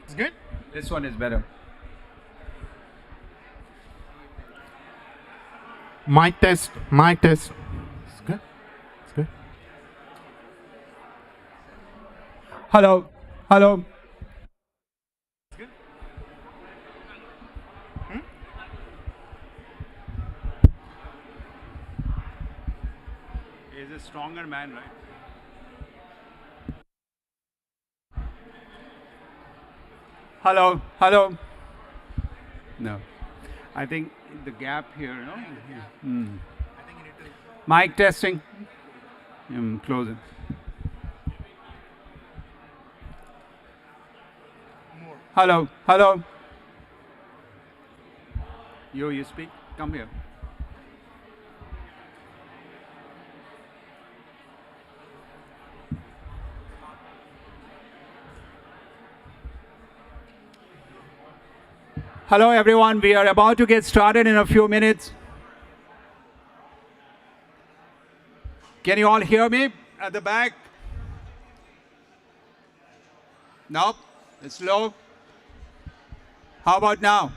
It's good? This one is better. Mic test. Mic test. It's good. It's good. Hello. Hello. It's good. He's a stronger man, right? Hello. Hello. No. I think the gap here, no? Mic testing. Close it. Hello. Hello. You speak? Come here. Hello, everyone. We are about to get started in a few minutes. Can you all hear me at the back? Nope. It's low. How about now?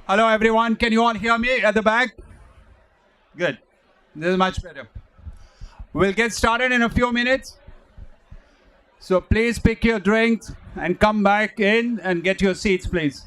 Hello, everyone. Can you all hear me at the back? Good. This is much better. We'll get started in a few minutes. So please pick your drinks and come back in and get your seats, please.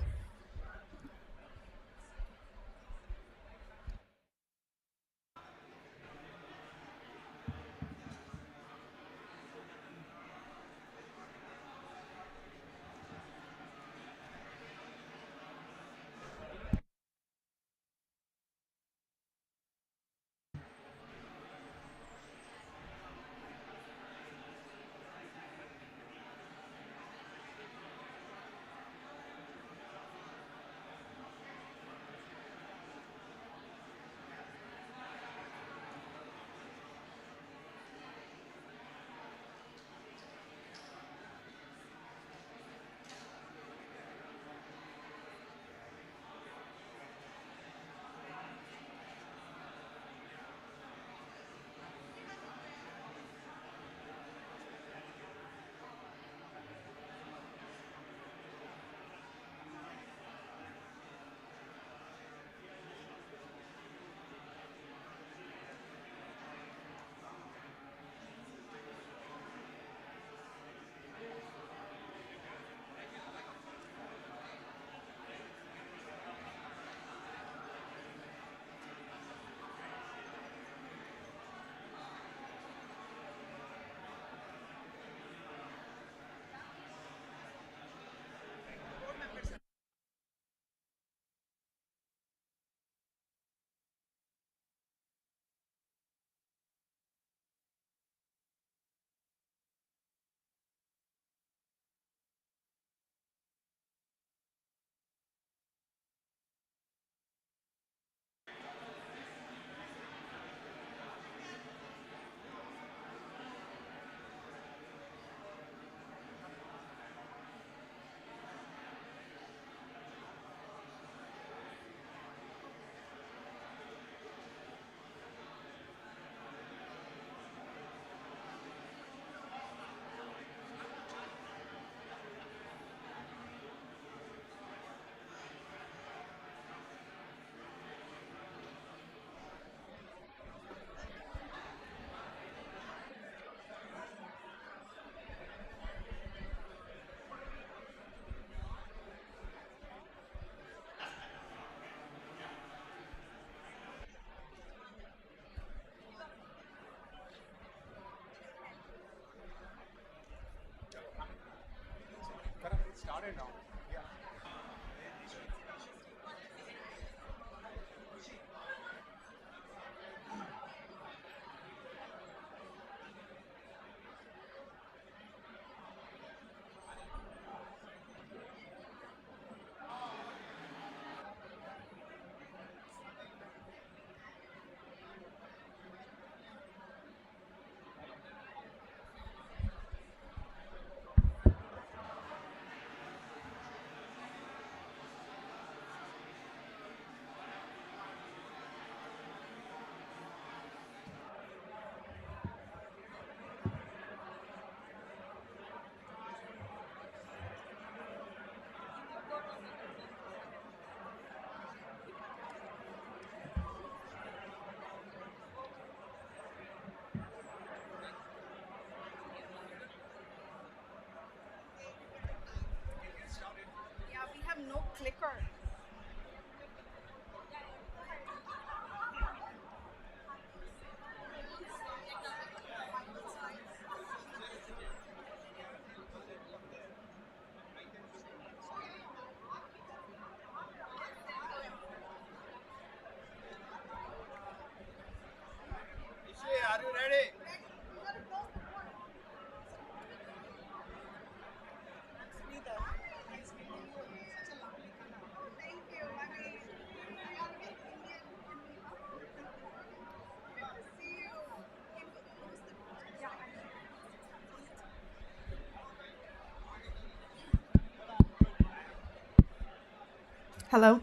Hello?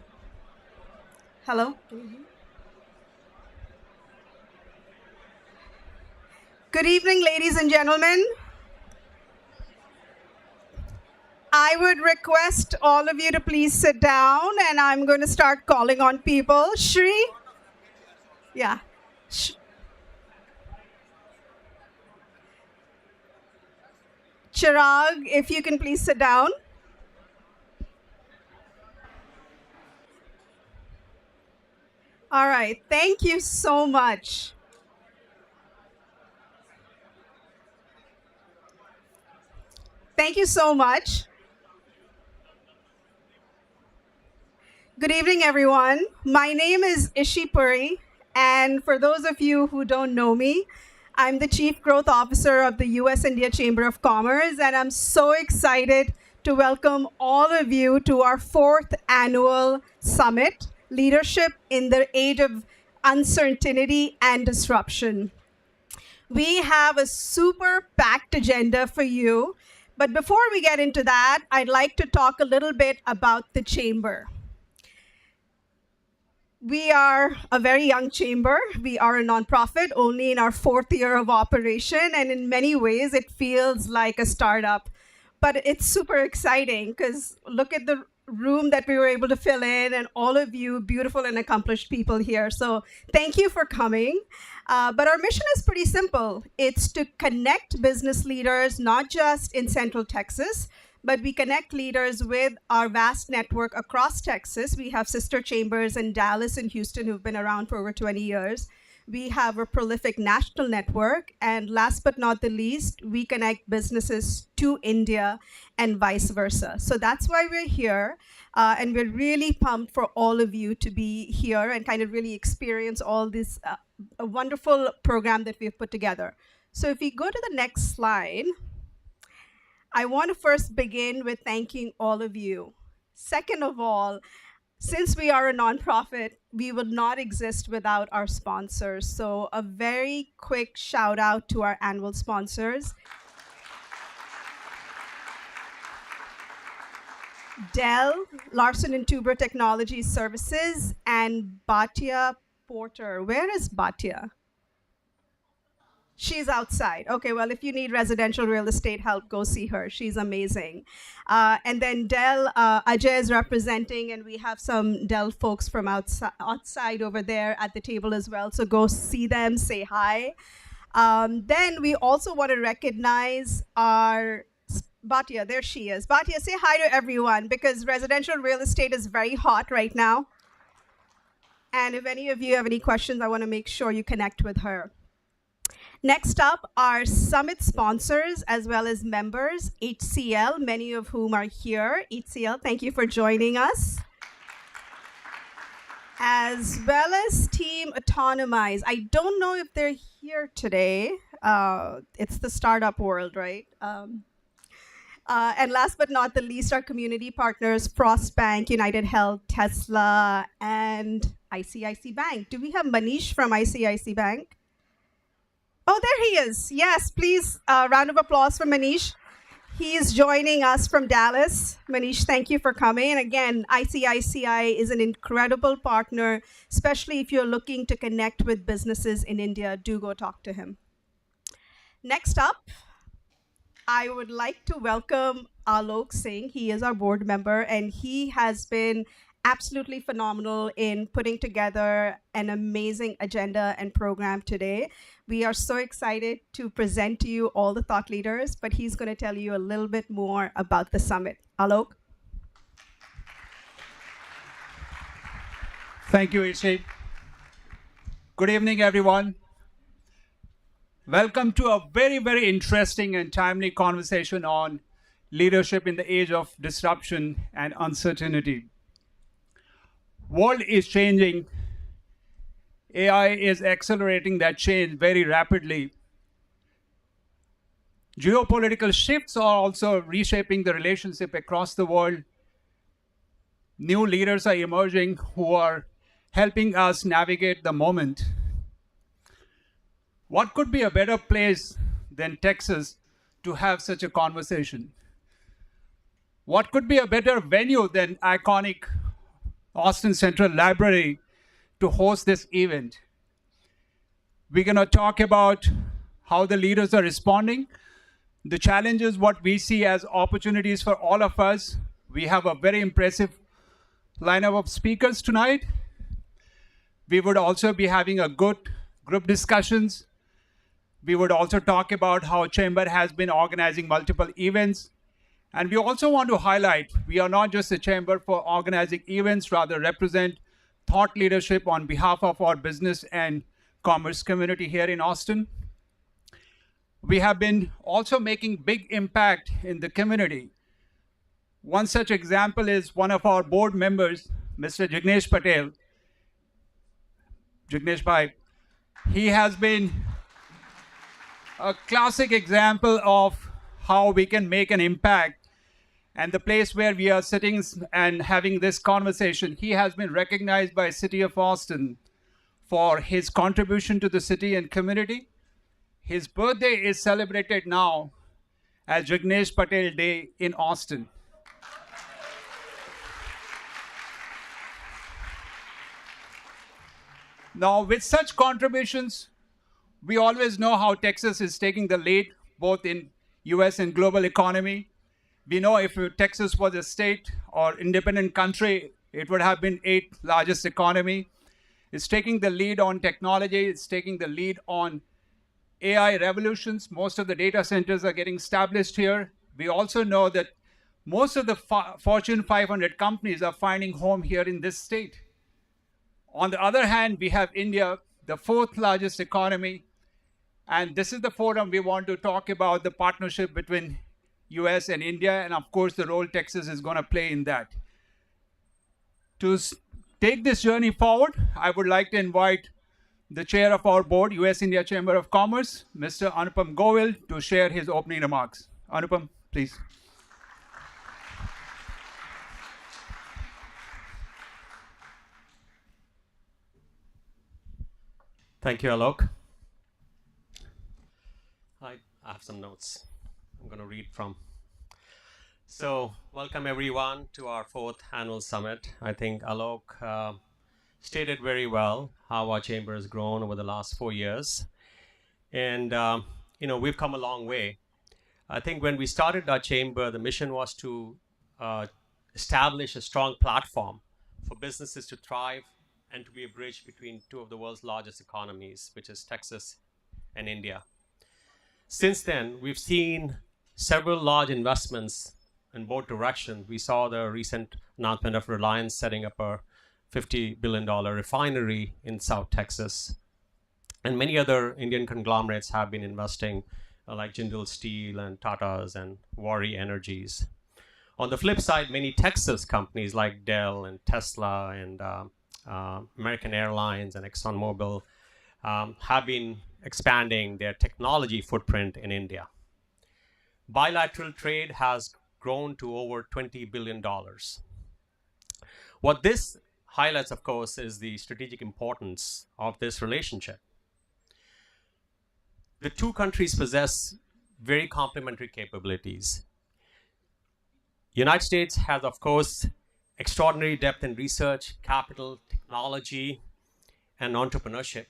Hello? Can you hear me? Good evening, ladies and gentlemen. I would request all of you to please sit down, and I'm going to start calling on people. Shri? Yeah. Chirag, if you can please sit down. All right. Thank you so much. Thank you so much. Good evening, everyone. My name is Ishi Puri, and for those of you who don't know me, I'm the Chief Growth Officer of the US India Chamber of Commerce, and I'm so excited to welcome all of you to our 4th annual summit, Leadership in the Age of Uncertainty and Disruption. We have a super packed agenda for you, but before we get into that, I'd like to talk a little bit about the Chamber. We are a very young chamber. We are a nonprofit, only in our 4th year of operation, and in many ways, it feels like a startup. But it's super exciting because look at the room that we were able to fill in, and all of you beautiful and accomplished people here. So thank you for coming. But our mission is pretty simple. It's to connect business leaders, not just in Central Texas, but we connect leaders with our vast network across Texas. We have sister chambers in Dallas and Houston who've been around for over 20 years. We have a prolific national network. And last but not the least, we connect businesses to India and vice versa. So that's why we're here. And we're really pumped for all of you to be here and kind of really experience all this a wonderful program that we've put together. So if we go to the next slide, I want to first begin with thanking all of you. Second of all, since we are a nonprofit, we would not exist without our sponsors. So a very quick shout out to our annual sponsors. Dell, Larson & Toubro Technology Services, and Bhatia Porter. Where is Bhatia? She's outside. Okay, well, if you need residential real estate help, go see her. She's amazing. And then Dell, Ajay is representing, and we have some Dell folks from outside over there at the table as well. So go see them, say hi. Then we also want to recognize our Bhatia. There she is. Bhatia, say hi to everyone, because residential real estate is very hot right now. And if any of you have any questions, I want to make sure you connect with her. Next up are summit sponsors as well as members, HCL, many of whom are here. HCL, thank you for joining us. As well as Team Autonomize. I don't know if they're here today. It's the startup world, right? And last but not the least, our community partners, Frost Bank, United Health, Tesla, and ICICI Bank. Do we have Manish from ICICI Bank? Oh, there he is. Yes, please, round of applause for Manish. He is joining us from Dallas. Manish, thank you for coming. And again, ICICI is an incredible partner, especially if you're looking to connect with businesses in India. Do go talk to him. Next up, I would like to welcome Alok Singh. He is our board member, and he has been absolutely phenomenal in putting together an amazing agenda and program today. We are so excited to present to you all the thought leaders, but he's going to tell you a little bit more about the summit. Alok? Thank you, Ishi. Good evening, everyone. Welcome to a very, very interesting and timely conversation on leadership in the age of disruption and uncertainty. World is changing. AI is accelerating that change very rapidly. Geopolitical shifts are also reshaping the relationship across the world. New leaders are emerging who are helping us navigate the moment. What could be a better place than Texas to have such a conversation? What could be a better venue than iconic Austin Central Library to host this event. We're going to talk about how the leaders are responding, the challenges, what we see as opportunities for all of us. We have a very impressive lineup of speakers tonight. We would also be having a good group discussions. We would also talk about how Chamber has been organizing multiple events. And we also want to highlight, we are not just a chamber for organizing events, rather represent thought leadership on behalf of our business and commerce community here in Austin. We have been also making big impact in the community. One such example is one of our board members, Mr. Jignesh Patel. Jignesh Bhai, he has been a classic example of how we can make an impact. And the place where we are sitting and having this conversation, he has been recognized by City of Austin for his contribution to the city and community. His birthday is celebrated now as Jignesh Patel Day in Austin. Now, with such contributions, we always know how Texas is taking the lead, both in US and global economy. We know if Texas was a state or independent country, it would have been 8th largest economy. It's taking the lead on technology. It's taking the lead on AI revolutions. Most of the data centers are getting established here. We also know that most of the Fortune 500 companies are finding home here in this state. On the other hand, we have India, the 4th largest economy. And this is the forum we want to talk about the partnership between US and India, and of course, the role Texas is going to play in that. To take this journey forward, I would like to invite the chair of our board, US-India Chamber of Commerce, Mr. Anupam Govil, to share his opening remarks. Anupam, please. Thank you, Alok. I have some notes I'm going to read from. So, welcome everyone to our 4th annual summit. I think Alok stated very well how our chamber has grown over the last 4 years. And, we've come a long way. I think when we started our chamber, the mission was to establish a strong platform for businesses to thrive and to be a bridge between two of the world's largest economies, which is Texas and India. Since then, we've seen several large investments in both directions. We saw the recent announcement of Reliance setting up a $50 billion refinery in South Texas. And many other Indian conglomerates have been investing, like Jindal Steel and Tata's and Waaree Energies. On the flip side, many Texas companies like Dell and Tesla and American Airlines and ExxonMobil have been expanding their technology footprint in India. Bilateral trade has grown to over $20 billion. What this highlights, of course, is the strategic importance of this relationship. The two countries possess very complementary capabilities. United States has, of course, extraordinary depth in research, capital, technology, and entrepreneurship.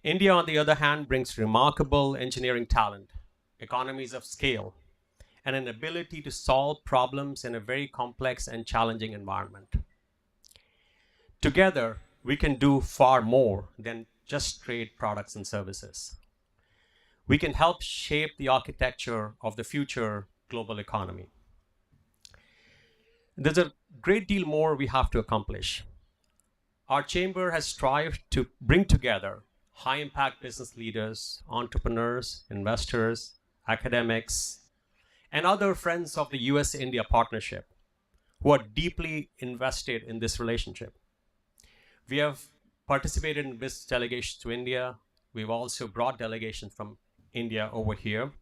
India, on the other hand, brings remarkable engineering talent, economies of scale, and an ability to solve problems in a very complex and challenging environment. Together, we can do far more than just trade products and services. We can help shape the architecture of the future global economy. There's a great deal more we have to accomplish. Our chamber has strived to bring together high-impact business leaders, entrepreneurs, investors, academics, and other friends of the US-India partnership who are deeply invested in this relationship. We have participated in business delegations to India. We've also brought delegations from India over here.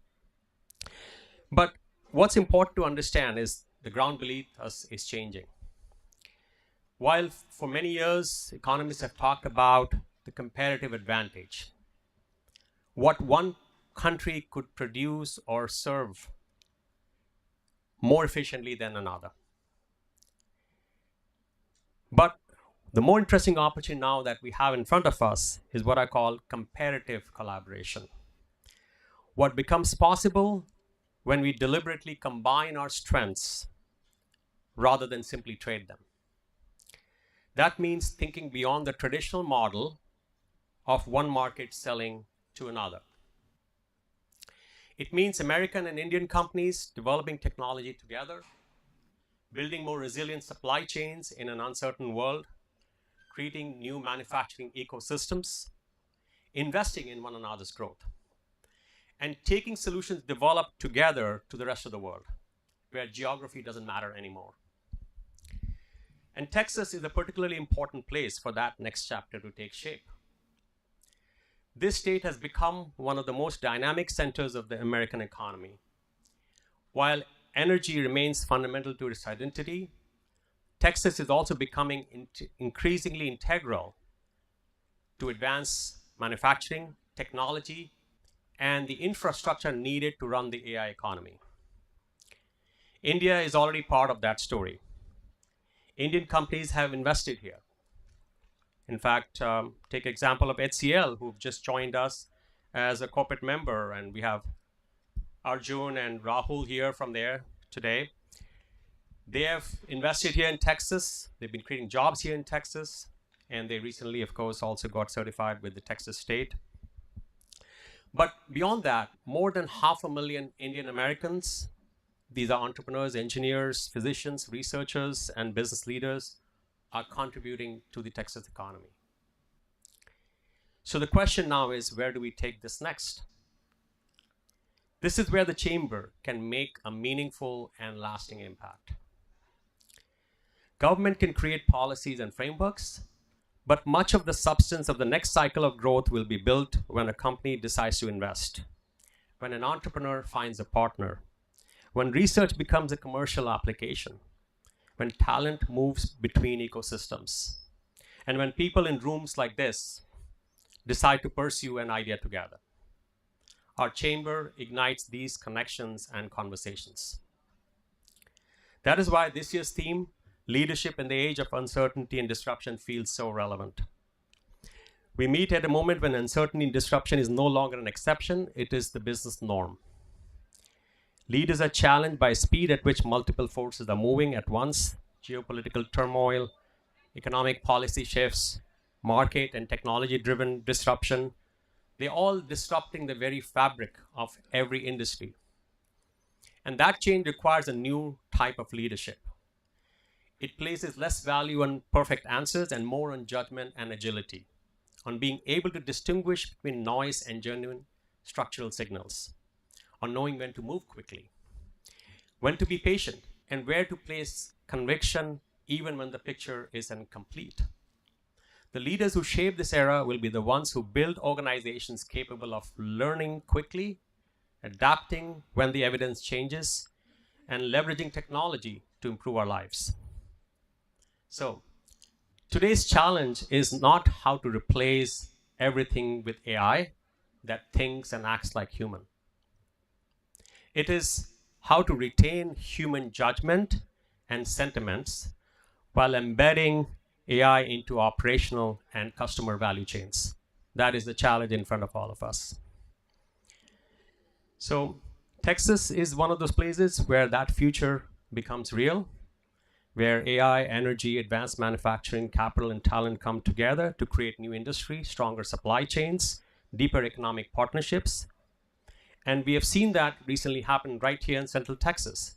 But what's important to understand is the ground beneath us is changing. While for many years, economists have talked about the comparative advantage, what one country could produce or serve more efficiently than another. But the more interesting opportunity now that we have in front of us is what I call comparative collaboration. What becomes possible when we deliberately combine our strengths rather than simply trade them. That means thinking beyond the traditional model of one market selling to another. It means American and Indian companies developing technology together, building more resilient supply chains in an uncertain world, creating new manufacturing ecosystems, investing in one another's growth, and taking solutions developed together to the rest of the world, where geography doesn't matter anymore. And Texas is a particularly important place for that next chapter to take shape. This state has become one of the most dynamic centers of the American economy. While energy remains fundamental to its identity, Texas is also becoming increasingly integral to advance manufacturing, technology, and the infrastructure needed to run the AI economy. India is already part of that story. Indian companies have invested here. In fact, take example of HCL, who've just joined us as a corporate member, and we have Arjun and Rahul here from there today. They have invested here in Texas. They've been creating jobs here in Texas, and they recently, of course, also got certified with the Texas state. But beyond that, more than 500,000 Indian Americans, these are entrepreneurs, engineers, physicians, researchers, and business leaders, are contributing to the Texas economy. So the question now is, where do we take this next? This is where the chamber can make a meaningful and lasting impact. Government can create policies and frameworks, but much of the substance of the next cycle of growth will be built when a company decides to invest, when an entrepreneur finds a partner, when research becomes a commercial application, when talent moves between ecosystems, and when people in rooms like this decide to pursue an idea together. Our chamber ignites these connections and conversations. That is why this year's theme, Leadership in the Age of Uncertainty and Disruption, feels so relevant. We meet at a moment when uncertainty and disruption is no longer an exception, it is the business norm. Leaders are challenged by speed at which multiple forces are moving at once: geopolitical turmoil, economic policy shifts, market and technology-driven disruption. They're all disrupting the very fabric of every industry. And that change requires a new type of leadership. It places less value on perfect answers and more on judgment and agility, on being able to distinguish between noise and genuine structural signals, on knowing when to move quickly, when to be patient, and where to place conviction even when the picture is incomplete. The leaders who shape this era will be the ones who build organizations capable of learning quickly, adapting when the evidence changes, and leveraging technology to improve our lives. So, today's challenge is not how to replace everything with AI that thinks and acts like human. It is how to retain human judgment and sentiments while embedding AI into operational and customer value chains. That is the challenge in front of all of us. So Texas is one of those places where that future becomes real, where AI, energy, advanced manufacturing, capital, and talent come together to create new industry, stronger supply chains, deeper economic partnerships. And we have seen that recently happen right here in Central Texas.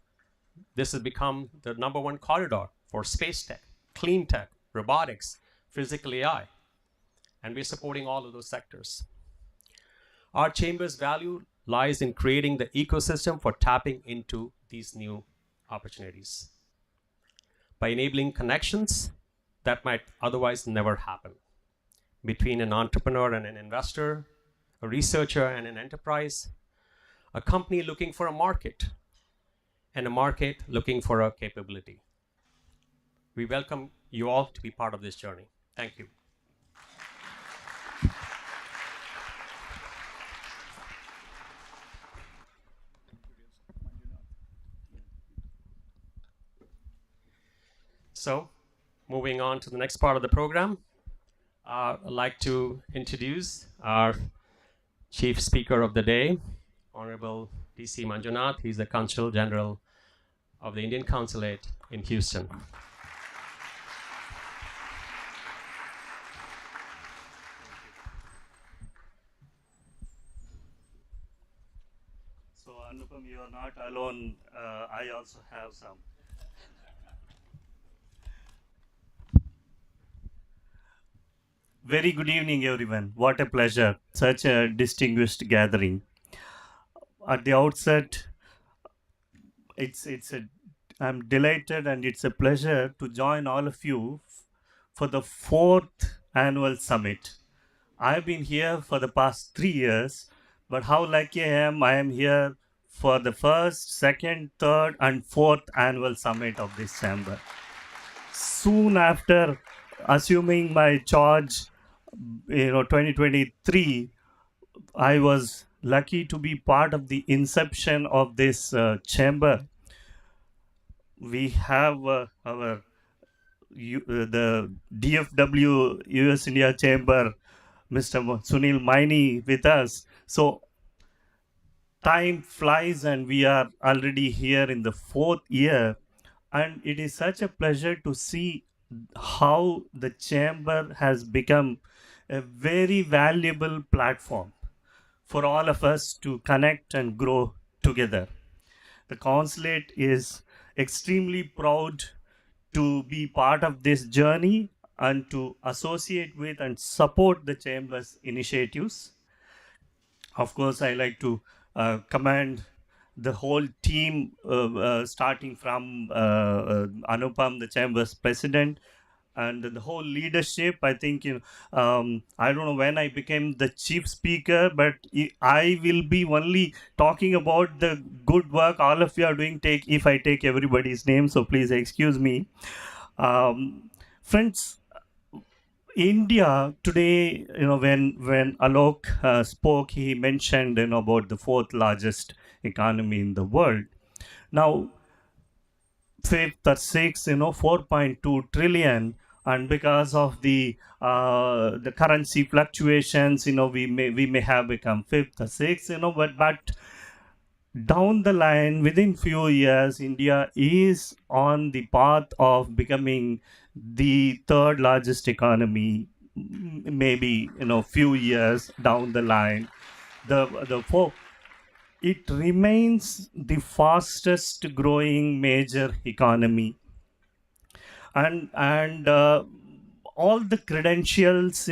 This has become the #1 corridor for space tech, clean tech, robotics, physical AI. And we're supporting all of those sectors. Our chamber's value lies in creating the ecosystem for tapping into these new opportunities, by enabling connections that might otherwise never happen between an entrepreneur and an investor, a researcher and an enterprise, a company looking for a market, and a market looking for a capability. We welcome you all to be part of this journey. Thank you. So, moving on to the next part of the program, I'd like to introduce our Chief Speaker of the day, Honorable DC Manjunath. He's the Consul General of the Indian Consulate in Houston. So Anupam, you are not alone. I also have some. Very good evening, everyone. What a pleasure. Such a distinguished gathering. At the outset, I'm delighted and it's a pleasure to join all of you for the 4th annual summit. I've been here for the past 3 years, but how lucky I am here for the 1st, 2nd, 3rd, and 4th annual summit of this chamber. Soon after assuming my charge, 2023, I was lucky to be part of the inception of this chamber. We have the DFW US India Chamber, Mr. Sunil Maini with us. So time flies and we are already here in the 4th year. And it is such a pleasure to see how the chamber has become a very valuable platform for all of us to connect and grow together. The consulate is extremely proud to be part of this journey and to associate with and support the chamber's initiatives. Of course, I like to commend the whole team, starting from Anupam, the chamber's president, and the whole leadership. I think, I don't know when I became the chief speaker, but I will be only talking about the good work all of you are doing, if I take everybody's name, so please excuse me. Friends, India today, when Alok spoke, he mentioned, about the 4th largest economy in the world. Now, 5th or 6th, 4.2 trillion, and because of the currency fluctuations, we may have become 5th or 6th, but down the line, within few years, India is on the path of becoming the 3rd largest economy, maybe, few years down the line. It remains the fastest growing major economy. And all the credentials,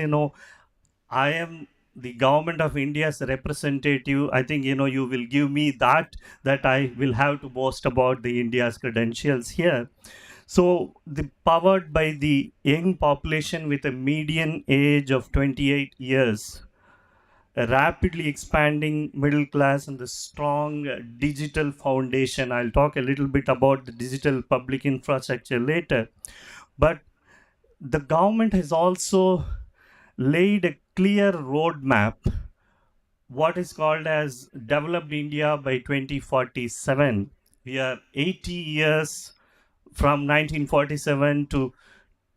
I am the government of India's representative. I think, you will give me that I will have to boast about the India's credentials here. So, powered by the young population with a median age of 28 years, a rapidly expanding middle class, and the strong digital foundation. I'll talk a little bit about the digital public infrastructure later. But the government has also laid a clear roadmap, what is called as Developed India by 2047. We are 80 years from 1947 to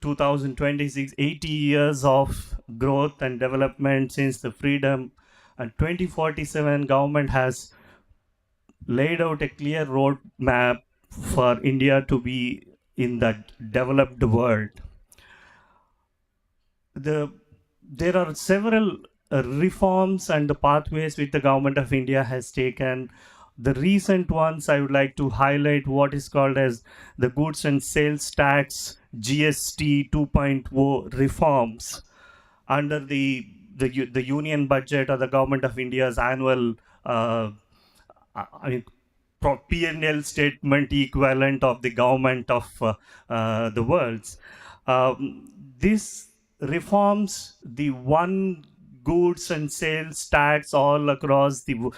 2026, 80 years of growth and development since the freedom. And 2047 government has laid out a clear roadmap for India to be in that developed world. There are several reforms and the pathways which the government of India has taken. The recent ones I would like to highlight what is called as the Goods and Sales Tax GST 2.0 reforms under the union budget or the government of India's annual P&L statement equivalent of the government of the world's. This reforms the one goods and sales tax all across the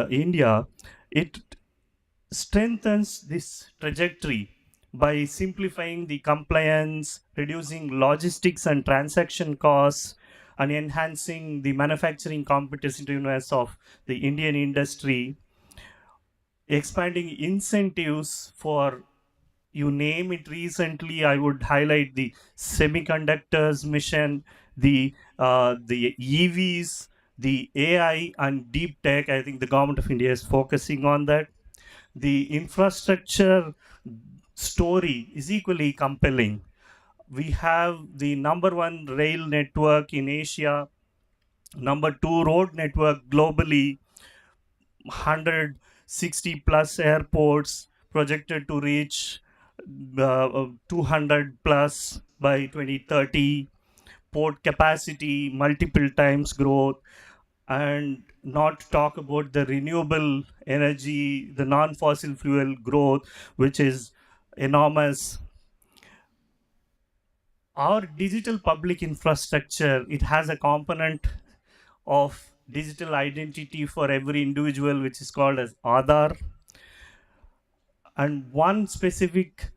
India. It strengthens this trajectory by simplifying the compliance, reducing logistics and transaction costs, and enhancing the manufacturing competitiveness of the Indian industry, expanding incentives for you name it recently, I would highlight the semiconductors mission, the EVs, the AI and deep tech. I think the government of India is focusing on that. The infrastructure story is equally compelling. We have the number one rail network in Asia, number two road network globally, 160 plus airports projected to reach 200 plus by 2030, port capacity multiple times growth, and not talk about the renewable energy, the non-fossil fuel growth, which is enormous. Our digital public infrastructure, it has a component of digital identity for every individual, which is called as Aadhaar. And one specific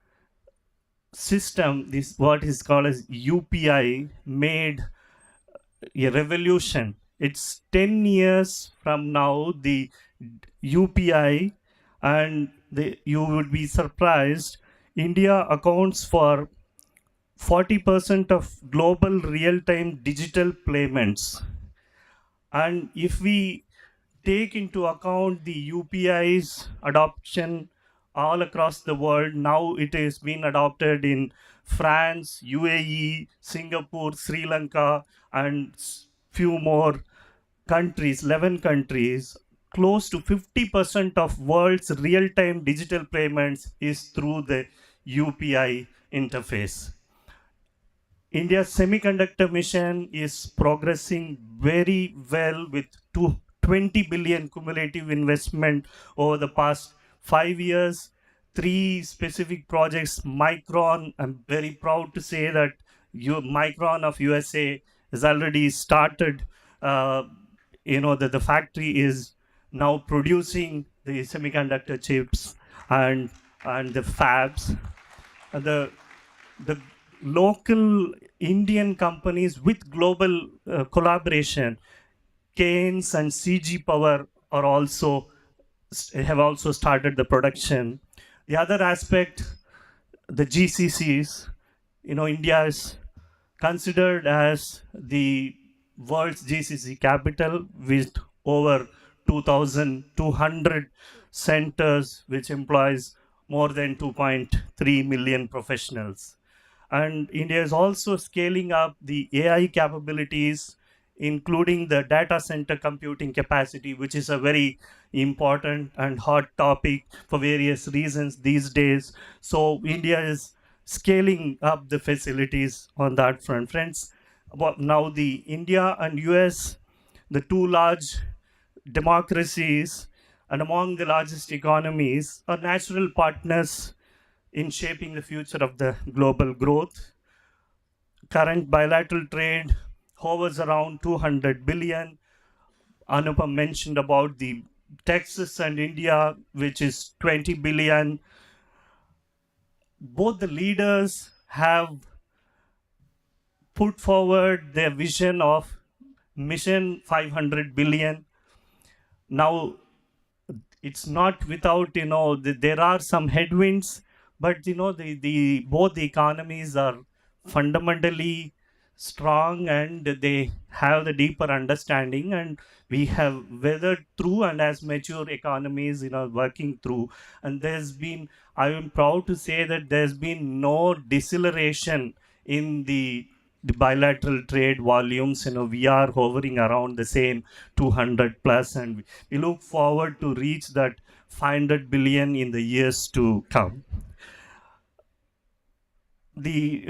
system, this what is called as UPI, made a revolution. It's 10 years from now, the UPI, and you would be surprised, India accounts for 40% of global real-time digital payments. And if we take into account the UPI's adoption all across the world, now it is being adopted in France, UAE, Singapore, Sri Lanka, and few more countries, 11 countries. Close to 50% of world's real-time digital payments is through the UPI interface. India's semiconductor mission is progressing very well with 20 billion cumulative investment over the past 5 years. 3 specific projects. Micron, I'm very proud to say that Micron of USA has already started. The factory is now producing the semiconductor chips and the fabs. The local Indian companies with global collaboration, Keynes and CG Power are have also started the production. The other aspect, the GCCs, India is considered as the world's GCC capital with over 2,200 centers, which employs more than 2.3 million professionals. And India is also scaling up the AI capabilities, including the data center computing capacity, which is a very important and hot topic for various reasons these days. So India is scaling up the facilities on that front. Friends, about now the India and US, the two large democracies and among the largest economies, are natural partners in shaping the future of the global growth. Current bilateral trade hovers around 200 billion. Anupam mentioned about the Texas and India, which is 20 billion. Both the leaders have put forward their vision of mission 500 billion. Now, it's not without, there are some headwinds, but the both the economies are fundamentally strong and they have the deeper understanding, and we have weathered through, and as mature economies working through, and I am proud to say that there's been no deceleration in the bilateral trade volumes. We are hovering around the same 200 plus, and we look forward to reach that 500 billion in the years to come. The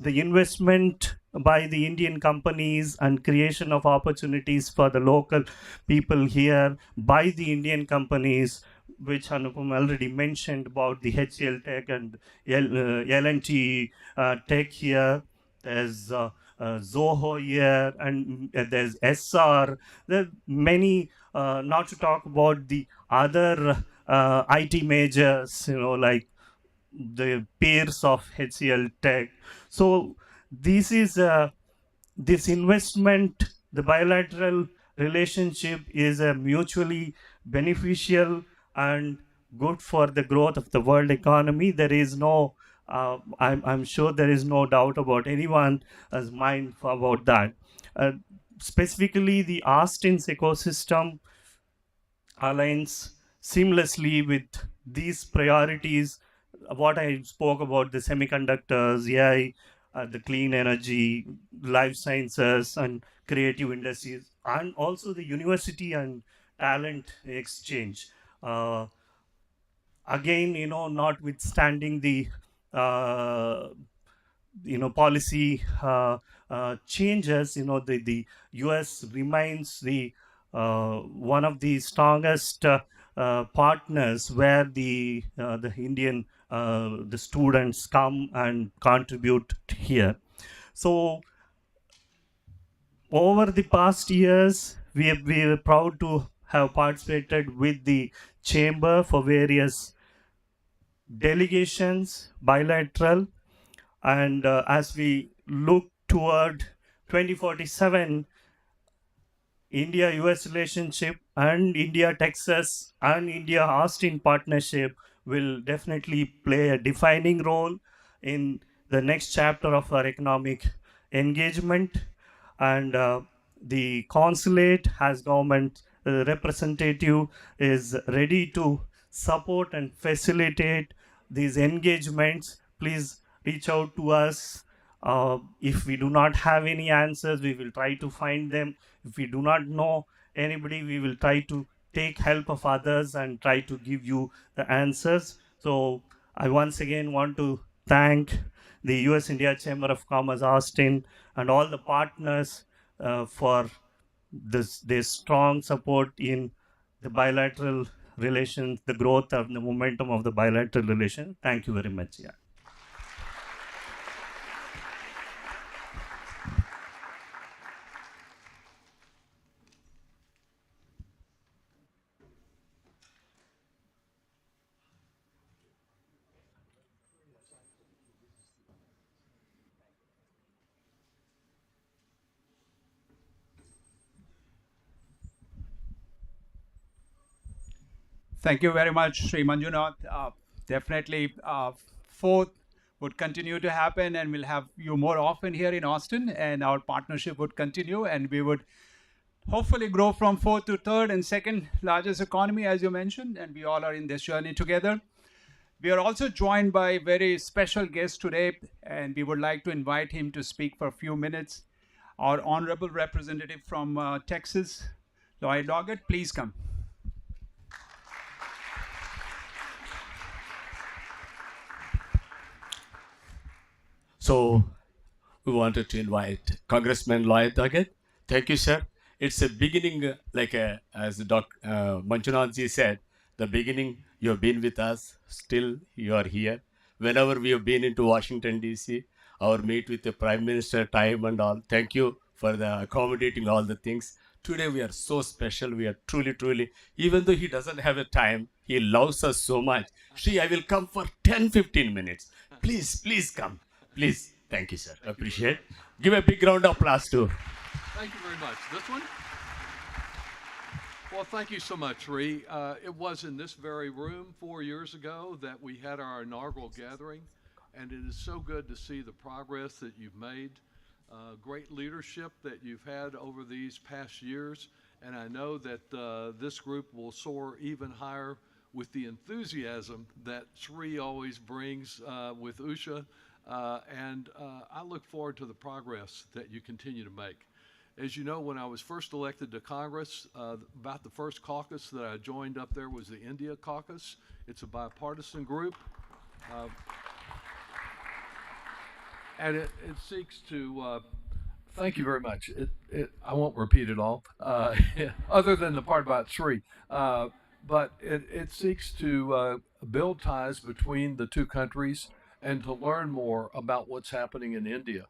the investment by the Indian companies and creation of opportunities for the local people here by the Indian companies, which Anupam already mentioned about the HCL Tech and L&T Tech here. There's Zoho here, and there's SR. There are many, not to talk about the other IT majors, like the peers of HCL Tech. So this is this investment, the bilateral relationship is a mutually beneficial and good for the growth of the world economy. There is no, I'm sure there is no doubt about anyone's mind about that. Uh, Specifically, the Austin's ecosystem aligns seamlessly with these priorities. What I spoke about, the semiconductors, AI, the clean energy, life sciences, and creative industries, and also the university and talent exchange. Uh, Again, notwithstanding the uh, policy changes, the US remains the one of the strongest partners where the Indian the students come and contribute here. So over the past years, we are proud to have participated with the chamber for various delegations, bilateral, and as we look toward 2047, India US relationship and India Texas and India Austin partnership will definitely play a defining role in the next chapter of our economic engagement. And the consulate, as government representative, is ready to support and facilitate these engagements. Please reach out to us. If we do not have any answers, we will try to find them. If we do not know anybody, we will try to take help of others and try to give you the answers. So I once again want to thank the US India Chamber of Commerce Austin and all the partners for this strong support in the bilateral relations, the growth of the momentum of the bilateral relations. Thank you very much. Yeah. Thank you very much, Sri Manjunath. Definitely, fourth would continue to happen, and we'll have you more often here in Austin, and our partnership would continue, and we would hopefully grow from fourth to third and second largest economy, as you mentioned, and we all are in this journey together. We are also joined by a very special guest today, and we would like to invite him to speak for a few minutes. Our honorable representative from Texas, Lloyd Doggett, please come. So we wanted to invite Congressman Lloyd Doggett. Thank you, sir. It's a beginning, as Manjunath ji said, the beginning, you have been with us, still you are here. Whenever we have been into Washington, D.C., our meet with the Prime Minister time and all, thank you for the accommodating all the things. Today we are so special. We are truly, truly, even though he doesn't have a time, he loves us so much. Shri, I will come for 10, 15 minutes. Please, please come. Please. Thank you, sir. Appreciate. Give a big round of applause to. Thank you very much. This one? Well, thank you so much, Ree. It was in this very room 4 years ago that we had our inaugural gathering, and it is so good to see the progress that you've made, great leadership that you've had over these past years, and I know that this group will soar even higher with the enthusiasm that Sri always brings with Usha, and I look forward to the progress that you continue to make. As you know, when I was first elected to Congress, about the first caucus that I joined up there was the India caucus. It's a bipartisan group. And it seeks to, thank you very much. I won't repeat it all, other than the part about Sri. But it seeks to build ties between the two countries and to learn more about what's happening in India.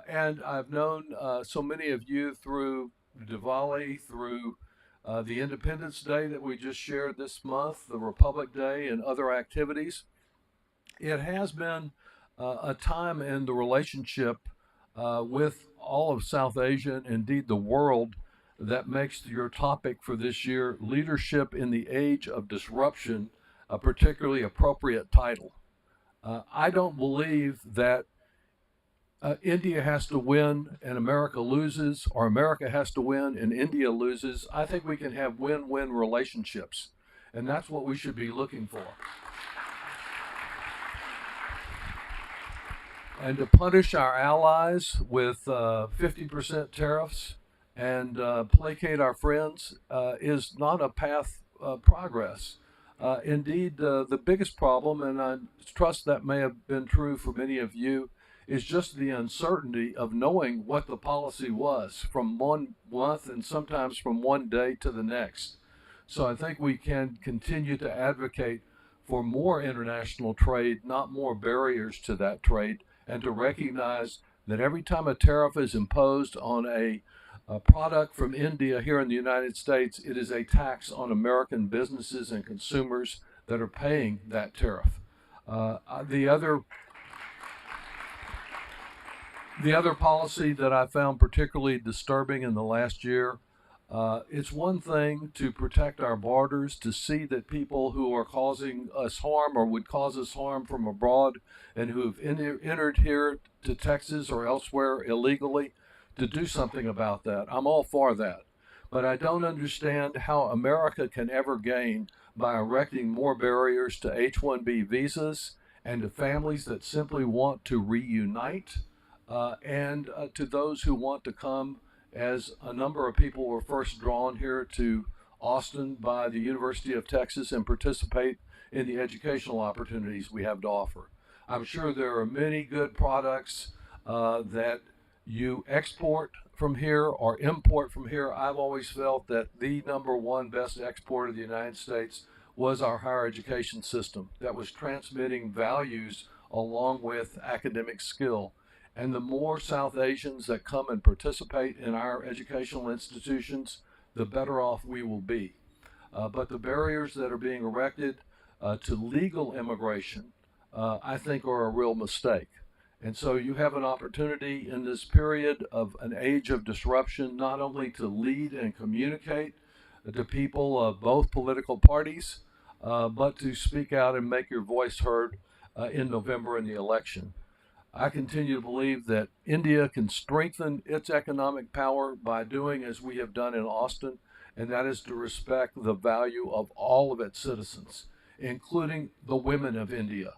And I've known so many of you through Diwali, through the Independence Day that we just shared this month, the Republic Day, and other activities. It has been a time in the relationship with all of South Asia, and indeed the world, that makes your topic for this year, Leadership in the Age of Disruption, a particularly appropriate title. I don't believe that India has to win and America loses, or America has to win and India loses. I think we can have win-win relationships, and that's what we should be looking for. And to punish our allies with 50% tariffs and placate our friends is not a path of progress. Indeed, the biggest problem, and I trust that may have been true for many of you, is just the uncertainty of knowing what the policy was from one month and sometimes from one day to the next. So I think we can continue to advocate for more international trade, not more barriers to that trade, and to recognize that every time a tariff is imposed on a product from India here in the United States, it is a tax on American businesses and consumers that are paying that tariff. The other policy that I found particularly disturbing in the last year, it's one thing to protect our borders, to see that people who are causing us harm or would cause us harm from abroad and who have entered here to Texas or elsewhere illegally, to do something about that. I'm all for that. But I don't understand how America can ever gain by erecting more barriers to H-1B visas and to families that simply want to reunite. And to those who want to come, as a number of people were first drawn here to Austin by the University of Texas and participate in the educational opportunities we have to offer. I'm sure there are many good products that you export from here or import from here. I've always felt that the number one best export of the United States was our higher education system that was transmitting values along with academic skill. And the more South Asians that come and participate in our educational institutions, the better off we will be. But the barriers that are being erected to legal immigration, I think are a real mistake. And so you have an opportunity in this period of an age of disruption, not only to lead and communicate to people of both political parties, but to speak out and make your voice heard in November in the election. I continue to believe that India can strengthen its economic power by doing as we have done in Austin, and that is to respect the value of all of its citizens, including the women of India.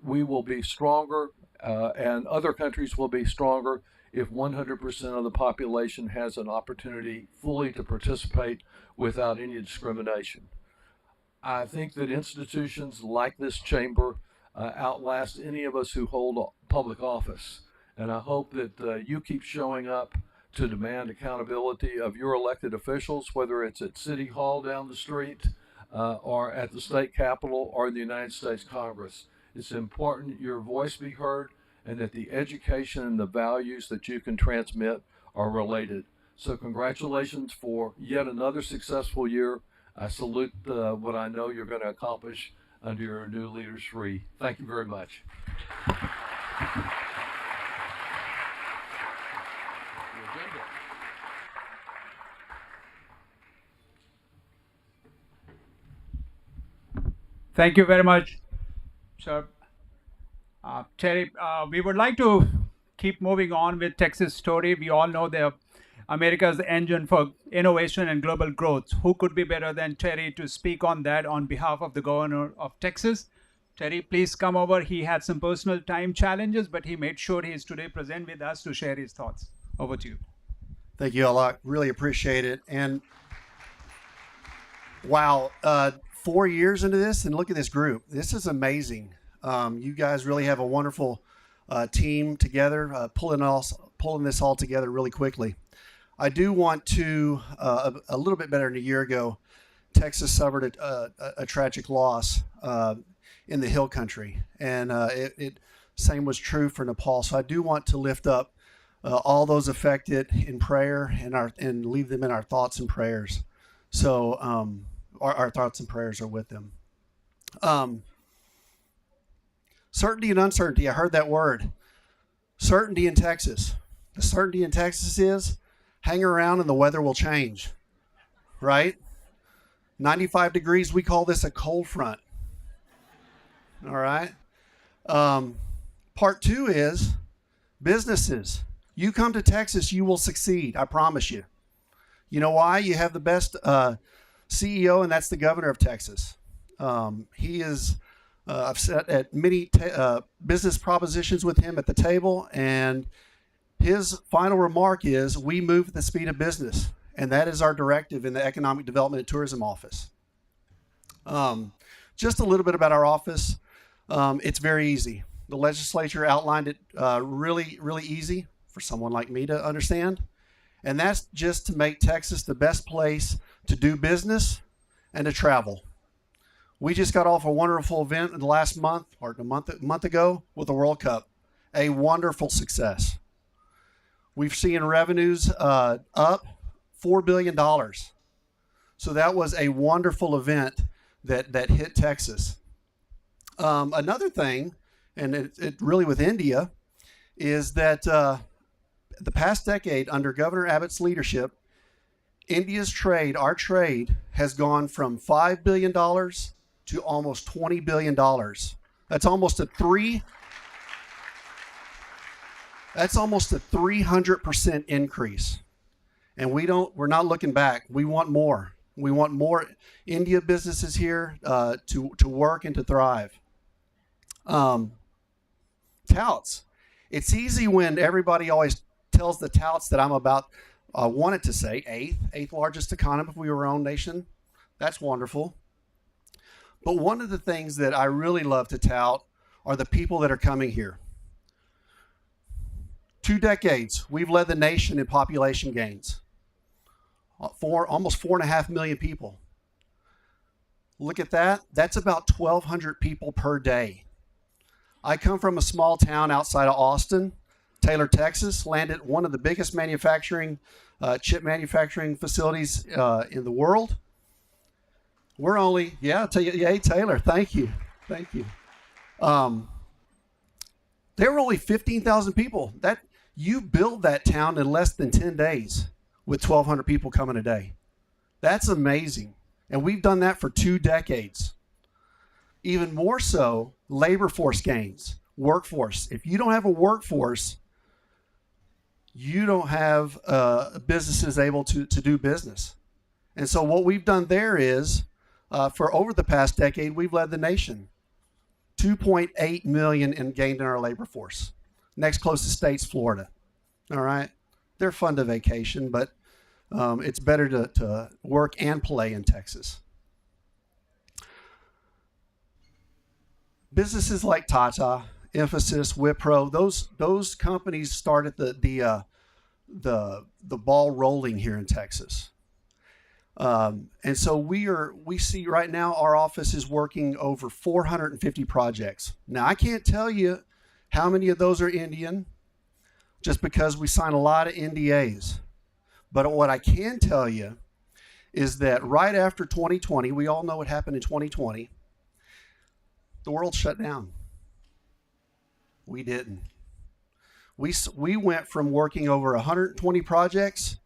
We will be stronger, and other countries will be stronger if 100% of the population has an opportunity fully to participate without any discrimination. I think that institutions like this chamber outlast any of us who hold public office. And I hope that you keep showing up to demand accountability of your elected officials, whether it's at City Hall down the street or at the state capitol or in the United States Congress. It's important your voice be heard and that the education and the values that you can transmit are related. So congratulations for yet another successful year. I salute what I know you're going to accomplish under your new leaders free. Thank you very much. Thank you very much, sir. Terry, we would like to keep moving on with Texas story. We all know they're America's engine for innovation and global growth. Who could be better than Terry to speak on that on behalf of the governor of Texas? Terry, please come over. He had some personal time challenges, but he made sure he is today present with us to share his thoughts. Over to you. Thank you, Alok. Really appreciate it. And wow, 4 years into this, and look at this group. This is amazing. You guys really have a wonderful team together, pulling this all together really quickly. I do want to, a little bit better than a year ago, Texas suffered a tragic loss in the hill country. And same was true for Nepal. So I do want to lift up all those affected in prayer and leave them in our thoughts and prayers. So our thoughts and prayers are with them. Certainty and uncertainty. I heard that word. Certainty in Texas. The certainty in Texas is hang around and the weather will change, right? 95 degrees, we call this a cold front. All right. Part two is businesses. You come to Texas, you will succeed. I promise you. You know why? You have the best CEO, and that's the governor of Texas. He is, I've sat at many business propositions with him at the table, and his final remark is, we move at the speed of business. And that is our directive in the Economic Development and Tourism Office. Just a little bit about our office. It's very easy. The legislature outlined it really, really easy for someone like me to understand. And that's just to make Texas the best place to do business and to travel. We just got off a wonderful event in the last month, or a month ago, with the World Cup. A wonderful success. We've seen revenues up $4 billion. So that was a wonderful event that hit Texas. Another thing, and it really with India, is that the past decade under Governor Abbott's leadership, India's trade, our trade, has gone from $5 billion to almost $20 billion. That's almost a 300% increase. And we're not looking back. We want more. We want more India businesses here to work and to thrive. Touts. It's easy when everybody always tells the touts that I'm about, wanted to say eighth largest economy if we were our own nation. That's wonderful. But one of the things that I really love to tout are the people that are coming here. 2 decades, we've led the nation in population gains. Almost 4.5 million people. Look at that. That's about 1,200 people per day. I come from a small town outside of Austin, Taylor, Texas, landed one of the biggest chip manufacturing facilities in the world. We're only, hey, Taylor, thank you. There were only 15,000 people. You build that town in less than 10 days with 1,200 people coming a day. That's amazing. And we've done that for 2 decades. Even more so, labor force gains, workforce. If you don't have a workforce, you don't have businesses able to do business. And so what we've done there is, for over the past decade, we've led the nation. 2.8 million gained in our labor force. Next closest state's Florida. All right. They're fun to vacation, but it's better to work and play in Texas. Businesses like Tata, Infosys, Wipro, those companies started the ball rolling here in Texas. And so we see right now our office is working over 450 projects. Now I can't tell you how many of those are Indian, just because we sign a lot of NDAs. But what I can tell you is that right after 2020, we all know what happened in 2020, the world shut down. We didn't. We went from working over 120 projects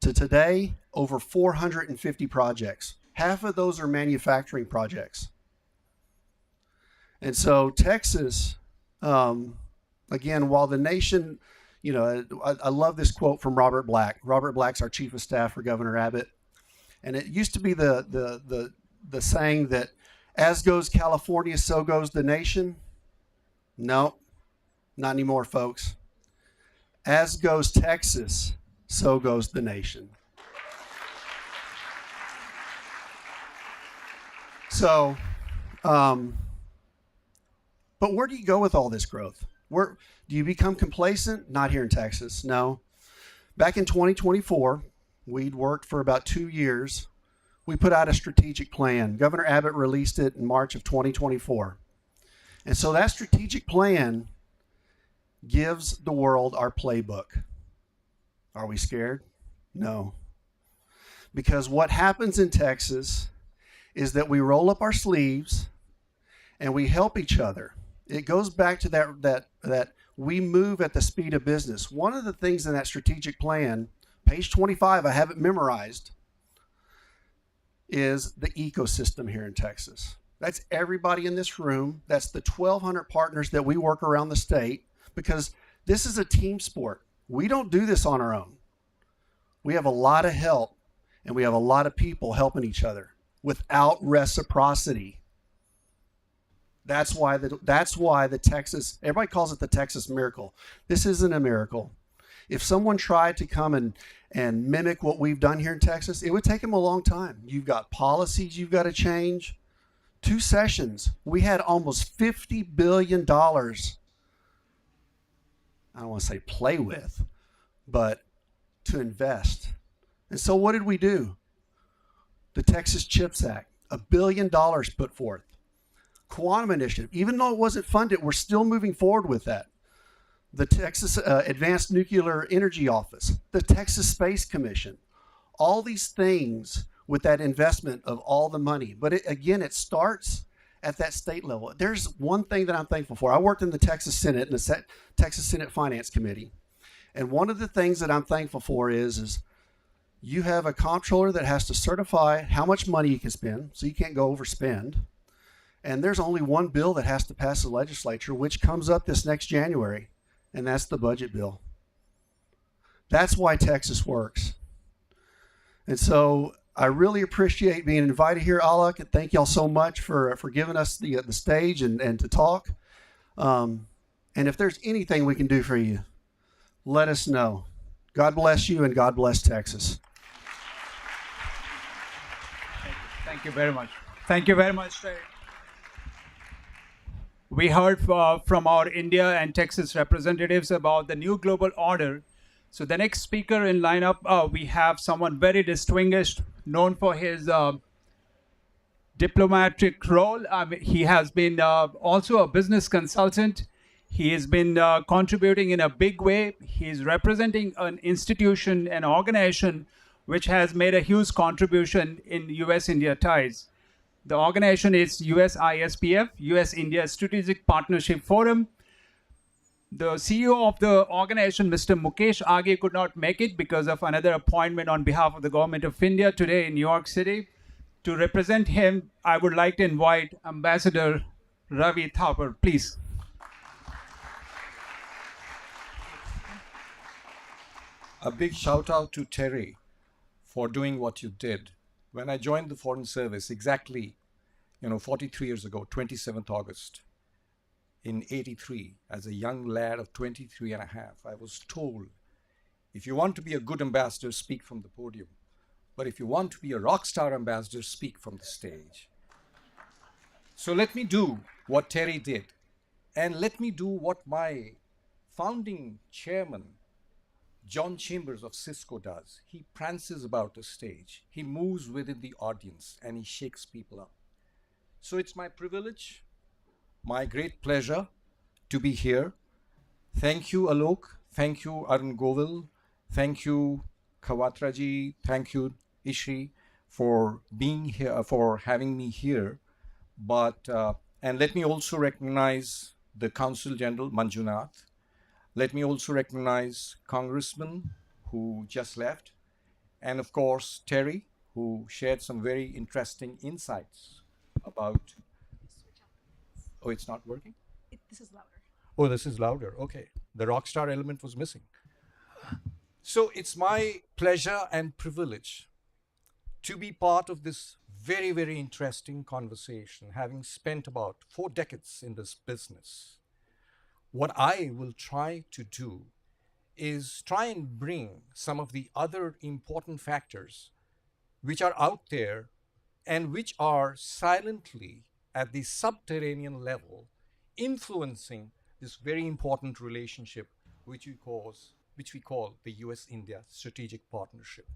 to today over 450 projects. Half of those are manufacturing projects. And so Texas, again, while the nation, I love this quote from Robert Black. Robert Black's our chief of staff for Governor Abbott. And it used to be the saying that as goes California, so goes the nation. No, not anymore, folks. As goes Texas, so goes the nation. So, but where do you go with all this growth? Where do you become complacent? Not here in Texas, no. Back in 2024, we'd worked for about 2 years. We put out a strategic plan. Governor Abbott released it in March of 2024. And so that strategic plan gives the world our playbook. Are we scared? No. Because what happens in Texas is that we roll up our sleeves and we help each other. It goes back to that we move at the speed of business. One of the things in that strategic plan, page 25, I have it memorized, is the ecosystem here in Texas. That's everybody in this room. That's the 1,200 partners that we work around the state, because this is a team sport. We don't do this on our own. We have a lot of help, and we have a lot of people helping each other without reciprocity. That's why the Texas, everybody calls it the Texas miracle. This isn't a miracle. If someone tried to come and mimic what we've done here in Texas, it would take them a long time. You've got policies you've got to change. 2 sessions, we had almost $50 billion, I don't want to say play with, but to invest. And so what did we do? The Texas CHIPS Act, $1 billion put forth. Quantum Initiative, even though it wasn't funded, we're still moving forward with that. The Texas Advanced Nuclear Energy Office, the Texas Space Commission, all these things with that investment of all the money. But it starts at that state level. There's one thing that I'm thankful for. I worked in the Texas Senate, in the Texas Senate Finance Committee. And one of the things that I'm thankful for is you have a comptroller that has to certify how much money you can spend, so you can't go overspend. And there's only one bill that has to pass the legislature, which comes up this next January, and that's the budget bill. That's why Texas works. And so I really appreciate being invited here, Alok, and thank y'all so much for giving us the stage and to talk. And if there's anything we can do for you, let us know. God bless you, and God bless Texas. Thank you very much. Thank you very much, Terry. We heard from our India and Texas representatives about the new global order. So the next speaker in lineup, we have someone very distinguished, known for his diplomatic role. He has been also a business consultant. He has been contributing in a big way. He is representing an institution, an organization, which has made a huge contribution in US-India ties. The organization is USISPF, US-India Strategic Partnership Forum. The CEO of the organization, Mr. Mukesh Age, could not make it because of another appointment on behalf of the government of India today in New York City. To represent him, I would like to invite Ambassador Ravi Thapar, please. A big shout out to Terry for doing what you did. When I joined the Foreign Service exactly, 43 years ago, 27th August, in 83, as a young lad of 23 and a half, I was told, if you want to be a good ambassador, speak from the podium. But if you want to be a rock star ambassador, speak from the stage. So let me do what Terry did. And let me do what my founding chairman, John Chambers of Cisco, does. He prances about the stage. He moves within the audience and he shakes people up. So it's my privilege, my great pleasure to be here. Thank you, Alok. Thank you, Arun Govil. Thank you, Kawatraji. Thank you, Ishri, for being here, for having me here. And let me also recognize the Consul General, Manjunath. Let me also recognize Congressman who just left. And of course, Terry, who shared some very interesting insights about... Oh, it's not working? This is louder. Oh, this is louder. Okay. The rock star element was missing. So it's my pleasure and privilege to be part of this very, very interesting conversation, having spent about 4 decades in this business. What I will try to do is try and bring some of the other important factors which are out there and which are silently at the subterranean level influencing this very important relationship which we call the US-India Strategic Partnership.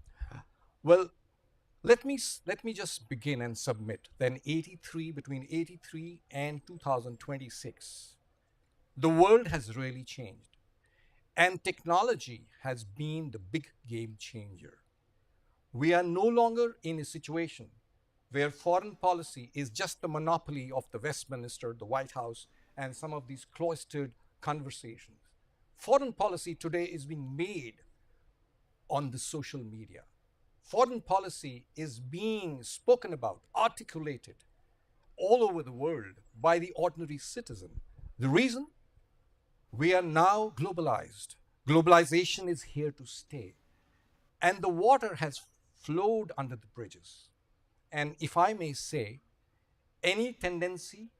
Well, let me just begin and submit that between 83 and 2026, the world has really changed, and technology has been the big game changer. We are no longer in a situation where foreign policy is just the monopoly of the Westminster, the White House, and some of these cloistered conversations. Foreign policy today is being made on the social media. Foreign policy is being spoken about, articulated all over the world by the ordinary citizen. The reason? We are now globalized. Globalization is here to stay. And the water has flowed under the bridges. And if I may say, any tendency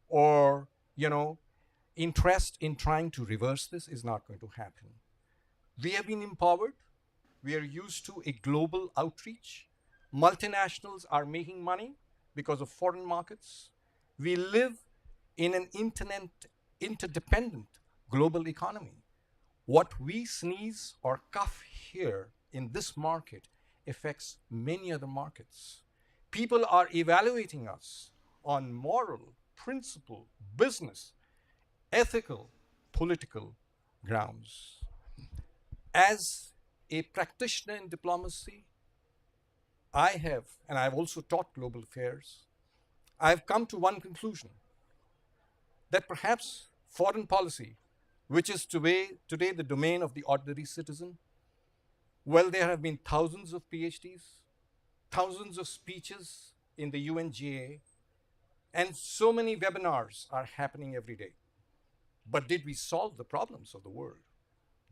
or, interest in trying to reverse this is not going to happen. We have been empowered. We are used to a global outreach. Multinationals are making money because of foreign markets. We live in an interdependent global economy. What we sneeze or cough here in this market affects many other markets. People are evaluating us on moral, principle, business, ethical, political grounds. As a practitioner in diplomacy, and I've also taught global affairs, I've come to one conclusion, that perhaps foreign policy, which is today the domain of the ordinary citizen, well, there have been thousands of PhDs, thousands of speeches in the UNGA, and so many webinars are happening every day. But did we solve the problems of the world?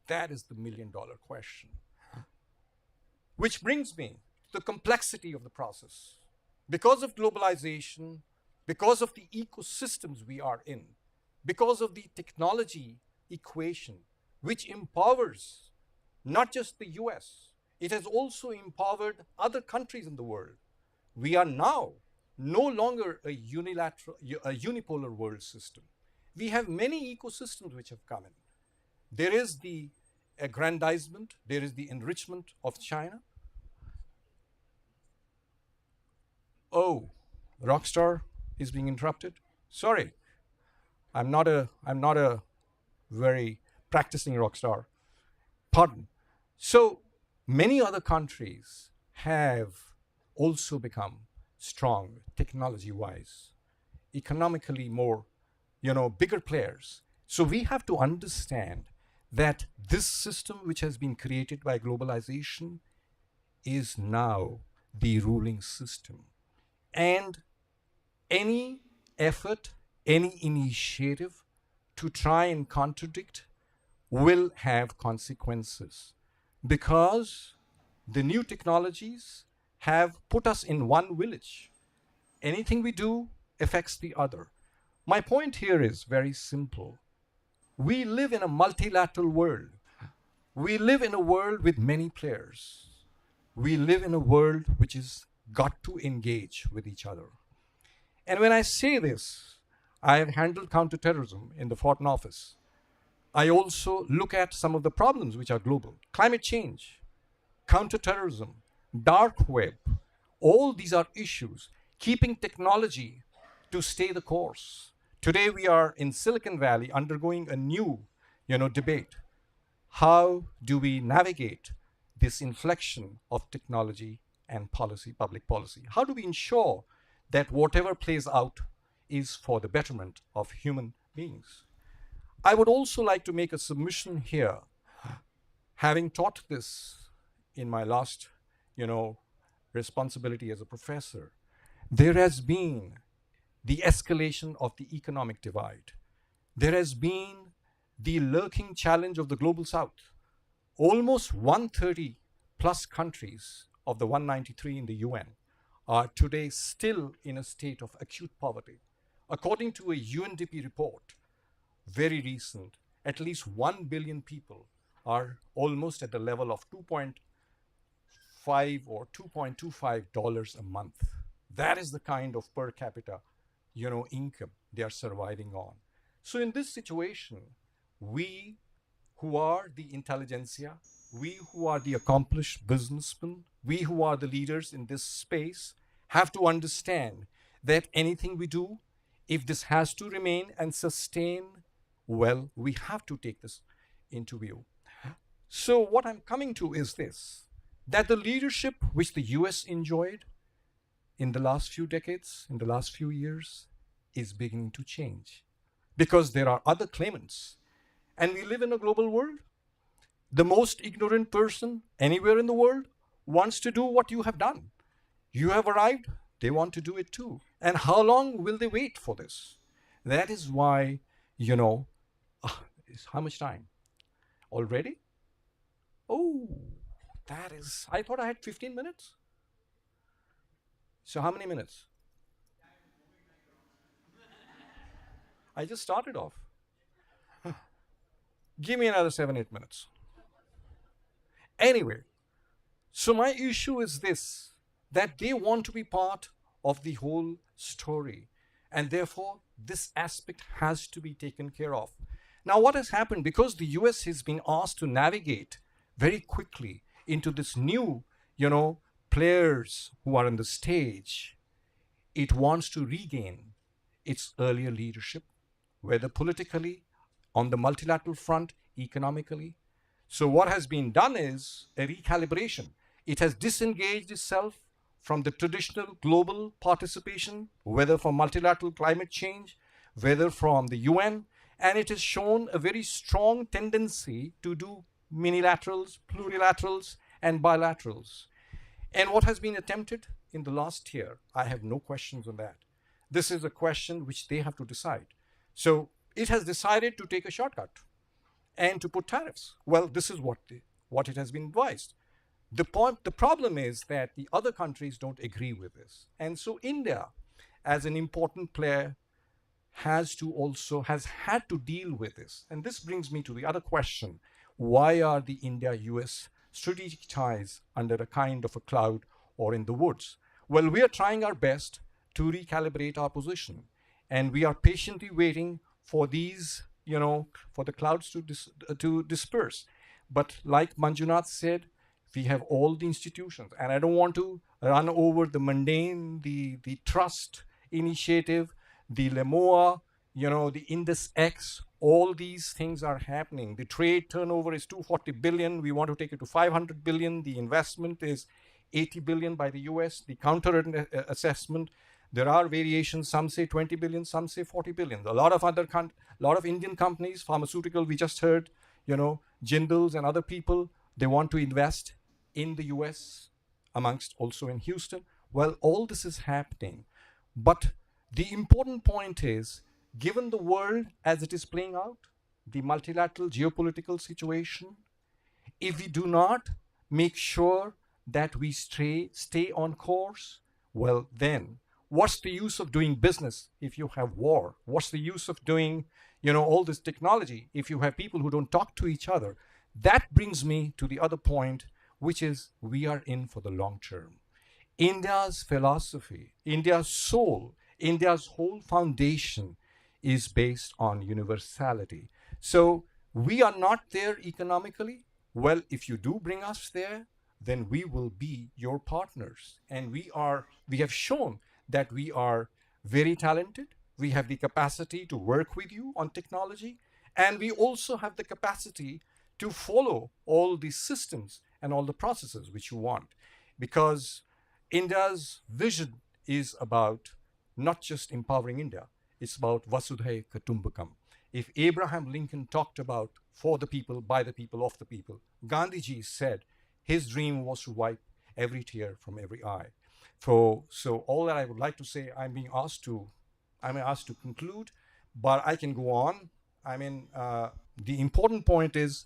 That is the million-dollar question. Which brings me to the complexity of the process. Because of globalization, because of the ecosystems we are in, because of the technology equation, which empowers not just the US, it has also empowered other countries in the world. We are now no longer a unipolar world system. We have many ecosystems which have come in. There is the aggrandizement, there is the enrichment of China. Oh, Rockstar is being interrupted. Sorry, I'm not a very practicing rock star. Pardon. So many other countries have also become strong technology-wise, economically more, bigger players. So we have to understand that this system which has been created by globalization is now the ruling system. And any effort, any initiative to try and contradict will have consequences, because the new technologies have put us in one village. Anything we do affects the other. My point here is very simple. We live in a multilateral world. We live in a world with many players. We live in a world which has got to engage with each other. And when I say this, I have handled counterterrorism in the Foreign Office. I also look at some of the problems which are global. Climate change, counterterrorism, dark web, all these are issues. Keeping technology to stay the course. Today we are in Silicon Valley undergoing a new, debate. How do we navigate this inflection of technology and policy, public policy? How do we ensure that whatever plays out is for the betterment of human beings? I would also like to make a submission here. Having taught this in my last, responsibility as a professor, there has been the escalation of the economic divide. There has been the lurking challenge of the global south. Almost 130 plus countries of the 193 in the UN are today still in a state of acute poverty. According to a UNDP report, very recent, at least 1 billion people are almost at the level of 2.5 or $2.25 a month. That is the kind of per capita, income they are surviving on. So in this situation, we who are the intelligentsia, we who are the accomplished businessmen, we who are the leaders in this space, have to understand that anything we do, if this has to remain and sustain, well, we have to take this into view. So what I'm coming to is this, that the leadership which the US enjoyed in the last few decades, in the last few years, is beginning to change. Because there are other claimants. And we live in a global world. The most ignorant person anywhere in the world wants to do what you have done. You have arrived, they want to do it too. And how long will they wait for this? That is why, how much time? Already? Oh, I thought I had 15 minutes. So how many minutes? I just started off. Give me another 7-8 minutes. Anyway, so my issue is this, that they want to be part of the whole story. And therefore, this aspect has to be taken care of. Now, what has happened, because the US has been asked to navigate very quickly into this new, players who are on the stage, it wants to regain its earlier leadership, whether politically, on the multilateral front, economically. So what has been done is a recalibration. It has disengaged itself from the traditional global participation, whether from multilateral climate change, whether from the UN, and it has shown a very strong tendency to do minilaterals, plurilaterals, and bilaterals. And what has been attempted in the last year, I have no questions on that. This is a question which they have to decide. So it has decided to take a shortcut and to put tariffs. Well, this is what it has been advised. The problem is that the other countries don't agree with this. And so India, as an important player, has had to deal with this. And this brings me to the other question. Why are the India-US strategic ties under a kind of a cloud or in the woods? Well, we are trying our best to recalibrate our position. And we are patiently waiting for these, for the clouds to disperse. But like Manjunath said, we have all the institutions. And I don't want to run over the mundane, the trust initiative, the LEMOA, the Indus X, all these things are happening. The trade turnover is 240 billion. We want to take it to 500 billion. The investment is 80 billion by the US. The counter assessment, there are variations. Some say 20 billion, some say 40 billion. A lot of Indian companies, pharmaceutical, we just heard, Jindals and other people, they want to invest in the US, amongst also in Houston. Well, all this is happening. But the important point is, given the world as it is playing out, the multilateral geopolitical situation, if we do not make sure that we stay on course, well then, what's the use of doing business if you have war? What's the use of doing, all this technology if you have people who don't talk to each other? That brings me to the other point, which is we are in for the long term. India's philosophy, India's soul, India's whole foundation is based on universality. So we are not there economically. Well, if you do bring us there, then we will be your partners. And we have shown that we are very talented. We have the capacity to work with you on technology. And we also have the capacity to follow all these systems and all the processes which you want. Because India's vision is about not just empowering India, it's about Vasudhaiva Kutumbakam. If Abraham Lincoln talked about for the people, by the people, of the people, Gandhiji said his dream was to wipe every tear from every eye. So all that I would like to say, I'm asked to conclude, but I can go on. The important point is,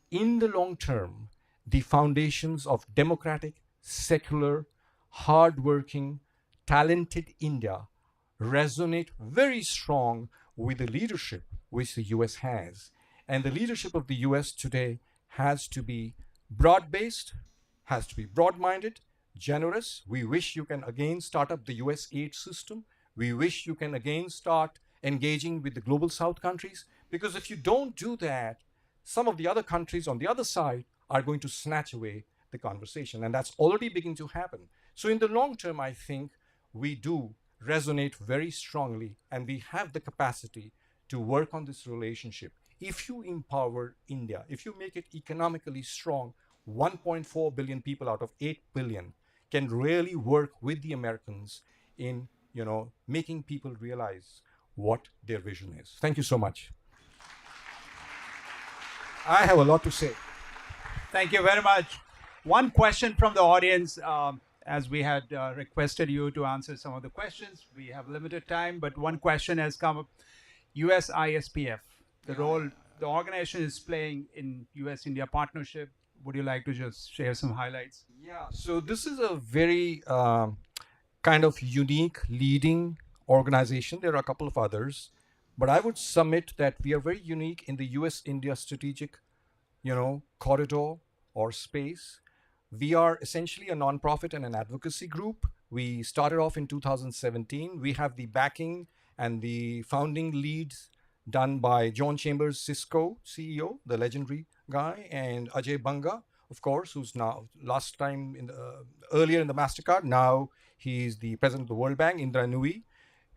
in the long term, the foundations of democratic, secular, hardworking, talented India resonate very strong with the leadership which the US has. And the leadership of the US today has to be broad-based, has to be broad-minded, generous. We wish you can again start up the US aid system. We wish you can again start engaging with the global South countries, because if you don't do that, some of the other countries on the other side are going to snatch away the conversation, and that's already beginning to happen. So in the long term, I think we do resonate very strongly, and we have the capacity to work on this relationship. If you empower India, if you make it economically strong, 1.4 billion people out of 8 billion can really work with the Americans in, making people realize what their vision is. Thank you so much. I have a lot to say. Thank you very much. One question from the audience. as we had requested you to answer some of the questions. We have limited time, but one question has come up. USISPF, the role the organization is playing in US-India partnership. Would you like to just share some highlights? Yeah, so this is a very kind of unique leading organization. There are a couple of others, but I would submit that we are very unique in the US-India strategic, corridor or space. We are essentially a nonprofit and an advocacy group. We started off in 2017. We have the backing and the founding leads done by John Chambers, Cisco CEO, the legendary guy, and Ajay Banga, of course, who's now last time earlier in the MasterCard. Now he's the president of the World Bank, Indra Nui.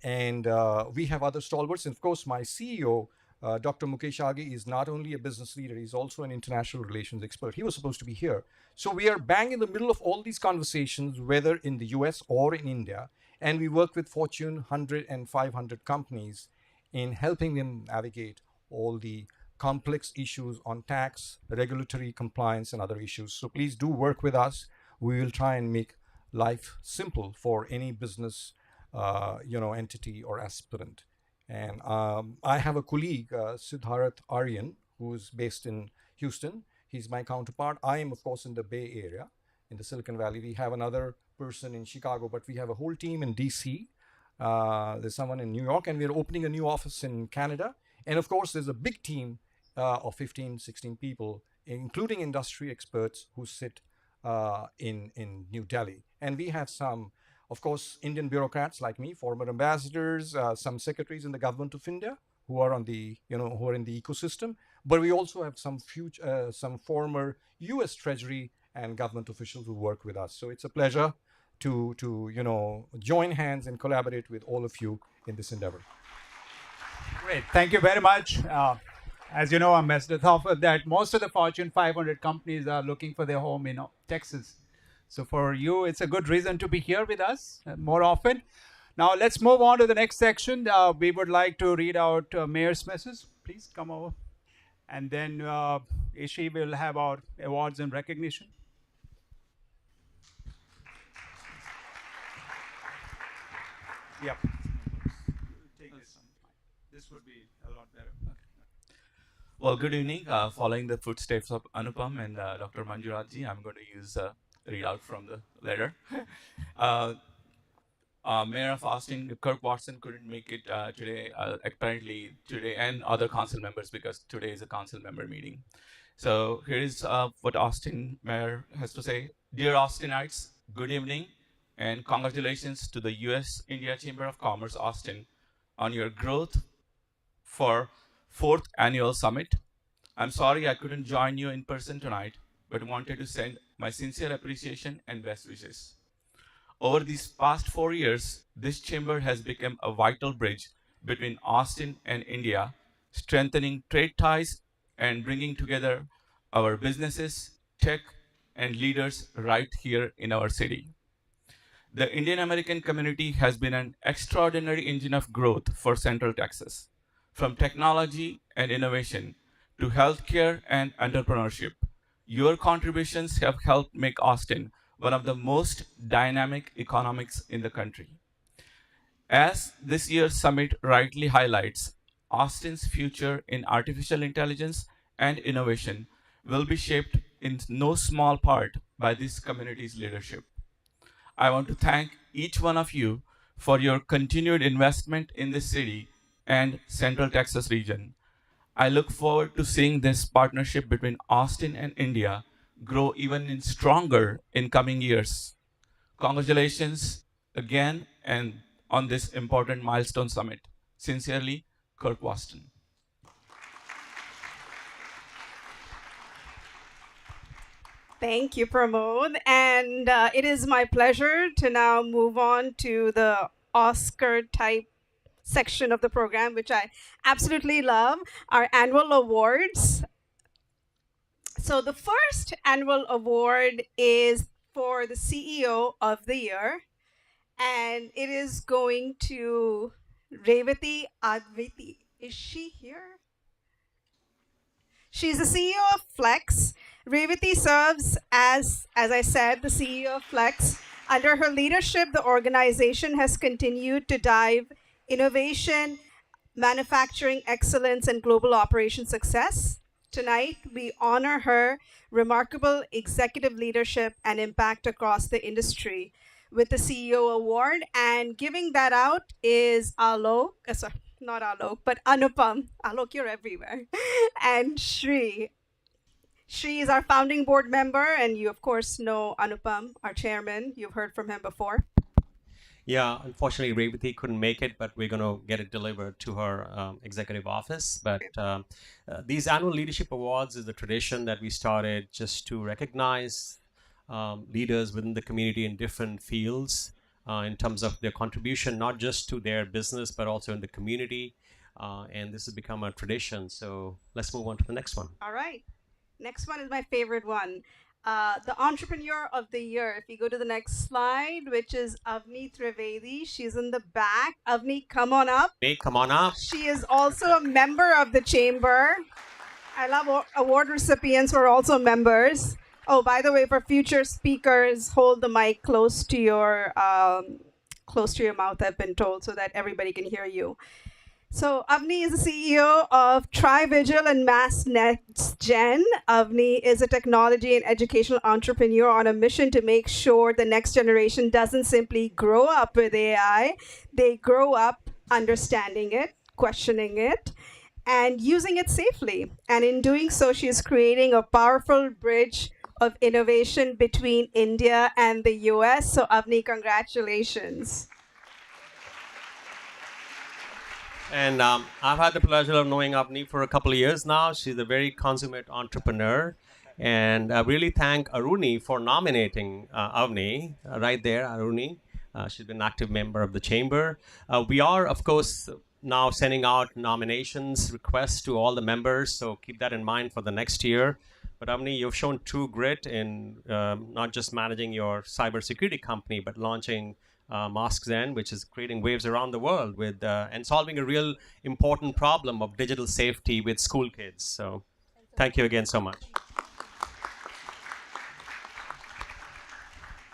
And we have other stalwarts. And of course, my CEO, Dr. Mukesh Agi, is not only a business leader, he's also an international relations expert. He was supposed to be here. So we are bang in the middle of all these conversations, whether in the US or in India. And we work with Fortune 100 and 500 companies in helping them navigate all the complex issues on tax, regulatory compliance, and other issues. So please do work with us. We will try and make life simple for any business entity or aspirant. And I have a colleague, Siddharth Aryan, who's based in Houston. He's my counterpart. I am, of course, in the Bay Area, in the Silicon Valley. We have another person in Chicago, but we have a whole team in DC. There's someone in New York, and we're opening a new office in Canada. And of course, there's a big team of 15, 16 people, including industry experts who sit in New Delhi. And we have some, of course, Indian bureaucrats like me, former ambassadors, some secretaries in the government of India who are in the ecosystem. But we also have some former U.S. Treasury and government officials who work with us. So it's a pleasure to join hands and collaborate with all of you in this endeavor. Great, thank you very much. As you know, Ambassador Thaufat, that most of the Fortune 500 companies are looking for their home in Texas. So for you, it's a good reason to be here with us more often. Now let's move on to the next section. We would like to read out Mayor's message. Please come over. And then Ishi will have our awards and recognition. Yep. Take this. This would be a lot better. Okay. Well, good evening. Following the footsteps of Anupam and Dr. Manjuratji, I'm going to use read out from the letter. Mayor of Austin, Kirk Watson, couldn't make it today, apparently today, and other council members, because today is a council member meeting. So here is what Austin Mayor has to say. Dear Austinites, good evening, and congratulations to the US-India Chamber of Commerce, Austin, on your growth for 4th annual summit. I'm sorry I couldn't join you in person tonight, but wanted to send my sincere appreciation and best wishes. Over these past 4 years, this chamber has become a vital bridge between Austin and India, strengthening trade ties and bringing together our businesses, tech, and leaders right here in our city. The Indian American community has been an extraordinary engine of growth for Central Texas, from technology and innovation to healthcare and entrepreneurship. Your contributions have helped make Austin one of the most dynamic economies in the country. As this year's summit rightly highlights, Austin's future in artificial intelligence and innovation will be shaped in no small part by this community's leadership. I want to thank each one of you for your continued investment in this city and Central Texas region. I look forward to seeing this partnership between Austin and India grow even stronger in coming years. Congratulations again and on this important milestone summit. Sincerely, Kirk Watson. Thank you, Pramod. And it is my pleasure to now move on to the Oscar type section of the program, which I absolutely love, our annual awards. So the first annual award is for the CEO of the Year, and it is going to Revati Adviti. Is she here? She's the CEO of Flex. Revati serves as I said, the CEO of Flex Under her leadership, the organization has continued to drive innovation, manufacturing excellence, and global operation success. Tonight, we honor her remarkable executive leadership and impact across the industry with the CEO Award. And giving that out is Alok, sorry, not Alok, but Anupam. Alok, you're everywhere. And Shri. Shri is our founding board member, and you, of course, know Anupam, our chairman. You've heard from him before. Yeah, unfortunately, Revati couldn't make it, but we're going to get it delivered to her executive office. But these annual leadership awards is a tradition that we started just to recognize leaders within the community in different fields in terms of their contribution, not just to their business, but also in the community. And this has become a tradition. So let's move on to the next one. All right. Next one is my favorite one. The Entrepreneur of the Year. If you go to the next slide, which is Avni Trivedi. She's in the back. Avni, come on up. Hey, come on up. She is also a member of the chamber. I love award recipients who are also members. Oh, by the way, for future speakers, hold the mic close to your mouth, I've been told, so that everybody can hear you. So Avni is the CEO of TriVigil and Mass Next Gen. Avni is a technology and educational entrepreneur on a mission to make sure the next generation doesn't simply grow up with AI, they grow up understanding it, questioning it, and using it safely. And in doing so, she is creating a powerful bridge of innovation between India and the US. So Avni, congratulations. And I've had the pleasure of knowing Avni for a couple of years now. She's a very consummate entrepreneur. And I really thank Aruni for nominating Avni. Right there, Aruni. She's been an active member of the chamber. We are, of course, now sending out nominations requests to all the members. So keep that in mind for the next year. But Avni, you've shown true grit in not just managing your cybersecurity company, but launching MaskZen, which is creating waves around the world with and solving a real important problem of digital safety with school kids. So thank you again so much.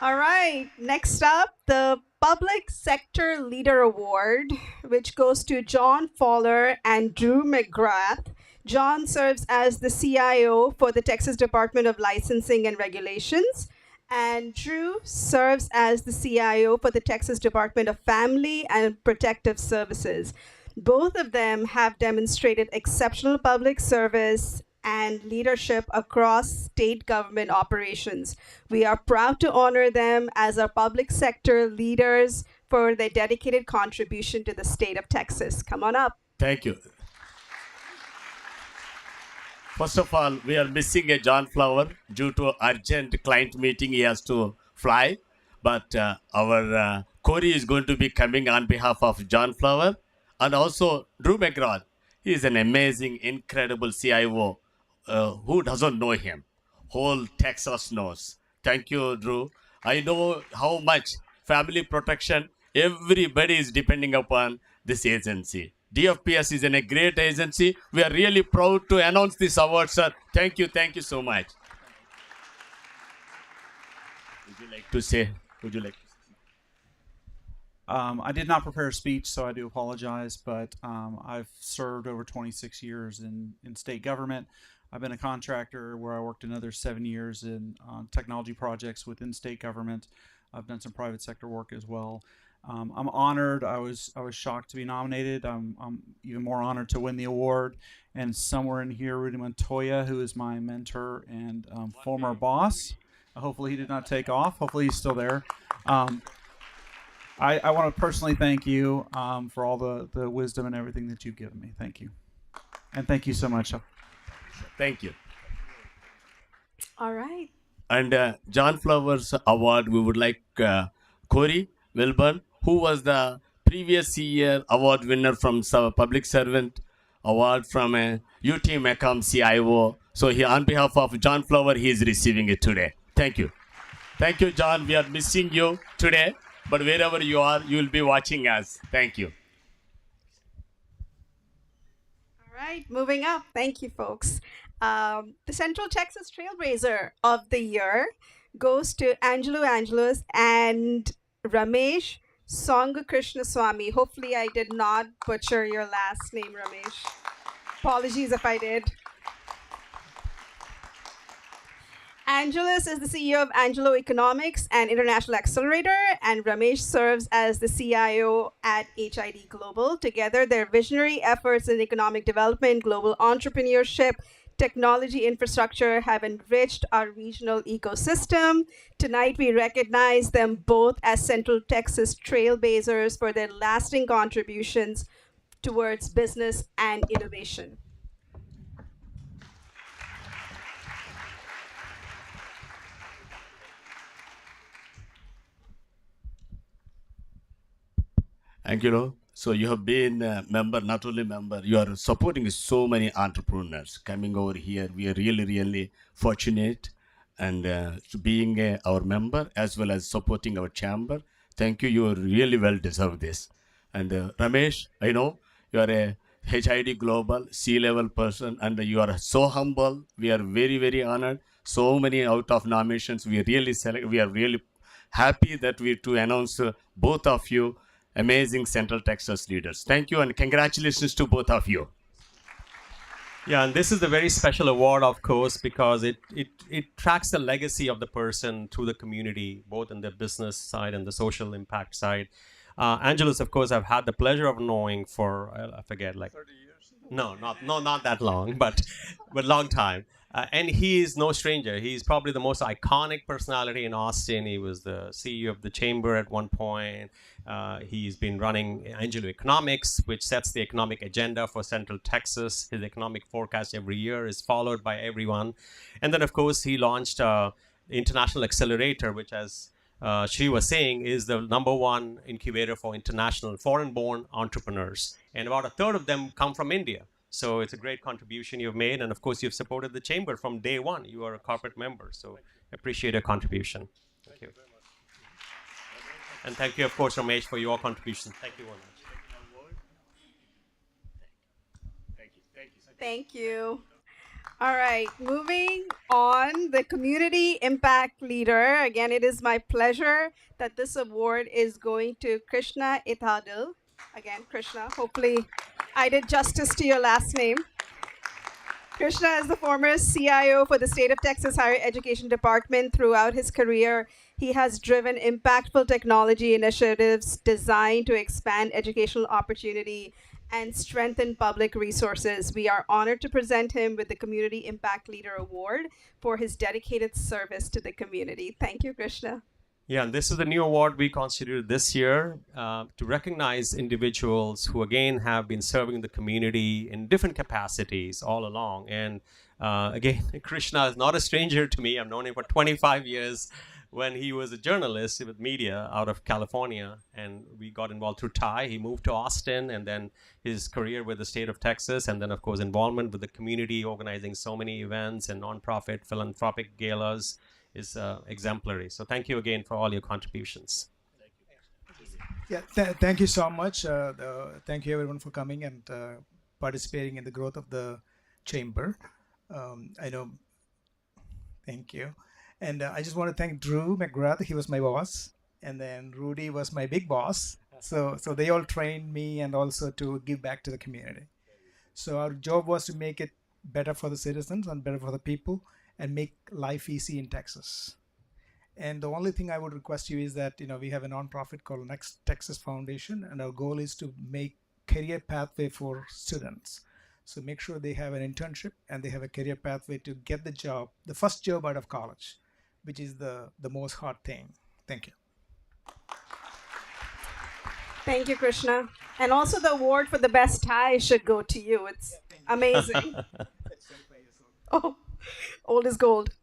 All right, next up, the Public Sector Leader Award, which goes to John Fowler and Drew McGrath. John serves as the CIO for the Texas Department of Licensing and Regulations, and Drew serves as the CIO for the Texas Department of Family and Protective Services. Both of them have demonstrated exceptional public service and leadership across state government operations. We are proud to honor them as our public sector leaders for their dedicated contribution to the state of Texas. Come on up. Thank you. First of all, we are missing a John Flower due to urgent client meeting. He has to fly. But our Corey is going to be coming on behalf of John Flower. And also Drew McGrath. He is an amazing, incredible CIO. Who doesn't know him? Whole Texas knows. Thank you, Drew. I know how much family protection everybody is depending upon this agency. DFPS is a great agency. We are really proud to announce this award, sir. Thank you so much. Would you like to say? I did not prepare a speech, so I do apologize, but I've served over 26 years in state government. I've been a contractor where I worked another 7 years in technology projects within state government. I've done some private sector work as well. I'm honored. I was shocked to be nominated. I'm even more honored to win the award. And somewhere in here, Rudy Montoya, who is my mentor and former boss. Hopefully he did not take off. Hopefully he's still there. I want to personally thank you for all the wisdom and everything that you've given me. Thank you. And thank you so much. Thank you. All right. And John Flowers Award, we would like Corey Wilburn, who was the previous year award winner from Public Servant Award from UT Macomb CIO. So he, on behalf of John Flower, he is receiving it today. Thank you. Thank you, John. We are missing you today, but wherever you are, you will be watching us. Thank you. All right, moving up. Thank you, folks. The Central Texas Trailblazer of the Year goes to Angelo Angelos and Ramesh Songakrishna-Swamy. Hopefully I did not butcher your last name, Ramesh. Apologies if I did. Angelos is the CEO of Angelo Economics and International Accelerator, and Ramesh serves as the CIO at HID Global. Together, their visionary efforts in economic development, global entrepreneurship, technology infrastructure have enriched our regional ecosystem. Tonight, we recognize them both as Central Texas trailblazers for their lasting contributions towards business and innovation. Angelo, so you have been a member, not only member, you are supporting so many entrepreneurs coming over here. We are really, really fortunate and to being our member as well as supporting our chamber. Thank you. You really well deserve this. And Ramesh, I know you are a HID Global C-level person and you are so humble. We are very, very honored. So many out of nominations. We are really happy that we to announce both of you amazing Central Texas leaders. Thank you and congratulations to both of you. Yeah, and this is a very special award, of course, because it tracks the legacy of the person through the community, both in the business side and the social impact side. Angelus, of course, I've had the pleasure of knowing for, I forget, like 30 years. No, not that long, but long time. And he is no stranger. He's probably the most iconic personality in Austin. He was the CEO of the chamber at one point. He's been running Angelo Economics, which sets the economic agenda for Central Texas. His economic forecast every year is followed by everyone. And then, of course, he launched International Accelerator, which, as Shri was saying, is the #1 incubator for international foreign-born entrepreneurs. And about a third of them come from India. So it's a great contribution you've made. And of course, you've supported the chamber from day one. You are a corporate member. So appreciate your contribution. Thank you. And thank you, of course, Ramesh, for your contribution. Thank you very much. Thank you. All right, moving on, the Community Impact Leader. Again, it is my pleasure that this award is going to Krishna Ithadil. Again, Krishna, hopefully I did justice to your last name. Krishna is the former CIO for the State of Texas Higher Education Department. Throughout his career, he has driven impactful technology initiatives designed to expand educational opportunity and strengthen public resources. We are honored to present him with the Community Impact Leader Award for his dedicated service to the community. Thank you, Krishna. Yeah, and this is the new award we constituted this year to recognize individuals who, again, have been serving the community in different capacities all along. And again, Krishna is not a stranger to me. I've known him for 25 years when he was a journalist with media out of California. And we got involved through Ty. He moved to Austin, and then his career with the state of Texas, and then, of course, involvement with the community, organizing so many events and nonprofit philanthropic galas is exemplary. So thank you again for all your contributions. Yeah, thank you so much. Thank you everyone for coming and participating in the growth of the chamber. I know, thank you. And I just want to thank Drew McGrath. He was my boss. And then Rudy was my big boss. So they all trained me and also to give back to the community. So our job was to make it better for the citizens and better for the people, and make life easy in Texas. And the only thing I would request you is that, we have a nonprofit called Next Texas Foundation, and our goal is to make career pathway for students. So make sure they have an internship and they have a career pathway to get the job, the first job out of college, which is the most hard thing. Thank you. Thank you, Krishna. And also the award for the best tie should go to you. It's amazing. Oh. Old is gold.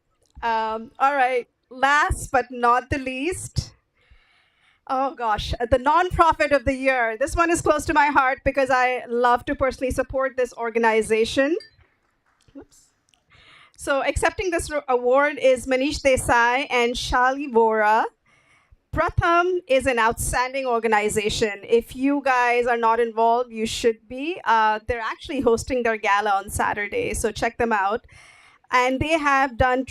All right. Last but not the least, oh gosh, the nonprofit of the year. This one is close to my heart because I love to personally support this organization. Oops. So accepting this award is Manish Desai and Shali Vora. Pratham is an outstanding organization. If you guys are not involved, you should be. They're actually hosting their gala on Saturday, so check them out. And they have done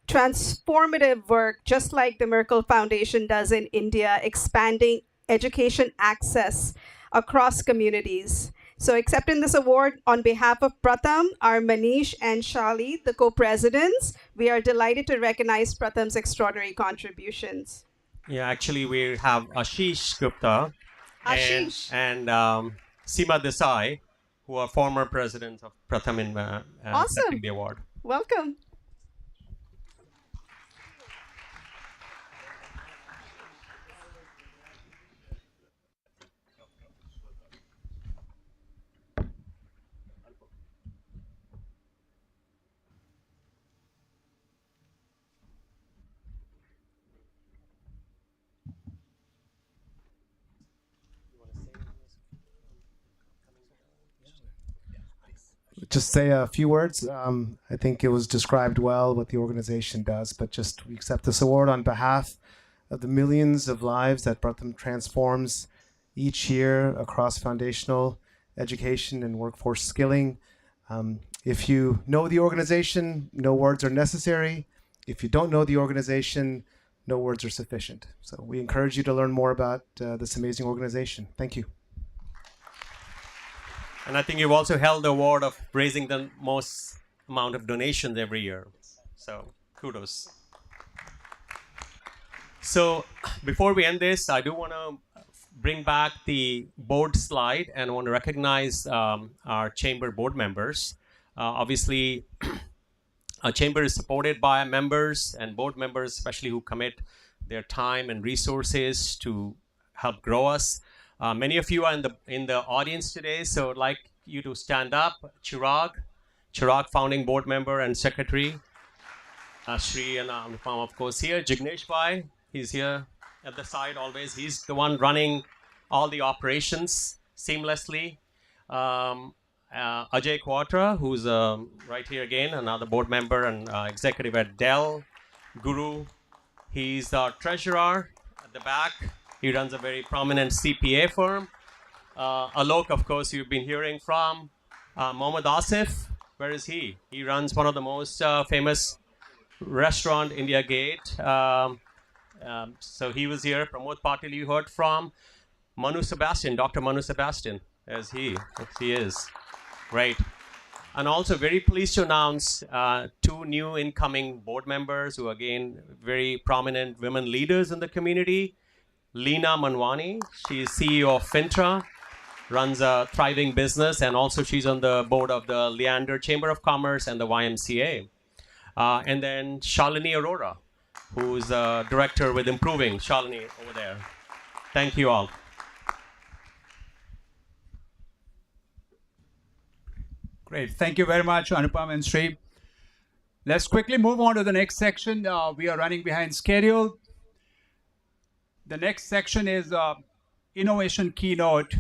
transformative work, just like the Merkel Foundation does in India, expanding education access across communities. So accepting this award on behalf of Pratham are Manish and Shali, the co-presidents. We are delighted to recognize Pratham's extraordinary contributions. Yeah, actually, we have Ashish Gupta Ashish. and Seema Desai, who are former presidents of Pratham in accepting Awesome. the award. Welcome. Just say a few words. I think it was described well what the organization does, but just we accept this award on behalf of the millions of lives that Pratham transforms each year across foundational education and workforce skilling. If you know the organization, no words are necessary. If you don't know the organization, no words are sufficient. So we encourage you to learn more about this amazing organization. Thank you. And I think you've also held the award of raising the most amount of donations every year. So kudos. So before we end this, I do want to bring back the board slide and want to recognize our chamber board members. Obviously, our chamber is supported by members and board members, especially who commit their time and resources to help grow us. Many of you are in the audience today, so I'd like you to stand up. Chirag, founding board member and secretary. Shri and Anupam, of course, here. Jignesh Bhai, he's here at the side always. He's the one running all the operations seamlessly. Ajay Quatra, who's right here again, another board member and executive at Dell. Guru, he's our treasurer at the back. He runs a very prominent CPA firm. Alok, of course, you've been hearing from. Mohammad Asif, where is he? He runs one of the most famous restaurant, India Gate. So he was here. Pramod Patil, you heard from. Manu Sebastian, Dr. Manu Sebastian, as he is. Right. And also very pleased to announce two new incoming board members who are, again, very prominent women leaders in the community. Leena Manwani, she's CEO of Fintra, runs a thriving business, and also she's on the board of the Leander Chamber of Commerce and the YMCA. And then Shalini Arora, who's a director with Improving. Shalini, over there. Thank you all. Great. Thank you very much, Anupam and Sri. Let's quickly move on to the next section. We are running behind schedule. The next section is innovation keynote.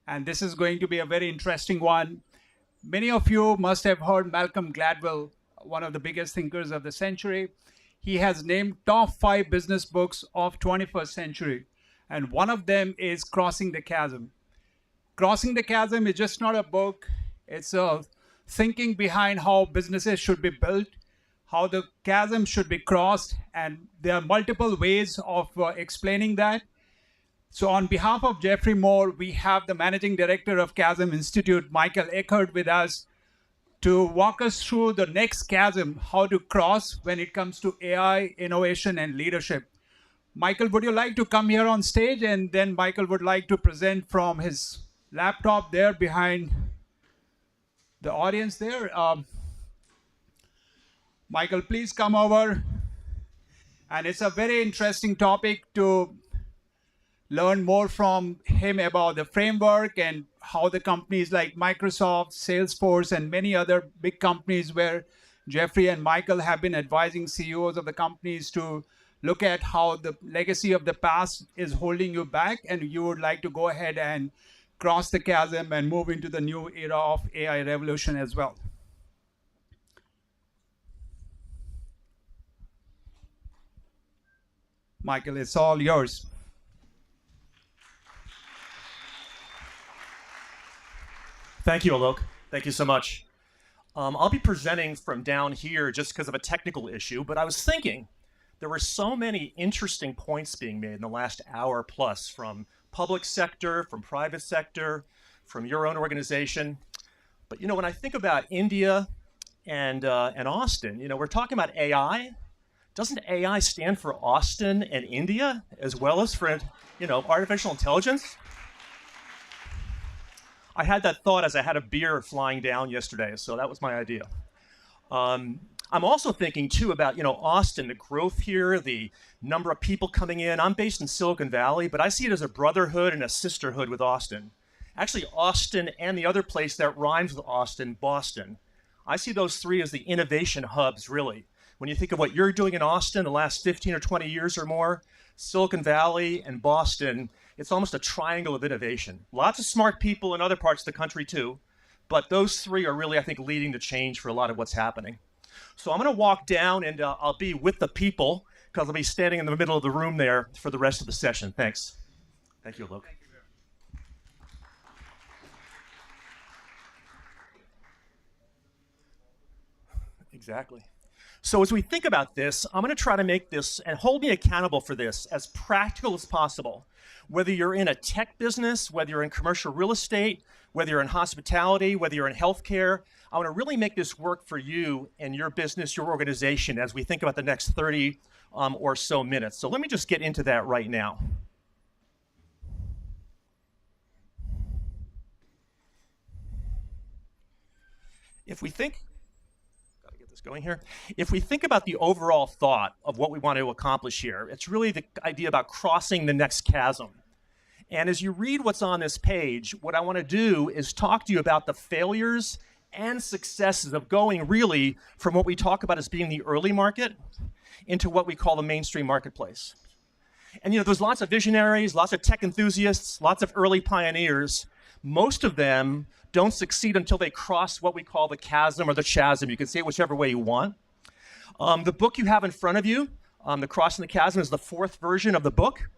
And this is going to be a very interesting one. Many of you must have heard Malcolm Gladwell, one of the biggest thinkers of the century. He has named top 5 business books of 21st century. And one of them is Crossing the Chasm. Crossing the Chasm is just not a book. It's a thinking behind how businesses should be built, how the chasm should be crossed, and there are multiple ways of explaining that. So on behalf of Jeffrey Moore, we have the Managing Director of Chasm Institute, Michael Eckert, with us to walk us through the next chasm, how to cross when it comes to AI, innovation, and leadership. Michael, would you like to come here on stage? And then Michael would like to present from his laptop there behind the audience there. Michael, please come over. And it's a very interesting topic to learn more from him about the framework and how the companies like Microsoft, Salesforce, and many other big companies where Jeffrey and Michael have been advising CEOs of the companies to look at how the legacy of the past is holding you back, and you would like to go ahead and cross the chasm and move into the new era of AI revolution as well. Michael, it's all yours. Thank you, Alok. Thank you so much. I'll be presenting from down here just because of a technical issue, but I was thinking there were so many interesting points being made in the last hour plus from public sector, from private sector, from your own organization. But when I think about India and Austin, we're talking about AI. Doesn't AI stand for Austin and India as well as for artificial intelligence? I had that thought as I had a beer flying down yesterday, so that was my idea. I'm also thinking too about Austin, the growth here, the number of people coming in. I'm based in Silicon Valley, but I see it as a brotherhood and a sisterhood with Austin. Actually, Austin and the other place that rhymes with Austin, Boston. I see those three as the innovation hubs, really. When you think of what you're doing in Austin the last 15 or 20 years or more, Silicon Valley and Boston, it's almost a triangle of innovation. Lots of smart people in other parts of the country too, but those three are really, I think, leading the change for a lot of what's happening. So I'm going to walk down and I'll be with the people because I'll be standing in the middle of the room there for the rest of the session. Thanks. Thank you, Alok. Exactly. So as we think about this, I'm going to try to make this, and hold me accountable for this, as practical as possible. Whether you're in a tech business, whether you're in commercial real estate, whether you're in hospitality, whether you're in healthcare, I want to really make this work for you and your business, your organization, as we think about the next 30 or so minutes. So let me just get into that right now. If we think going here. If we think about the overall thought of what we want to accomplish here, it's really the idea about crossing the next chasm. And as you read what's on this page, what I want to do is talk to you about the failures and successes of going really from what we talk about as being the early market into what we call the mainstream marketplace. And there's lots of visionaries, lots of tech enthusiasts, lots of early pioneers. Most of them don't succeed until they cross what we call the chasm or the chasm. You can say it whichever way you want. The book you have in front of you, The Crossing the Chasm, is the fourth version of the book.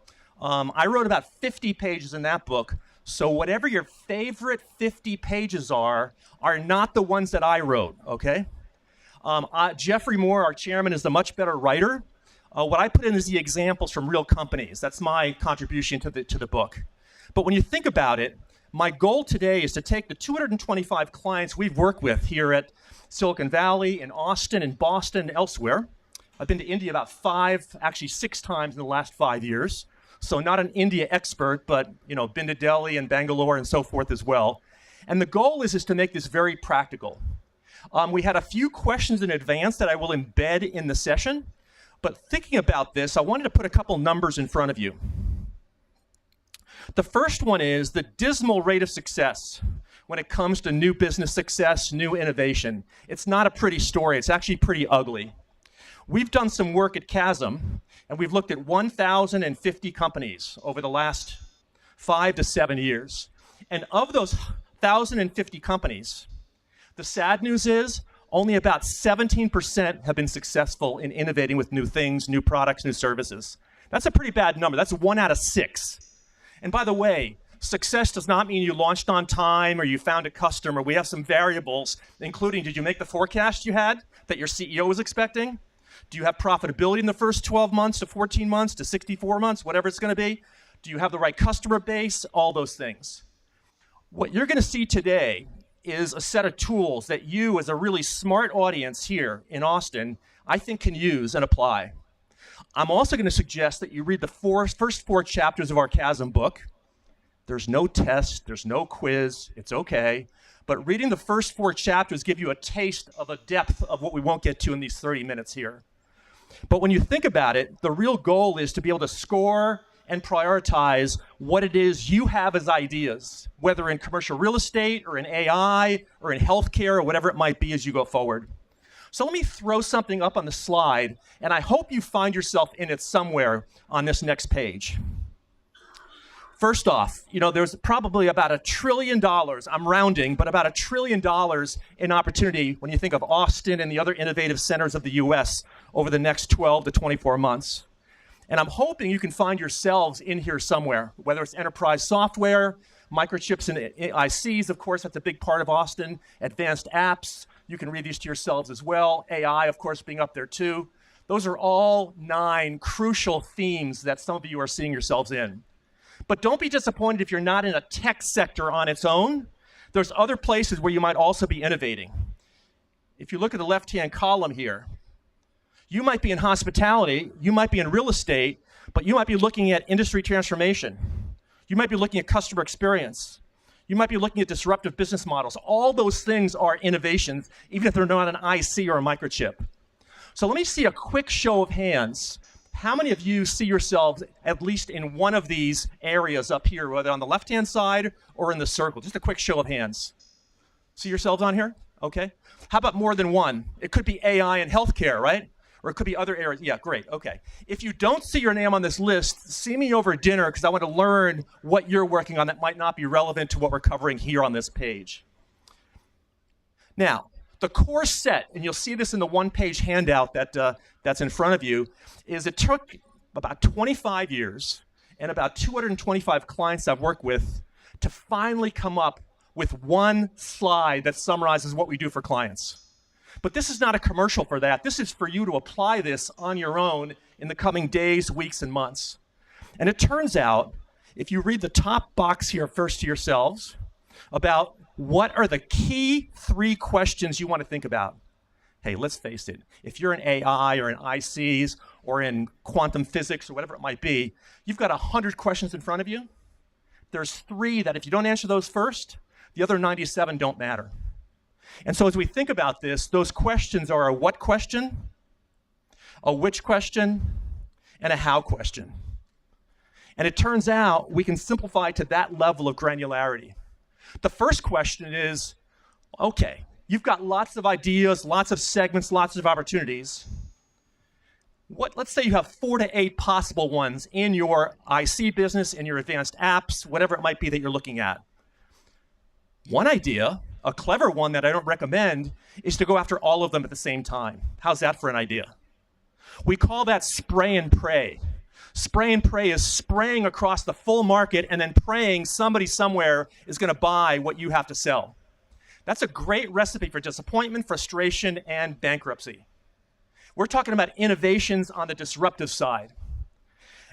I wrote about 50 pages in that book. So whatever your favorite 50 pages are not the ones that I wrote, okay? Jeffrey Moore, our chairman, is the much better writer. What I put in is the examples from real companies. That's my contribution to the book. But when you think about it, my goal today is to take the 225 clients we've worked with here at Silicon Valley, in Austin, in Boston, and elsewhere. I've been to India about 6 times in the last 5 years. So not an India expert, but been to Delhi and Bangalore and so forth as well. And the goal is to make this very practical. We had a few questions in advance that I will embed in the session. But thinking about this, I wanted to put a couple numbers in front of you. The first one is the dismal rate of success when it comes to new business success, new innovation. It's not a pretty story. It's actually pretty ugly. We've done some work at Chasm, and we've looked at 1,050 companies over the last 5 to 7 years. And of those 1,050 companies, the sad news is only about 17% have been successful in innovating with new things, new products, new services. That's a pretty bad number. That's 1 out of 6. And by the way, success does not mean you launched on time or you found a customer. We have some variables, including, did you make the forecast you had that your CEO was expecting? Do you have profitability in the first 12 months to 14 months to 64 months, whatever it's going to be? Do you have the right customer base? All those things. What you're going to see today is a set of tools that you, as a really smart audience here in Austin, I think can use and apply. I'm also going to suggest that you read the first 4 chapters of our Chasm book. There's no test, there's no quiz, it's okay. But reading the first 4 chapters give you a taste of a depth of what we won't get to in these 30 minutes here. But when you think about it, the real goal is to be able to score and prioritize what it is you have as ideas, whether in commercial real estate or in AI or in healthcare or whatever it might be as you go forward. So let me throw something up on the slide, and I hope you find yourself in it somewhere on this next page. First off, there's probably about $1 trillion, I'm rounding, but about $1 trillion in opportunity when you think of Austin and the other innovative centers of the US over the next 12 to 24 months. And I'm hoping you can find yourselves in here somewhere, whether it's enterprise software, microchips and ICs, of course, that's a big part of Austin, advanced apps, You can read these to yourselves as well. AI, of course, being up there too. Those are all 9 crucial themes that some of you are seeing yourselves in. But don't be disappointed if you're not in a tech sector on its own. There's other places where you might also be innovating. If you look at the left-hand column here, you might be in hospitality, you might be in real estate, but you might be looking at industry transformation. You might be looking at customer experience. You might be looking at disruptive business models. All those things are innovations, even if they're not an IC or a microchip. So let me see a quick show of hands. How many of you see yourselves at least in one of these areas up here, whether on the left-hand side or in the circle? Just a quick show of hands. See yourselves on here? Okay. How about more than one? It could be AI and healthcare, right? Or it could be other areas. Yeah, great. Okay. If you don't see your name on this list, see me over dinner because I want to learn what you're working on that might not be relevant to what we're covering here on this page. Now, the core set, and you'll see this in the one-page handout that's in front of you, is it took about 25 years and about 225 clients I've worked with to finally come up with one slide that summarizes what we do for clients. But this is not a commercial for that. This is for you to apply this on your own in the coming days, weeks, and months. And it turns out, if you read the top box here first to yourselves, about what are the key 3 questions you want to think about. Hey, let's face it. If you're in AI or in ICs or in quantum physics or whatever it might be, you've got 100 questions in front of you. There's 3 that if you don't answer those first, the other 97 don't matter. And so as we think about this, those questions are a what question, a which question, and a how question. And it turns out we can simplify to that level of granularity. The first question is, okay, you've got lots of ideas, lots of segments, lots of opportunities. Let's say you have 4 to 8 possible ones in your IC business, in your advanced apps, whatever it might be that you're looking at. One idea, a clever one that I don't recommend, is to go after all of them at the same time. How's that for an idea? We call that spray and pray. Spray and pray is spraying across the full market and then praying somebody somewhere is going to buy what you have to sell. That's a great recipe for disappointment, frustration, and bankruptcy. We're talking about innovations on the disruptive side.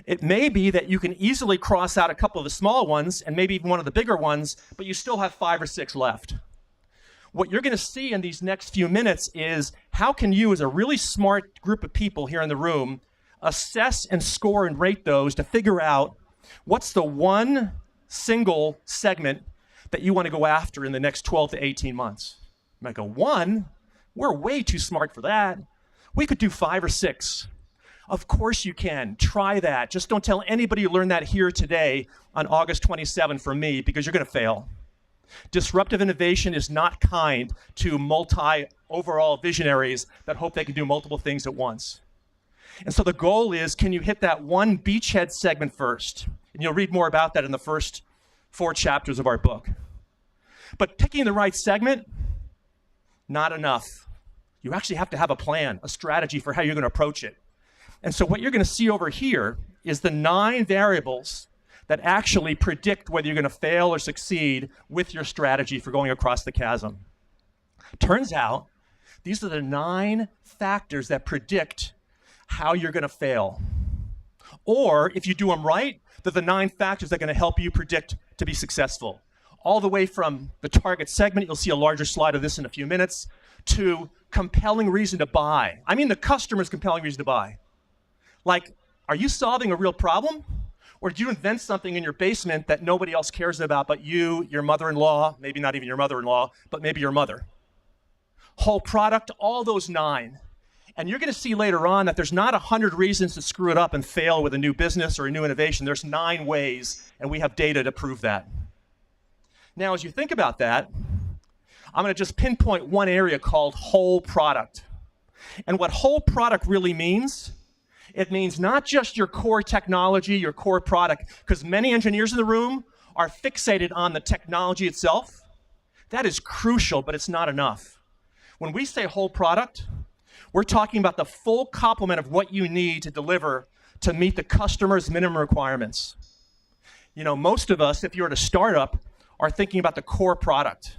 It may be that you can easily cross out a couple of the small ones and maybe even one of the bigger ones, but you still have 5 or 6 left. What you're going to see in these next few minutes is how can you, as a really smart group of people here in the room, assess and score and rate those to figure out what's the one single segment that you want to go after in the next 12 to 18 months. You might go, 1? We're way too smart for that. We could do 5 or 6. Of course you can. Try that. Just don't tell anybody you learned that here today on August 27 from me, because you're going to fail. Disruptive innovation is not kind to multi-overall visionaries that hope they can do multiple things at once. And so the goal is, can you hit that one beachhead segment first? And you'll read more about that in the first 4 chapters of our book. But picking the right segment, not enough. You actually have to have a plan, a strategy for how you're going to approach it. And so what you're going to see over here is the 9 variables that actually predict whether you're going to fail or succeed with your strategy for going across the chasm. Turns out, these are the 9 factors that predict how you're going to fail. Or, if you do them right, they're the 9 factors that are going to help you predict to be successful. All the way from the target segment, you'll see a larger slide of this in a few minutes, to compelling reason to buy. I mean the customer's compelling reason to buy. Like, are you solving a real problem? Or did you invent something in your basement that nobody else cares about but you, your mother-in-law, maybe not even your mother-in-law, but maybe your mother? Whole product, all those 9. And you're going to see later on that there's not 100 reasons to screw it up and fail with a new business or a new innovation. There's 9 ways, and we have data to prove that. Now, as you think about that, I'm going to just pinpoint one area called whole product. And what whole product really means, it means not just your core technology, your core product, because many engineers in the room are fixated on the technology itself. That is crucial, but it's not enough. When we say whole product, we're talking about the full complement of what you need to deliver to meet the customer's minimum requirements. You know, most of us, if you're at a startup, are thinking about the core product.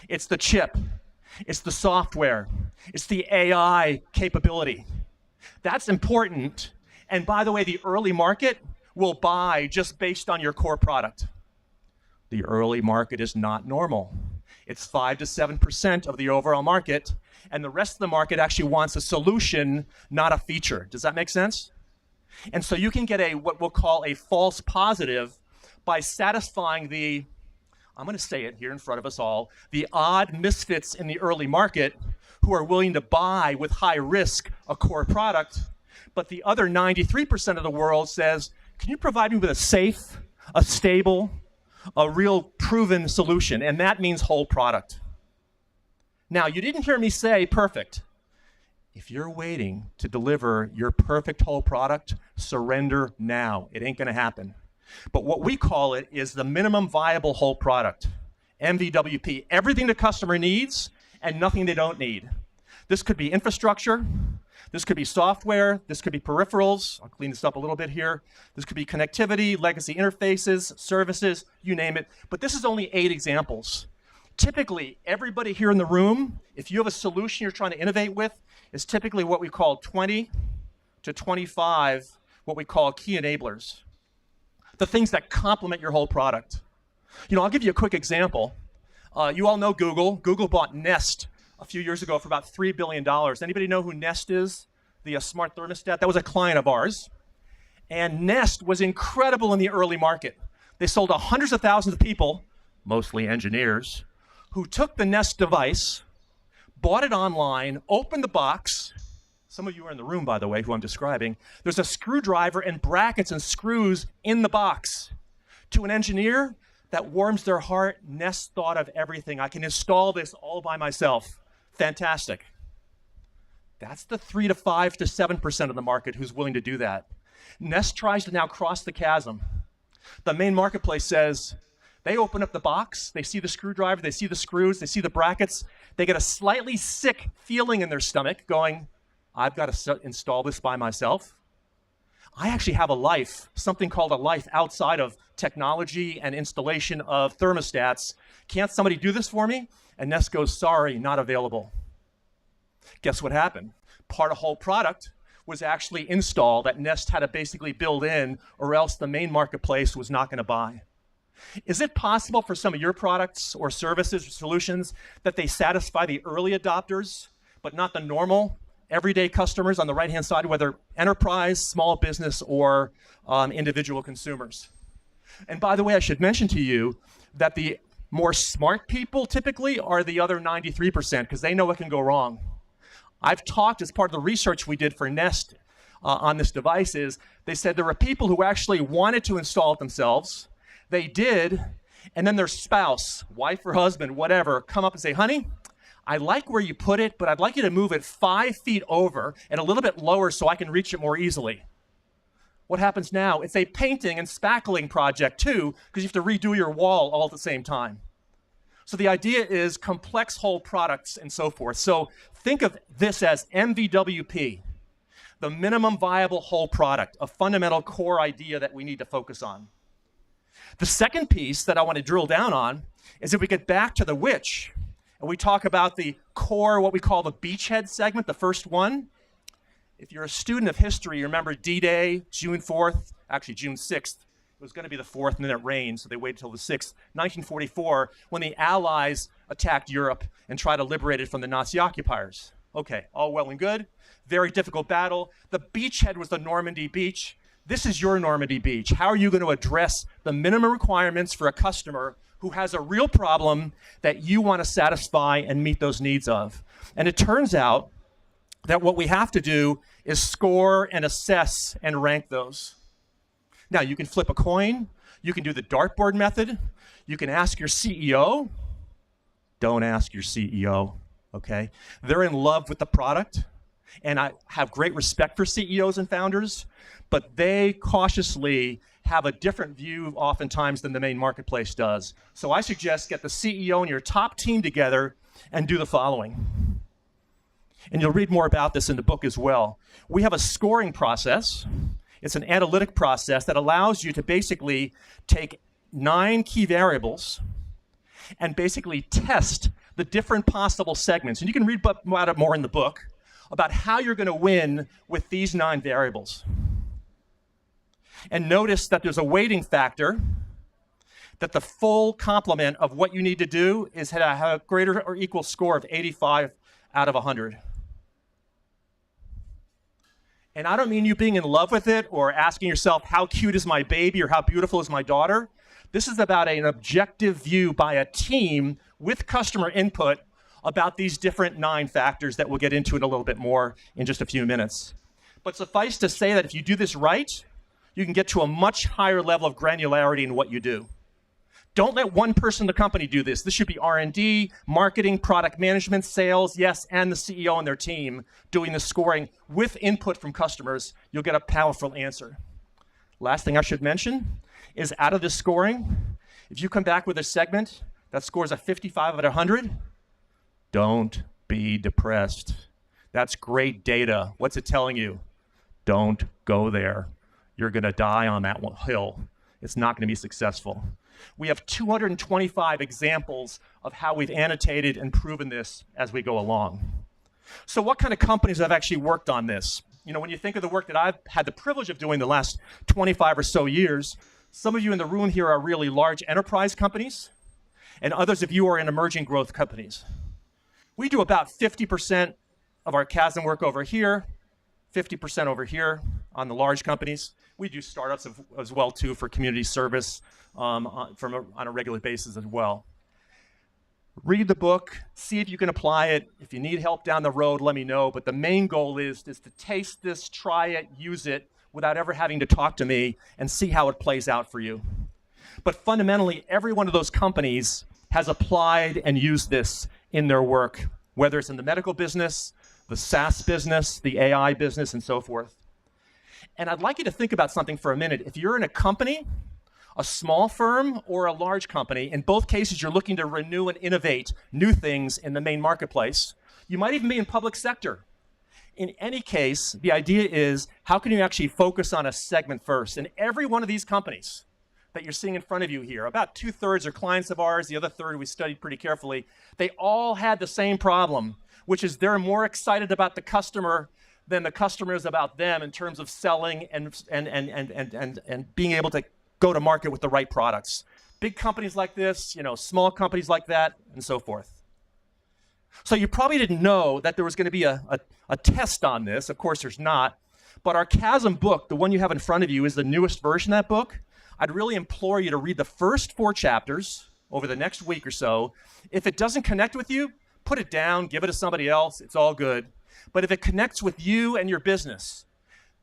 It's the chip. It's the software. It's the AI capability. That's important. And by the way, the early market will buy just based on your core product. The early market is not normal. It's 5 to 7% of the overall market, and the rest of the market actually wants a solution, not a feature. Does that make sense? And so you can get what we'll call a false positive by satisfying the, I'm going to say it here in front of us all, the odd misfits in the early market who are willing to buy with high risk a core product, but the other 93% of the world says, can you provide me with a safe, a stable, a real proven solution? And that means whole product. Now, you didn't hear me say perfect. If you're waiting to deliver your perfect whole product, surrender now. It ain't going to happen. But what we call it is the minimum viable whole product, MVWP. Everything the customer needs and nothing they don't need. This could be infrastructure. This could be software. This could be peripherals. I'll clean this up a little bit here. This could be connectivity, legacy interfaces, services, you name it. But this is only 8 examples. Typically, everybody here in the room, if you have a solution you're trying to innovate with, is typically what we call 20 to 25 what we call key enablers. The things that complement your whole product. You know, I'll give you a quick example. You all know Google. Google bought Nest a few years ago for about $3 billion. Anybody know who Nest is? The smart thermostat? That was a client of ours. And Nest was incredible in the early market. They sold to hundreds of thousands of people, mostly engineers, who took the Nest device, bought it online, opened the box. Some of you are in the room, by the way, who I'm describing. There's a screwdriver and brackets and screws in the box. To an engineer, that warms their heart. Nest thought of everything. I can install this all by myself. Fantastic. That's the 3 to 5 to 7% of the market who's willing to do that. Nest tries to now cross the chasm. The main marketplace says, they open up the box, they see the screwdriver, they see the screws, they see the brackets, they get a slightly sick feeling in their stomach going, I've got to install this by myself. I actually have a life, something called a life outside of technology and installation of thermostats. Can't somebody do this for me? And Nest goes, sorry, not available. Guess what happened? Part of whole product was actually installed that Nest had to basically build in, or else the main marketplace was not going to buy. Is it possible for some of your products or services or solutions that they satisfy the early adopters, but not the normal everyday customers on the right-hand side, whether enterprise, small business, or individual consumers? And by the way, I should mention to you that the more smart people typically are the other 93% because they know what can go wrong. I've talked as part of the research we did for Nest on this device is they said there were people who actually wanted to install it themselves. They did, and then their spouse, wife or husband, whatever, come up and say, honey, I like where you put it, but I'd like you to move it 5 feet over and a little bit lower so I can reach it more easily. What happens now? It's a painting and spackling project too, because you have to redo your wall all at the same time. So the idea is complex whole products and so forth. So think of this as MVWP, the minimum viable whole product, a fundamental core idea that we need to focus on. The second piece that I want to drill down on is if we get back to the which, and we talk about the core, what we call the beachhead segment, the first one. If you're a student of history, you remember D-Day, June 4th, actually June 6th. It was going to be the 4th, and then it rained, so they waited till the 6th. 1944, when the Allies attacked Europe and tried to liberate it from the Nazi occupiers. Okay, all well and good. Very difficult battle. The beachhead was the Normandy beach. This is your Normandy beach. How are you going to address the minimum requirements for a customer who has a real problem that you want to satisfy and meet those needs of? And it turns out that what we have to do is score and assess and rank those. Now, you can flip a coin. You can do the dartboard method. You can ask your CEO. Don't ask your CEO, okay? They're in love with the product, and I have great respect for CEOs and founders, but they cautiously have a different view oftentimes than the main marketplace does. So I suggest get the CEO and your top team together and do the following. And you'll read more about this in the book as well. We have a scoring process. It's an analytic process that allows you to basically take 9 key variables and basically test the different possible segments. And you can read about it more in the book, about how you're going to win with these 9 variables. And notice that there's a weighting factor, that the full complement of what you need to do is have a greater or equal score of 85 out of 100. And I don't mean you being in love with it or asking yourself, how cute is my baby or how beautiful is my daughter? This is about an objective view by a team with customer input about these different 9 factors that we'll get into it a little bit more in just a few minutes. But suffice to say that if you do this right, you can get to a much higher level of granularity in what you do. Don't let one person in the company do this. This should be R&D, marketing, product management, sales, yes, and the CEO and their team doing the scoring with input from customers. You'll get a powerful answer. Last thing I should mention is out of this scoring, if you come back with a segment that scores a 55 out of 100, don't be depressed. That's great data. What's it telling you? Don't go there. You're going to die on that hill. It's not going to be successful. We have 225 examples of how we've annotated and proven this as we go along. So what kind of companies have actually worked on this? You know, when you think of the work that I've had the privilege of doing the last 25 or so years, some of you in the room here are really large enterprise companies, and others of you are in emerging growth companies. We do about 50% of our CASM work over here, 50% over here on the large companies. We do startups as well, too, for community service on a regular basis as well. Read the book, see if you can apply it. If you need help down the road, let me know. But the main goal is to taste this, try it, use it, without ever having to talk to me, and see how it plays out for you. But fundamentally, every one of those companies has applied and used this in their work, whether it's in the medical business, the SaaS business, the AI business, and so forth. And I'd like you to think about something for a minute. If you're in a company, a small firm or a large company, in both cases you're looking to renew and innovate new things in the main marketplace. You might even be in public sector. In any case, the idea is, how can you actually focus on a segment first? And every one of these companies that you're seeing in front of you here, about 2/3 are clients of ours, the other third we studied pretty carefully. They all had the same problem, which is they're more excited about the customer than the customer is about them in terms of selling and being able to go to market with the right products. Big companies like this, small companies like that, and so forth. So you probably didn't know that there was going to be a test on this. Of course, there's not. But our CASM book, the one you have in front of you, is the newest version of that book. I'd really implore you to read the first 4 chapters over the next week or so. If it doesn't connect with you, put it down, give it to somebody else. It's all good. But if it connects with you and your business,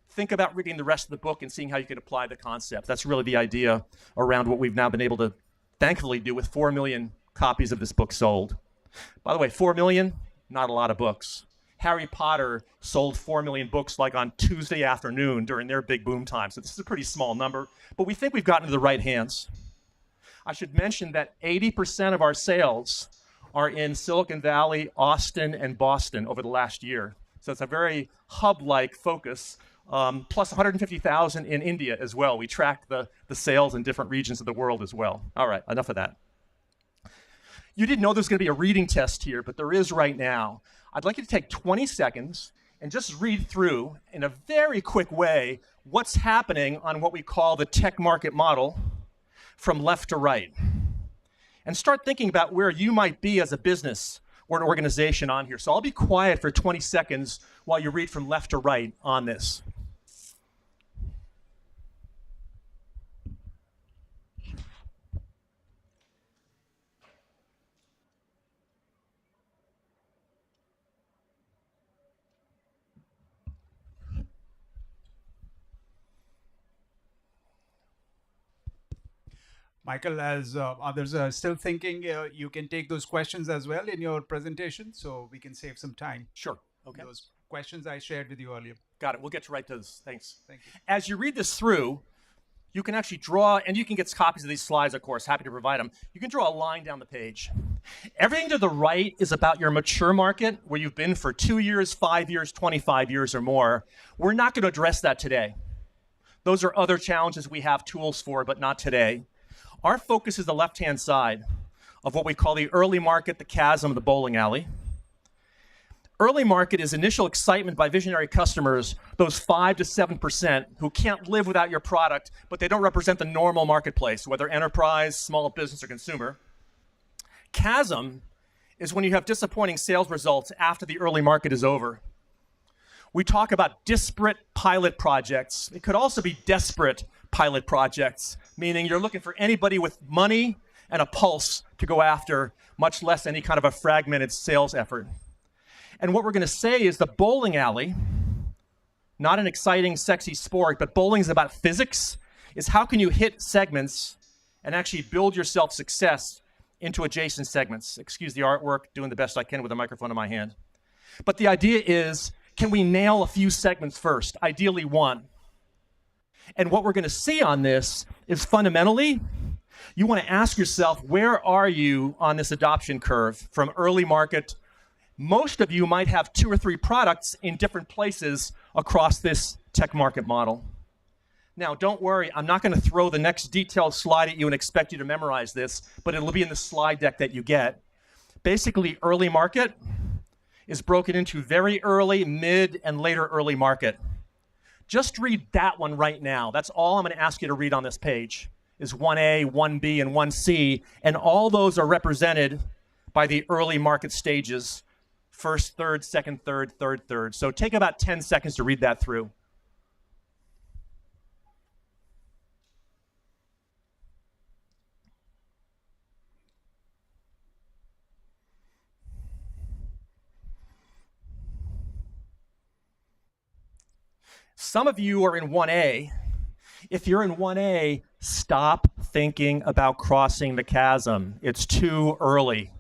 think about reading the rest of the book and seeing how you can apply the concept. That's really the idea around what we've now been able to thankfully do with 4 million copies of this book sold. By the way, 4 million, not a lot of books. Harry Potter sold 4 million books like on Tuesday afternoon during their big boom time. So this is a pretty small number, but we think we've gotten to the right hands. I should mention that 80% of our sales are in Silicon Valley, Austin, and Boston over the last year. So it's a very hub-like focus, plus 150,000 in India as well. We track the sales in different regions of the world as well. All right, enough of that. You didn't know there was going to be a reading test here, but there is right now. I'd like you to take 20 seconds and just read through, in a very quick way, what's happening on what we call the tech market model from left to right. And start thinking about where you might be as a business or an organization on here. So I'll be quiet for 20 seconds while you read from left to right on this. Michael, as others are still thinking, you can take those questions as well in your presentation, so we can save some time. Sure. Okay. Those questions I shared with you earlier. Got it. We'll get to right to those. Thanks. Thank you. As you read this through, you can actually draw, and you can get copies of these slides, of course, happy to provide them. You can draw a line down the page. Everything to the right is about your mature market, where you've been for 2 years, 5 years, 25 years or more. We're not going to address that today. Those are other challenges we have tools for, but not today. Our focus is the left-hand side of what we call the early market, the chasm, the bowling alley. Early market is initial excitement by visionary customers, those 5 to 7% who can't live without your product, but they don't represent the normal marketplace, whether enterprise, small business, or consumer. Chasm is when you have disappointing sales results after the early market is over. We talk about disparate pilot projects. It could also be desperate pilot projects, meaning you're looking for anybody with money and a pulse to go after, much less any kind of a fragmented sales effort. And what we're going to say is the bowling alley, not an exciting, sexy sport, but bowling is about physics, is how can you hit segments and actually build yourself success into adjacent segments. Excuse the artwork, doing the best I can with a microphone in my hand. But the idea is, can we nail a few segments first, ideally one? And what we're going to see on this is fundamentally, you want to ask yourself, where are you on this adoption curve from early market? Most of you might have 2 or 3 products in different places across this tech market model. Now, don't worry, I'm not going to throw the next detailed slide at you and expect you to memorize this, but it'll be in the slide deck that you get. Basically, early market is broken into very early, mid, and later early market. Just read that one right now. That's all I'm going to ask you to read on this page, is 1A, 1B, and 1C, and all those are represented by the early market stages, first, third, second, third, third, third. So take about 10 seconds to read that through. Some of you are in 1A. If you're in 1A, stop thinking about crossing the chasm. It's too early.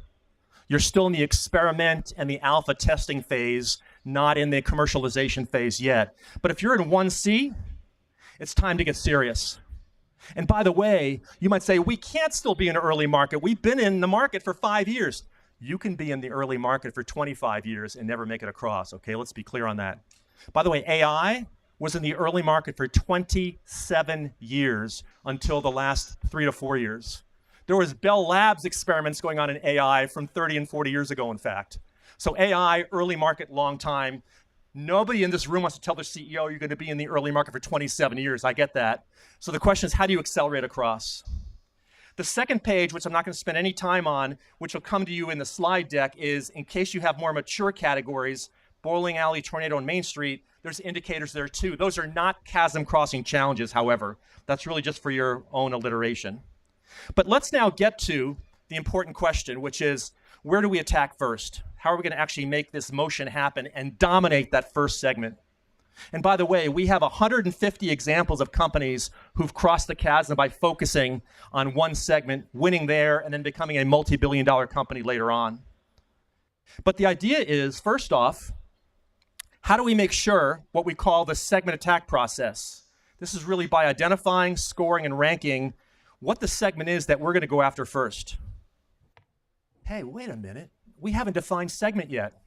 You're still in the experiment and the alpha testing phase, not in the commercialization phase yet. But if you're in 1C, it's time to get serious. And by the way, you might say, we can't still be in an early market. We've been in the market for 5 years. You can be in the early market for 25 years and never make it across. Okay, let's be clear on that. By the way, AI was in the early market for 27 years until the last 3 to 4 years. There was Bell Labs experiments going on in AI from 30 and 40 years ago, in fact. So AI, early market, long time. Nobody in this room wants to tell their CEO you're going to be in the early market for 27 years. I get that. So the question is, how do you accelerate across? The second page, which I'm not going to spend any time on, which will come to you in the slide deck, is in case you have more mature categories, bowling alley, tornado, and Main Street, there's indicators there too. Those are not chasm crossing challenges, however. That's really just for your own alliteration. But let's now get to the important question, which is, where do we attack first? How are we going to actually make this motion happen and dominate that first segment? And by the way, we have 150 examples of companies who've crossed the chasm by focusing on one segment, winning there, and then becoming a multi-billion-dollar company later on. But the idea is, first off, how do we make sure what we call the segment attack process? This is really by identifying, scoring, and ranking what the segment is that we're going to go after first. Hey, wait a minute. We haven't defined segment yet.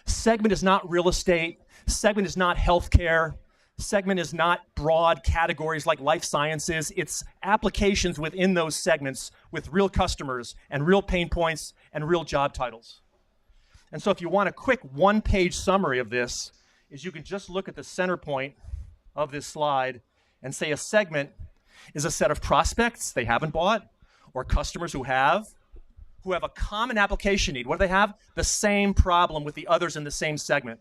Segment is not real estate. Segment is not healthcare. Segment is not broad categories like life sciences. It's applications within those segments with real customers and real pain points and real job titles. And so if you want a quick one-page summary of this, is you can just look at the center point of this slide and say a segment is a set of prospects they haven't bought, or customers who have a common application need. What do they have? The same problem with the others in the same segment,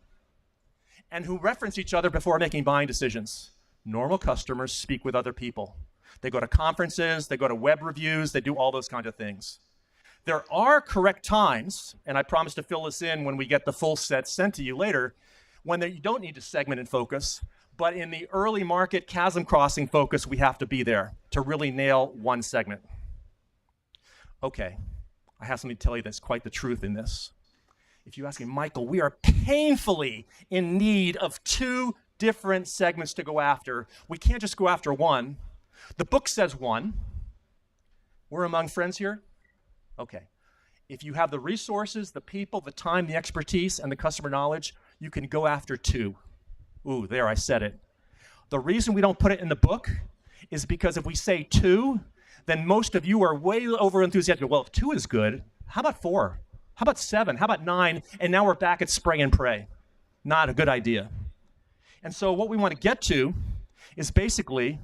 and who reference each other before making buying decisions. Normal customers speak with other people. They go to conferences, they go to web reviews, they do all those kinds of things. There are correct times, and I promise to fill this in when we get the full set sent to you later, when you don't need to segment and focus, but in the early market chasm crossing focus, we have to be there to really nail one segment. Okay, I have something to tell you that's quite the truth in this. If you ask me, Michael, we are painfully in need of 2 different segments to go after. We can't just go after one. The book says one. We're among friends here? Okay. If you have the resources, the people, the time, the expertise, and the customer knowledge, you can go after 2. Ooh, there, I said it. The reason we don't put it in the book is because if we say 2, then most of you are way over enthusiastic. Well, if 2 is good, how about 4? How about 7? How about 9? And now we're back at spray and pray. Not a good idea. And so what we want to get to is basically,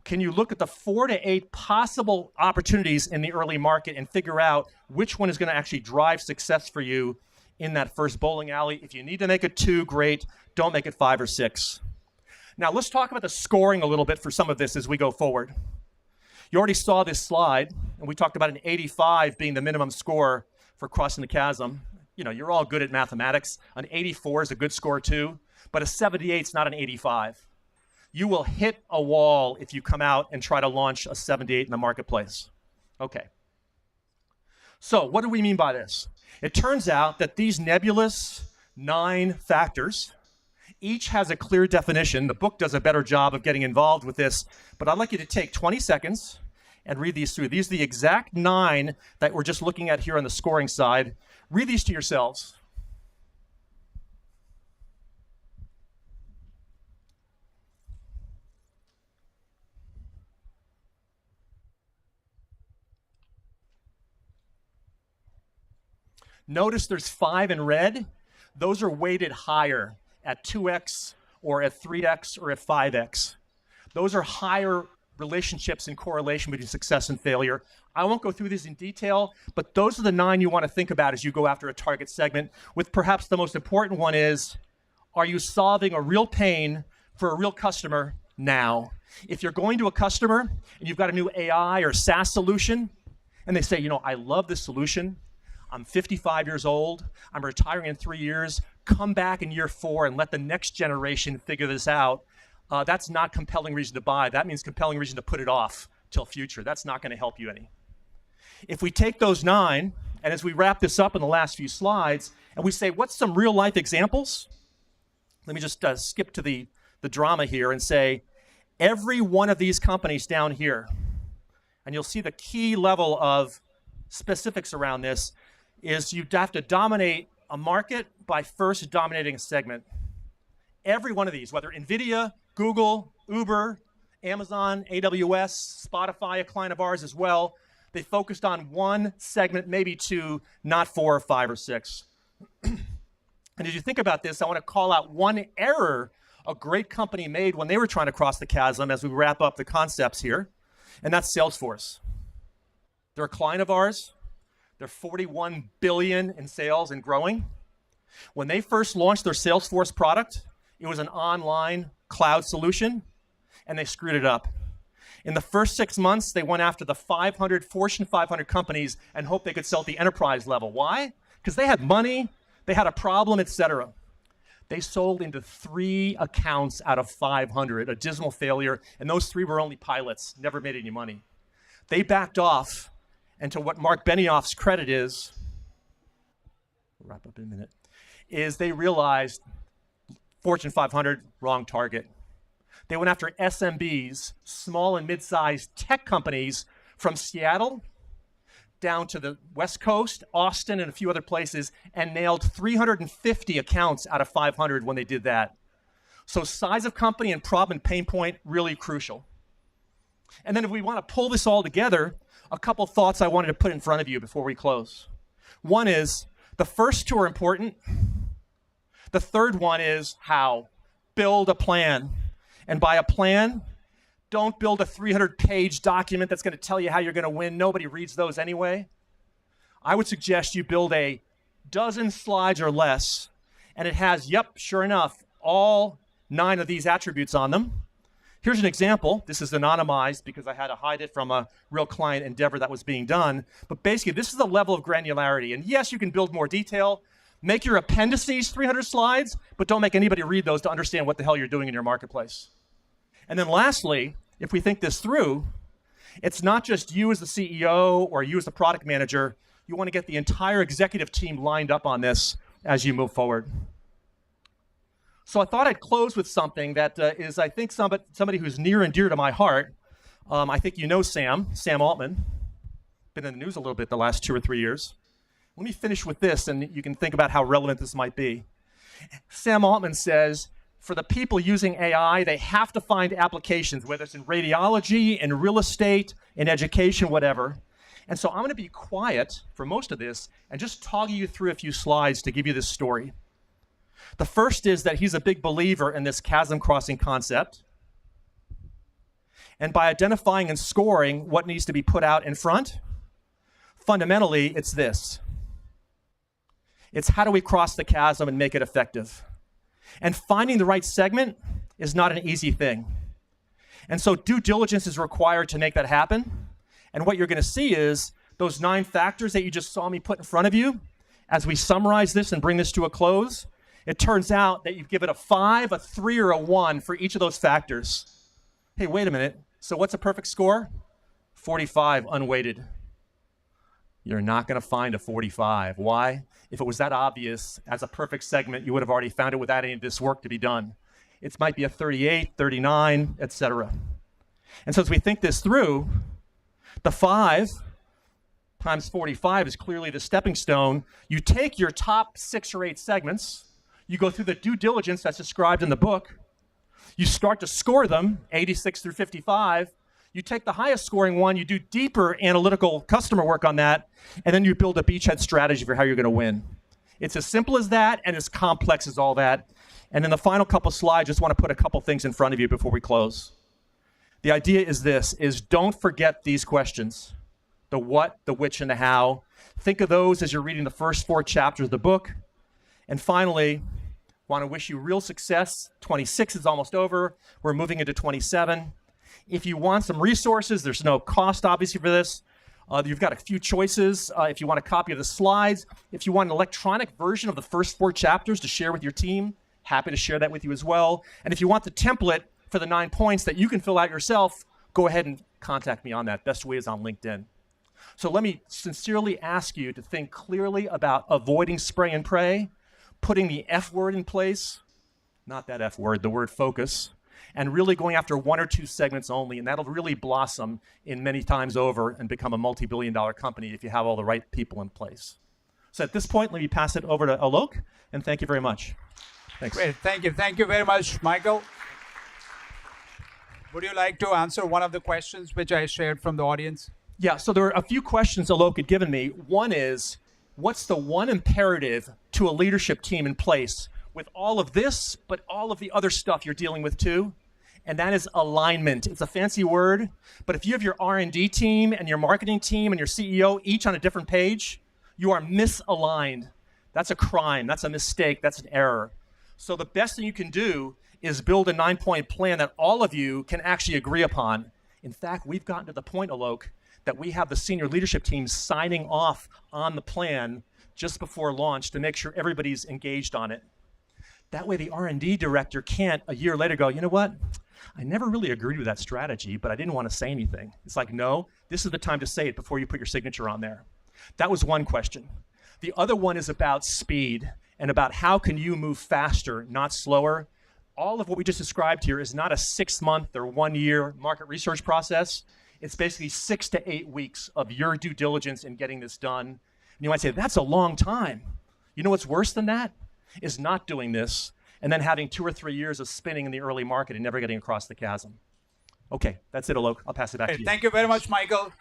can you look at the 4 to 8 possible opportunities in the early market and figure out which one is going to actually drive success for you in that first bowling alley? If you need to make it 2, great. Don't make it 5 or 6. Now let's talk about the scoring a little bit for some of this as we go forward. You already saw this slide, and we talked about an 85 being the minimum score for crossing the chasm. You know, you're all good at mathematics. An 84 is a good score too, but a 78 is not an 85. You will hit a wall if you come out and try to launch a 78 in the marketplace. Okay. So what do we mean by this? It turns out that these nebulous 9 factors each has a clear definition. The book does a better job of getting involved with this, but I'd like you to take 20 seconds and read these through. These are the exact 9 that we're just looking at here on the scoring side. Read these to yourselves. Notice there's 5 in red. Those are weighted higher at 2x or at 3x or at 5x. Those are higher relationships in correlation between success and failure. I won't go through these in detail, but those are the 9 you want to think about as you go after a target segment, with perhaps the most important one is, are you solving a real pain for a real customer now? If you're going to a customer and you've got a new AI or SaaS solution, and they say, you know, I love this solution, I'm 55 years old, I'm retiring in 3 years, come back in year 4 and let the next generation figure this out. That's not compelling reason to buy. That means compelling reason to put it off till future. That's not going to help you any. If we take those 9, and as we wrap this up in the last few slides, and we say, what's some real life examples? Let me just skip to the drama here and say, every one of these companies down here, and you'll see the key level of specifics around this, is you have to dominate a market by first dominating a segment. Every one of these, whether NVIDIA, Google, Uber, Amazon, AWS, Spotify, a client of ours as well, they focused on one segment, maybe 2, not 4 or 5 or 6. And as you think about this, I want to call out one error a great company made when they were trying to cross the chasm as we wrap up the concepts here, and that's Salesforce. They're a client of ours. They're $41 billion in sales and growing. When they first launched their Salesforce product, it was an online cloud solution, and they screwed it up. In the first 6 months, they went after the Fortune 500 companies and hoped they could sell at the enterprise level. Why? Because they had money, they had a problem, etc. They sold into 3 accounts out of 500, a dismal failure, and those 3 were only pilots, never made any money. They backed off. And to what Mark Benioff's credit is, we'll wrap up in a minute, is they realized Fortune 500, wrong target. They went after SMBs, small and mid-sized tech companies from Seattle down to the West Coast, Austin, and a few other places, and nailed 350 accounts out of 500 when they did that. So size of company and problem and pain point, really crucial. And then if we want to pull this all together, a couple thoughts I wanted to put in front of you before we close. One is, the first 2 are important. The third one is how. Build a plan. And by a plan, don't build a 300-page document that's going to tell you how you're going to win. Nobody reads those anyway. I would suggest you build a dozen slides or less, and it has, yep, sure enough, all 9 of these attributes on them. Here's an example. This is anonymized because I had to hide it from a real client endeavor that was being done. But basically, this is the level of granularity. And yes, you can build more detail. Make your appendices 300 slides, but don't make anybody read those to understand what the hell you're doing in your marketplace. And then lastly, if we think this through, it's not just you as the CEO or you as the product manager. You want to get the entire executive team lined up on this as you move forward. So I thought I'd close with something that is, I think, somebody who's near and dear to my heart. I think you know Sam Altman. Been in the news a little bit the last 2 or 3 years. Let me finish with this, and you can think about how relevant this might be. Sam Altman says, for the people using AI, they have to find applications, whether it's in radiology, in real estate, in education, whatever. And so I'm going to be quiet for most of this and just toggle you through a few slides to give you this story. The first is that he's a big believer in this chasm crossing concept. And by identifying and scoring what needs to be put out in front, fundamentally, it's this. It's how do we cross the chasm and make it effective? And finding the right segment is not an easy thing. And so due diligence is required to make that happen. And what you're going to see is those 9 factors that you just saw me put in front of you. As we summarize this and bring this to a close, it turns out that you give it a 5, a 3, or a 1 for each of those factors. Hey, wait a minute. So what's a perfect score? 45 unweighted. You're not going to find a 45. Why? If it was that obvious as a perfect segment, you would have already found it without any of this work to be done. It might be a 38, 39, etc. And so as we think this through, the 5 times 45 is clearly the stepping stone. You take your top 6 or 8 segments, you go through the due diligence that's described in the book, you start to score them, 86 through 55, you take the highest scoring one, you do deeper analytical customer work on that, and then you build a beachhead strategy for how you're going to win. It's as simple as that and as complex as all that. And in the final couple slides, just want to put a couple things in front of you before we close. The idea is this, is don't forget these questions. The what, the which, and the how. Think of those as you're reading the first 4 chapters of the book. And finally, want to wish you real success. 26 is almost over. We're moving into 27. If you want some resources, there's no cost, obviously, for this. You've got a few choices. If you want a copy of the slides, if you want an electronic version of the first 4 chapters to share with your team, happy to share that with you as well. And if you want the template for the 9 points that you can fill out yourself, go ahead and contact me on that. Best way is on LinkedIn. So let me sincerely ask you to think clearly about avoiding spray and pray, putting the F word in place, not that F word, the word focus, and really going after 1 or 2 segments only, and that'll really blossom in many times over and become a multi-billion-dollar company if you have all the right people in place. So at this point, let me pass it over to Alok, and thank you very much. Thanks. Great, thank you. Thank you very much, Michael. Would you like to answer one of the questions which I shared from the audience? Yeah, so there are a few questions Alok had given me. One is, what's the one imperative to a leadership team in place with all of this, but all of the other stuff you're dealing with too? And that is alignment. It's a fancy word, but if you have your R&D team and your marketing team and your CEO each on a different page, you are misaligned. That's a crime, that's a mistake, that's an error. So the best thing you can do is build a 9-point plan that all of you can actually agree upon. In fact, we've gotten to the point, Alok, that we have the senior leadership team signing off on the plan just before launch to make sure everybody's engaged on it. That way the R&D director can't a year later go, you know what? I never really agreed with that strategy, but I didn't want to say anything. It's like, no, this is the time to say it before you put your signature on there. That was one question. The other one is about speed and about how can you move faster, not slower. All of what we just described here is not a 6-month or 1-year market research process. It's basically 6 to 8 weeks of your due diligence in getting this done. And you might say, that's a long time. You know what's worse than that? Is not doing this and then having 2 or 3 years of spinning in the early market and never getting across the chasm. Okay, that's it, Alok. I'll pass it back to you. Thank you very much, Michael.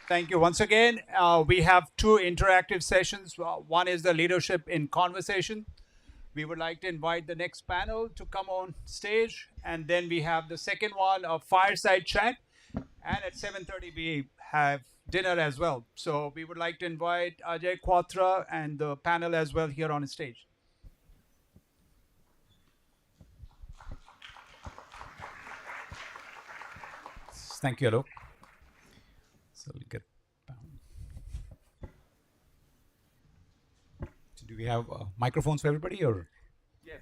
Thank you. Once again, we have 2 interactive sessions. One is the leadership in conversation. We would like to invite the next panel to come on stage. And then we have the second one, a fireside chat. And at 7:30, we have dinner as well. So we would like to invite Ajay Quatra and the panel as well here on stage. Thank you, Alok. So we'll get do we have microphones for everybody or? Yes.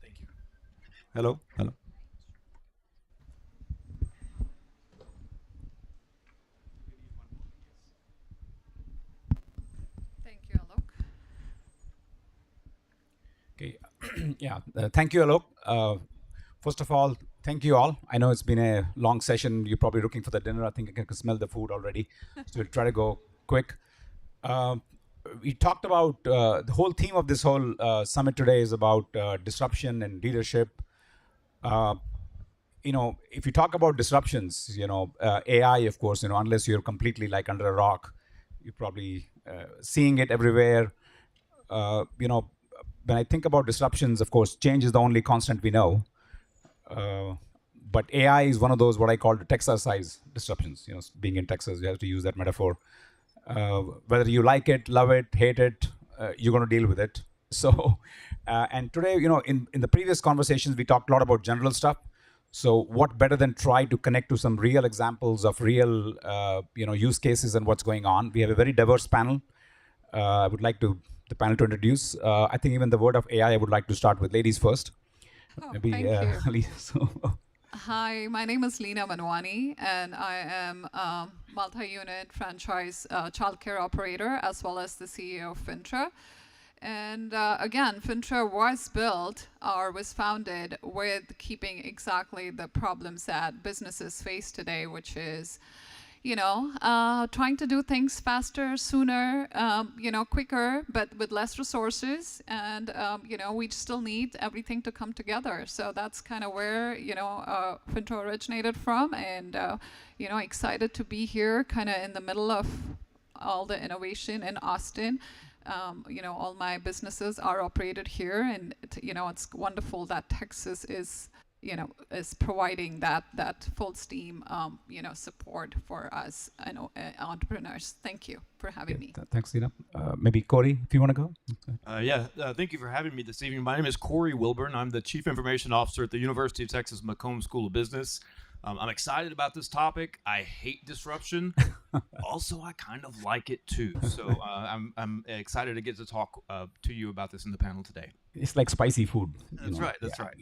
Thank you. Hello. Hello. Thank you, Alok. Okay. Yeah. Thank you, Alok. First of all, thank you all. I know it's been a long session. You're probably looking for the dinner. I think I can smell the food already. So we'll try to go quick. we talked about the whole theme of this whole summit today is about disruption and leadership. If you talk about disruptions, AI, of course, unless you're completely like under a rock, you're probably seeing it everywhere. When I think about disruptions, of course, change is the only constant we know. But AI is one of those what I call the Texas size disruptions. Being in Texas, you have to use that metaphor. Whether you like it, love it, hate it, you're going to deal with it. So, and today, in the previous conversations, we talked a lot about general stuff. So what better than try to connect to some real examples of real, use cases and what's going on. We have a very diverse panel. I would like the panel to introduce. I think even the word of AI, I would like to start with ladies first. Maybe, thank you. So. Hi, my name is Leena Manwani, and I am multi-unit franchise childcare operator, as well as the CEO of Fintra. And again, Fintra was built or was founded with keeping exactly the problems that businesses face today, which is, trying to do things faster, sooner, quicker, but with less resources. And, we still need everything to come together. So that's kind of where, Fintra originated from. And, excited to be here kind of in the middle of all the innovation in Austin. All my businesses are operated here. And, it's wonderful that Texas is providing that full steam, support for us entrepreneurs. Thank you for having me. Thanks, Leena. Maybe Corey, if you want to go. Thank you for having me this evening. My name is Corey Wilburn. I'm the Chief Information Officer at the University of Texas McCombs School of Business. I'm excited about this topic. I hate disruption. Also, I kind of like it too. So I'm excited to get to talk to you about this in the panel today. It's like spicy food. That's right. That's right.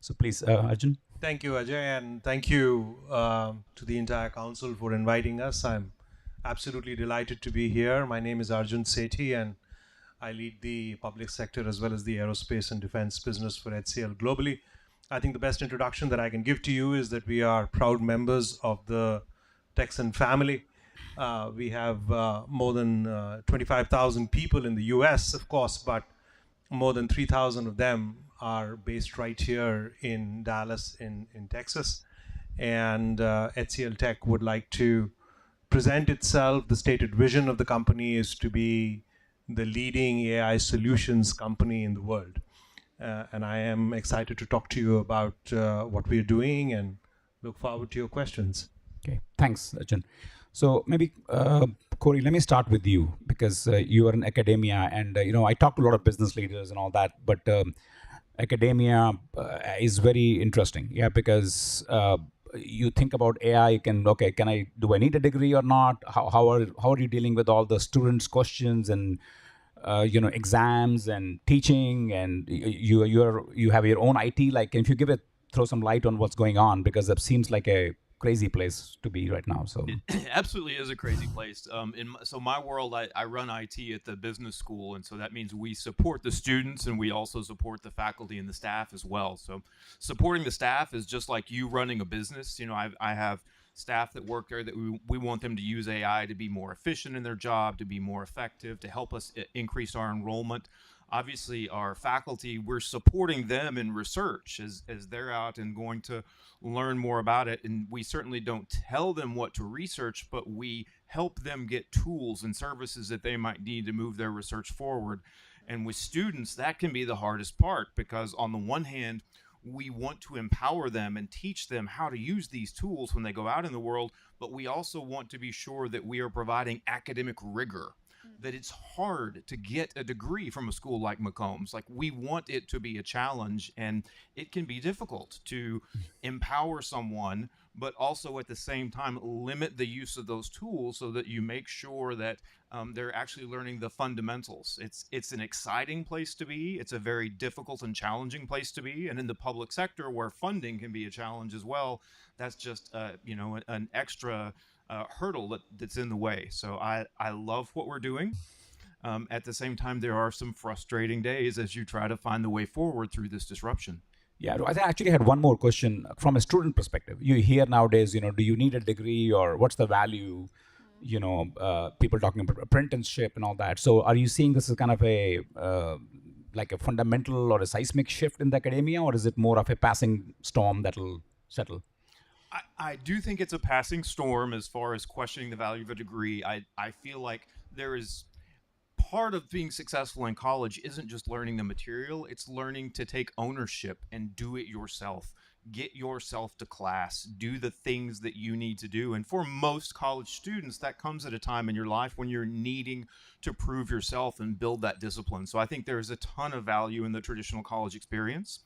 So please, Arjun. Thank you, Ajay, and thank you to the entire council for inviting us. I'm absolutely delighted to be here. My name is Arjun Sethi, and I lead the public sector as well as the aerospace and defense business for HCL globally. I think the best introduction that I can give to you is that we are proud members of the Texan family. We have more than 25,000 people in the US, of course, but more than 3,000 of them are based right here in Dallas, in Texas. And HCL Tech would like to present itself. The stated vision of the company is to be the leading AI solutions company in the world. And I am excited to talk to you about what we're doing and look forward to your questions. Okay, thanks, Arjun. So maybe, Corey, let me start with you because you are in academia and, I talk to a lot of business leaders and all that, but academia is very interesting. Yeah, because you think about AI, do I need a degree or not? How are you dealing with all the students' questions and exams and teaching, and you have your own IT? Like, if you throw some light on what's going on, because it seems like a crazy place to be right now. So it absolutely is a crazy place. So my world, I run IT at the business school, and so that means we support the students and we also support the faculty and the staff as well. So supporting the staff is just like you running a business. I have staff that work there that we want them to use AI to be more efficient in their job, to be more effective, to help us increase our enrollment. Obviously, our faculty, we're supporting them in research as they're out and going to learn more about it. And we certainly don't tell them what to research, but we help them get tools and services that they might need to move their research forward. And with students, that can be the hardest part, because on the one hand, we want to empower them and teach them how to use these tools when they go out in the world, but we also want to be sure that we are providing academic rigor, that it's hard to get a degree from a school like McCombs. Like, we want it to be a challenge, and it can be difficult to empower someone, but also at the same time limit the use of those tools so that you make sure that they're actually learning the fundamentals. It's an exciting place to be. It's a very difficult and challenging place to be. And in the public sector, where funding can be a challenge as well, that's just an extra hurdle that's in the way. So I love what we're doing. At the same time, there are some frustrating days as you try to find the way forward through this disruption. Yeah, I actually had one more question from a student perspective. You hear nowadays, do you need a degree, or what's the value? people talking about apprenticeship and all that. So are you seeing this as kind of a like a fundamental or a seismic shift in the academia, or is it more of a passing storm that'll settle? I do think it's a passing storm as far as questioning the value of a degree. I feel like there is part of being successful in college isn't just learning the material, it's learning to take ownership and do it yourself. Get yourself to class, do the things that you need to do. And for most college students, that comes at a time in your life when you're needing to prove yourself and build that discipline. So I think there's a ton of value in the traditional college experience.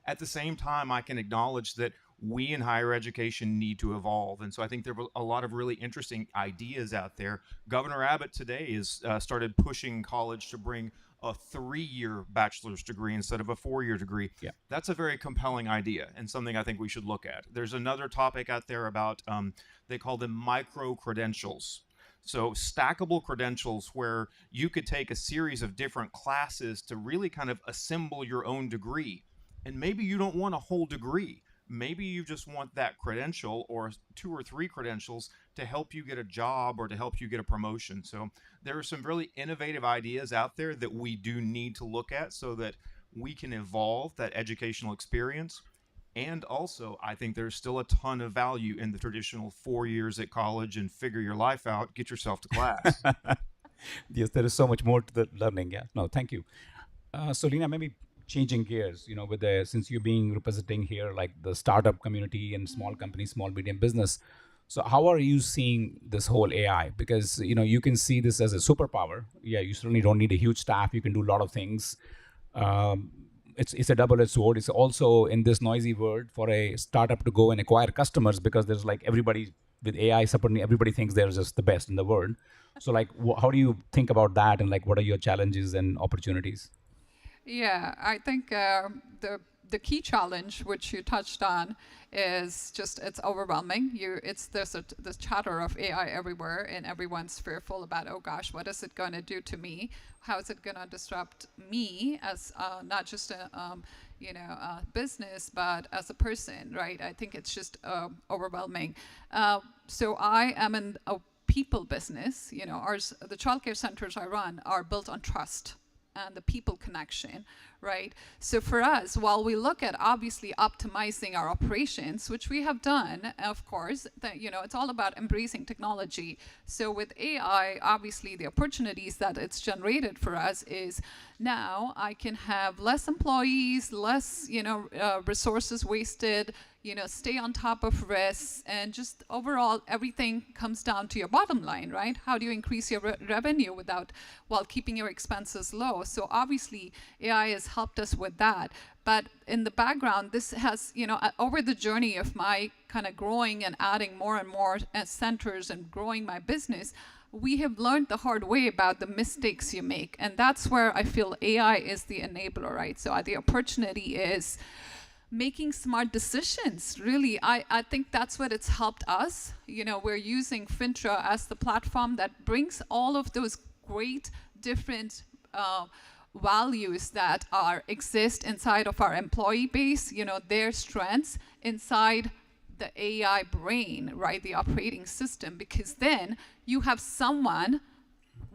At the same time, I can acknowledge that we in higher education need to evolve. And so I think there are a lot of really interesting ideas out there. Governor Abbott today has started pushing college to bring a 3-year bachelor's degree instead of a 4-year degree. Yeah. That's a very compelling idea and something I think we should look at. There's another topic out there about, they call them micro-credentials. So stackable credentials where you could take a series of different classes to really kind of assemble your own degree. And maybe you don't want a whole degree. Maybe you just want that credential or 2 or 3 credentials to help you get a job or to help you get a promotion. So there are some really innovative ideas out there that we do need to look at so that we can evolve that educational experience. And also, I think there's still a ton of value in the traditional 4 years at college and figure your life out, get yourself to class. Yes, there is so much more to the learning. Yeah, no, thank you. So Lena, maybe changing gears, with since you're being representing here like the startup community and small companies, small medium business. So how are you seeing this whole AI? Because you can see this as a superpower. Yeah, you certainly don't need a huge staff. You can do a lot of things. It's a double-edged sword. It's also in this noisy world for a startup to go and acquire customers, because there's like everybody with AI, suddenly everybody thinks they're just the best in the world. So like, how do you think about that, and like, what are your challenges and opportunities? Yeah, I think the key challenge, which you touched on, is just it's overwhelming. There's this chatter of AI everywhere, and everyone's fearful about, oh gosh, what is it going to do to me? How is it going to disrupt me as not just a business, but as a person, right? I think it's just overwhelming. So I am in a people business. The childcare centers I run are built on trust and the people connection, right? So for us, while we look at obviously optimizing our operations, which we have done, of course, it's all about embracing technology. So with AI, obviously the opportunities that it's generated for us is now I can have less employees, less, resources wasted, stay on top of risks, and just overall everything comes down to your bottom line, right? How do you increase your revenue while keeping your expenses low? So obviously AI has helped us with that. But in the background, this has, over the journey of my kind of growing and adding more and more centers and growing my business, we have learned the hard way about the mistakes you make. And that's where I feel AI is the enabler, right? So the opportunity is making smart decisions. Really, I think that's what it's helped us. We're using Fintra as the platform that brings all of those great different values that exist inside of our employee base, their strengths inside the AI brain, right, the operating system, because then you have someone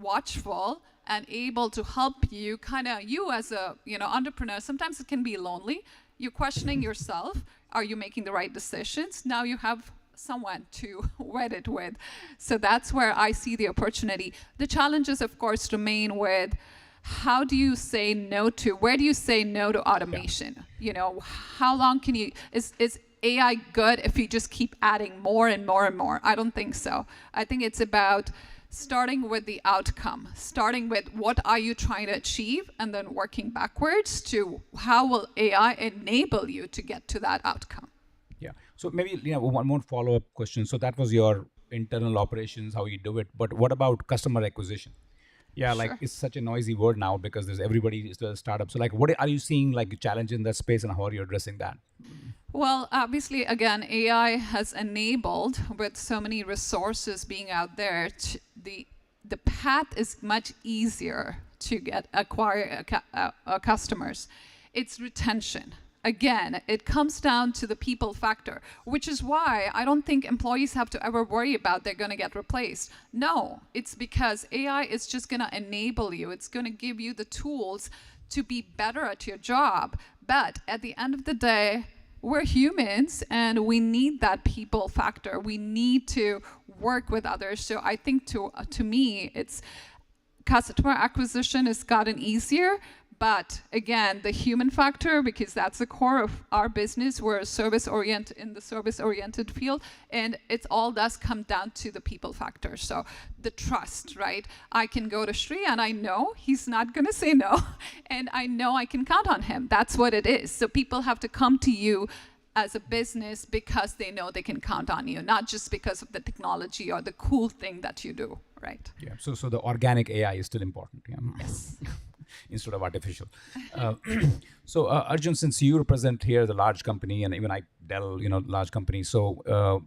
watchful and able to help you, you as a entrepreneur. Sometimes it can be lonely. You're questioning yourself. Are you making the right decisions? Now you have someone to wed it with. So that's where I see the opportunity. The challenges, of course, remain with how do you say no to, where do you say no to automation? How long can you, is AI good if you just keep adding more and more and more? I don't think so. I think it's about starting with the outcome, starting with what are you trying to achieve, and then working backwards to how will AI enable you to get to that outcome. Yeah. So maybe one more follow-up question. So that was your internal operations, how you do it. But what about customer acquisition? Yeah, Sure. like it's such a noisy word now because everybody is a startup. So like, what are you seeing like a challenge in that space, and how are you addressing that? Well, obviously, again, AI has enabled, with so many resources being out there, the path is much easier to acquire customers. It's retention. again, it comes down to the people factor, which is why I don't think employees have to ever worry about they're going to get replaced. No, it's because AI is just going to enable you. It's going to give you the tools to be better at your job. But at the end of the day, we're humans and we need that people factor. We need to work with others. So I think to me, it's customer acquisition has gotten easier. But again, the human factor, because that's the core of our business, we're in the service-oriented field, and it all does come down to the people factor. So the trust, right? I can go to Sri and I know he's not going to say no, and I know I can count on him. That's what it is. So people have to come to you as a business because they know they can count on you, not just because of the technology or the cool thing that you do, right? Yeah. So the organic AI is still important. Yeah. Yes. Instead of artificial. So Arjun, since you represent here the large company, and even I Dell, large company. So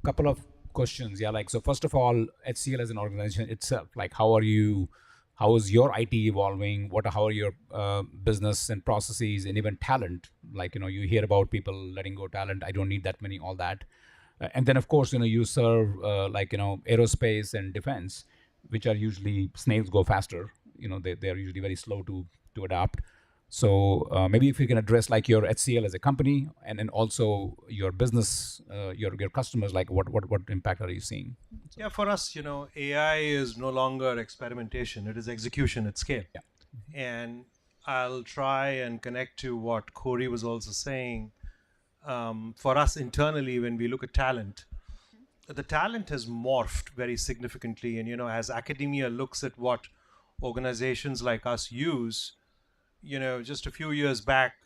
couple of questions. Yeah, like, so first of all, HCL as an organization itself, like how is your IT evolving? How are your business and processes and even talent? Like, you hear about people letting go talent. I don't need that many, all that. And then of course, you serve aerospace and defense, which are usually snails go faster. They're usually very slow to adapt. So maybe if you can address like your HCL as a company, and then also your business, your customers, like what impact are you seeing? Yeah, for us, AI is no longer experimentation; it is execution at scale. Yeah. And I'll try and connect to what Corey was also saying. For us internally, when we look at talent, the talent has morphed very significantly. And as academia looks at what organizations like us use, just a few years back,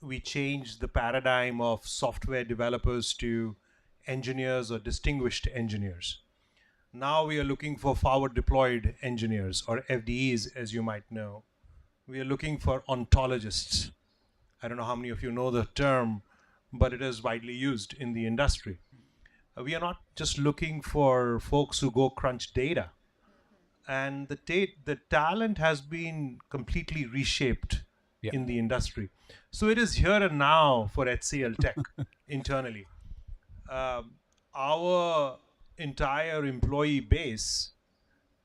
we changed the paradigm of software developers to engineers or distinguished engineers. Now we are looking for forward deployed engineers, or FDEs, as you might know. We are looking for ontologists. I don't know how many of you know the term, but it is widely used in the industry. We are not just looking for folks who go crunch data. And the talent has been completely reshaped in the industry. So it is here and now for HCL Tech internally. Our entire employee base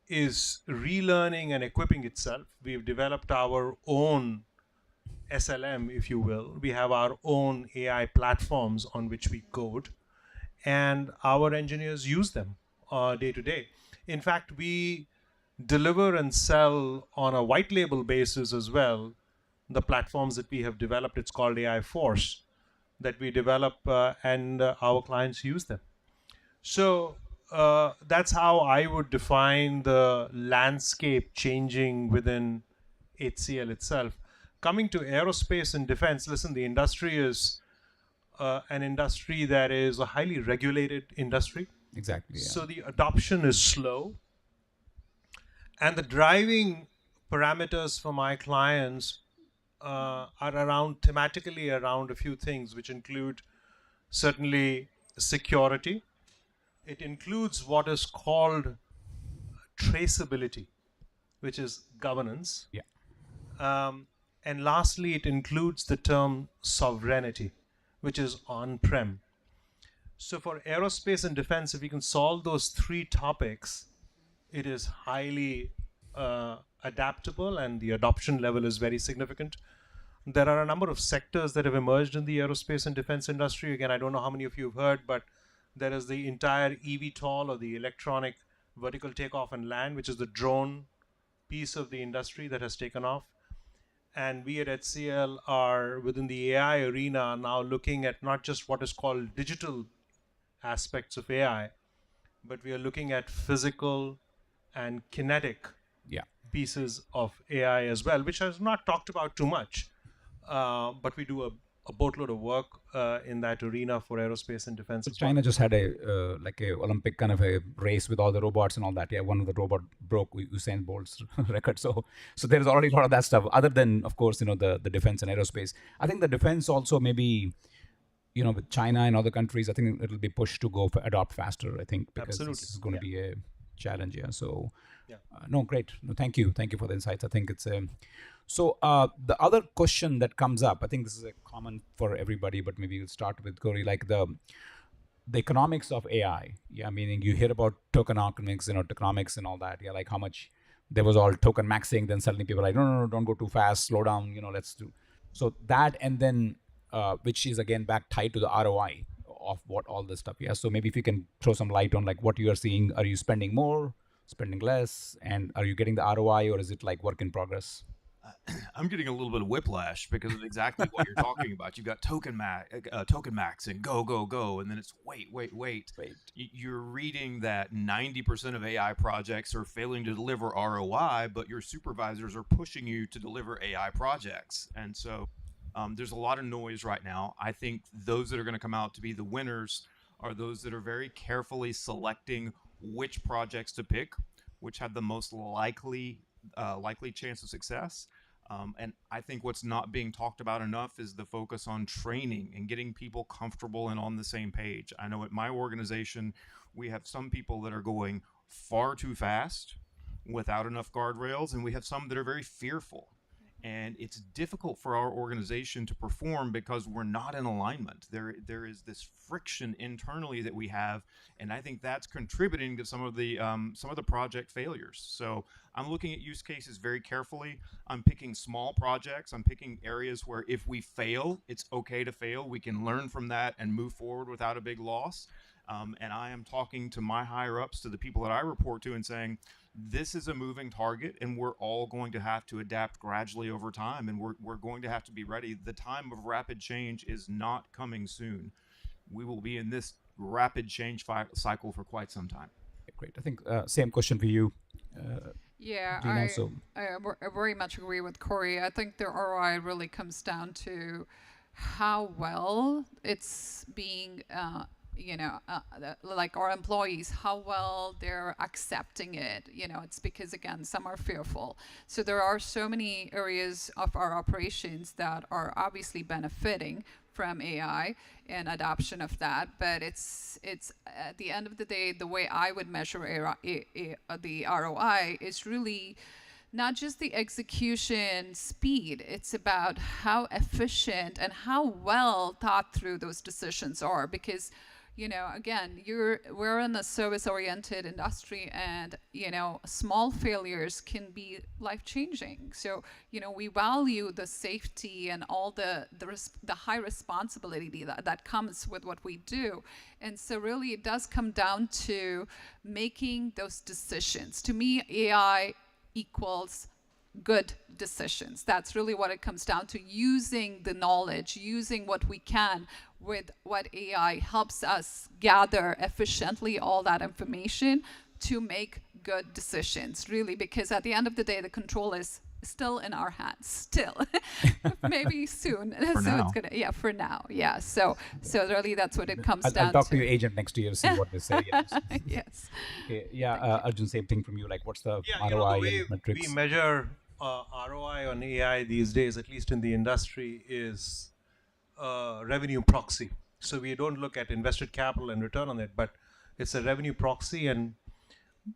is relearning and equipping itself. We've developed our own SLM, if you will. We have our own AI platforms on which we code, and our engineers use them day to day. In fact, we deliver and sell on a white label basis as well the platforms that we have developed. It's called AI Force, that we develop and our clients use them. So that's how I would define the landscape changing within HCL itself. Coming to aerospace and defense, listen, the industry is an industry that is a highly regulated industry. Exactly. Yeah. So the adoption is slow. And the driving parameters for my clients are thematically around a few things, which include certainly security. It includes what is called traceability, which is governance. Yeah. And lastly, it includes the term sovereignty, which is on-prem. So for aerospace and defense, if we can solve those three topics, it is highly adaptable, and the adoption level is very significant. There are a number of sectors that have emerged in the aerospace and defense industry. Again, I don't know how many of you have heard, but there is the entire eVTOL, or the electronic vertical takeoff and land, which is the drone piece of the industry that has taken off. And we at HCL are within the AI arena now looking at not just what is called digital aspects of AI, but we are looking at physical and kinetic pieces of AI as well, which is not talked about too much. But we do a boatload of work in that arena for aerospace and defense. So China just had a Olympic kind of a race with all the robots and all that. Yeah, one of the robot broke Usain Bolt's record. So there's already a lot of that stuff. Other than, of course, the defense and aerospace. I think the defense also maybe, with China and other countries, I think it'll be pushed to adopt faster. I think because this is going to be a challenge. Yeah. So no, great. No, thank you for the insights. I think it's So the other question that comes up, I think this is a common for everybody, but maybe we'll start with Corey, like the economics of AI. Yeah, meaning you hear about tokenomics, tokenomics and all that. Yeah, like how much there was all token maxing, then suddenly people are like, no, don't go too fast, slow down, let's do. So that, and then which is again back tied to the ROI of what all this stuff. Yeah, so maybe if you can throw some light on like what you are seeing. Are you spending more, spending less, and are you getting the ROI, or is it like work in progress? I'm getting a little bit of whiplash because of exactly what you're talking about. You've got token max and go, and then it's wait. You're reading that 90% of AI projects are failing to deliver ROI, but your supervisors are pushing you to deliver AI projects. And so there's a lot of noise right now. I think those that are going to come out to be the winners are those that are very carefully selecting which projects to pick, which have the most likely chance of success. And I think what's not being talked about enough is the focus on training and getting people comfortable and on the same page. I know at my organization, we have some people that are going far too fast without enough guardrails, and we have some that are very fearful. And it's difficult for our organization to perform because we're not in alignment. There is this friction internally that we have, and I think that's contributing to some of the project failures. So I'm looking at use cases very carefully. I'm picking small projects. I'm picking areas where if we fail, it's okay to fail. We can learn from that and move forward without a big loss. And I am talking to my higher ups, to the people that I report to, and saying, this is a moving target, and we're all going to have to adapt gradually over time, and we're going to have to be ready. The time of rapid change is not coming soon. We will be in this rapid change cycle for quite some time. Great. I think same question for you. Yeah, Dina, I very much agree with Corey. I think the ROI really comes down to how well it's being like our employees, how well they're accepting it. It's because, again, some are fearful. So there are so many areas of our operations that are obviously benefiting from AI and adoption of that. But it's at the end of the day, the way I would measure the ROI is really not just the execution speed, it's about how efficient and how well thought through those decisions are. Because again, we're in a service-oriented industry, and small failures can be life-changing. So we value the safety and all the high responsibility that comes with what we do. And so really, it does come down to making those decisions. To me, AI equals good decisions. That's really what it comes down to, using the knowledge, using what we can with what AI helps us gather efficiently, all that information to make good decisions, really, because at the end of the day, the control is still in our hands, still. Maybe soon. For now. It's gonna, yeah, for now. Yeah. So really that's what it comes down I'll talk to your agent next year to see what they say. Yes. Yes. Okay. Yeah, Arjun, same thing from you. Like, what's the ROI the way and metrics? we measure ROI on AI these days, at least in the industry, is revenue proxy. So we don't look at invested capital and return on it, but it's a revenue proxy, and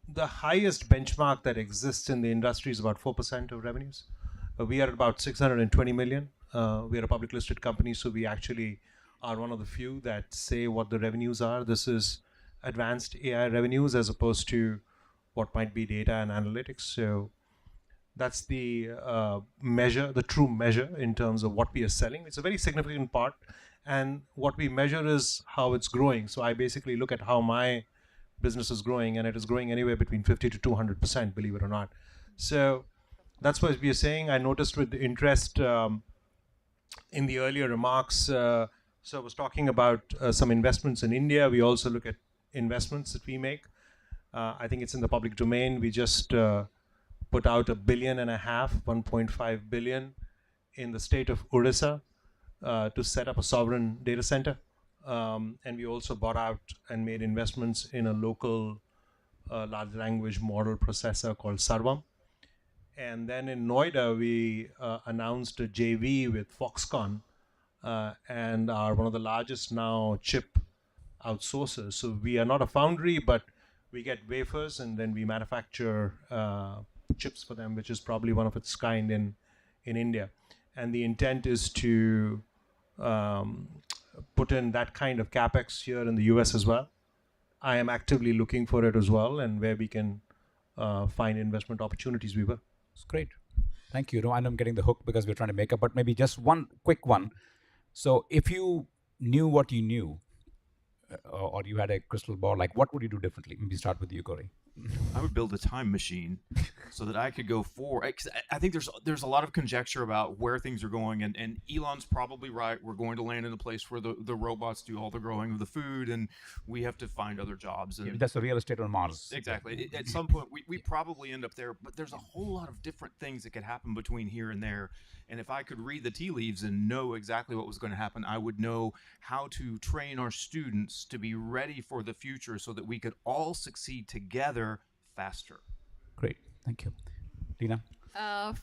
the highest benchmark that exists in the industry is about 4% of revenues. We are at about 620 million. We are a public listed company, so we actually are one of the few that say what the revenues are. This is advanced AI revenues as opposed to what might be data and analytics. So that's the measure, the true measure in terms of what we are selling. It's a very significant part, and what we measure is how it's growing. So I basically look at how my business is growing, and it is growing anywhere between 50 to 200%, believe it or not. So that's what we are saying. I noticed with the interest in the earlier remarks, so I was talking about some investments in India. We also look at investments that we make. I think it's in the public domain. We just put out $1.5 billion, 1.5 billion in the state of Odisha to set up a sovereign data center. And we also bought out and made investments in a local large language model processor called Sarvam. And then in Noida, we announced a JV with Foxconn and are one of the largest now chip outsourcers. So we are not a foundry, but we get wafers and then we manufacture chips for them, which is probably one of its kind in in India. And the intent is to put in that kind of capex here in the US as well. I am actively looking for it as well, and where we can find investment opportunities, we will. It's great. Thank you. No, and I'm getting the hook because we're trying to make up, but maybe just one quick one. So if you knew what you knew, or you had a crystal ball, like what would you do differently? Maybe start with you, Corey. I would build a time machine so that I could go forward. I think there's a lot of conjecture about where things are going, and Elon's probably right. We're going to land in a place where the robots do all the growing of the food, and we have to find other jobs. And Yeah, that's the real estate on Mars. exactly. At some point, we probably end up there, but there's a whole lot of different things that could happen between here and there. And if I could read the tea leaves and know exactly what was going to happen, I would know how to train our students to be ready for the future so that we could all succeed together faster. Great. Thank you. Lena?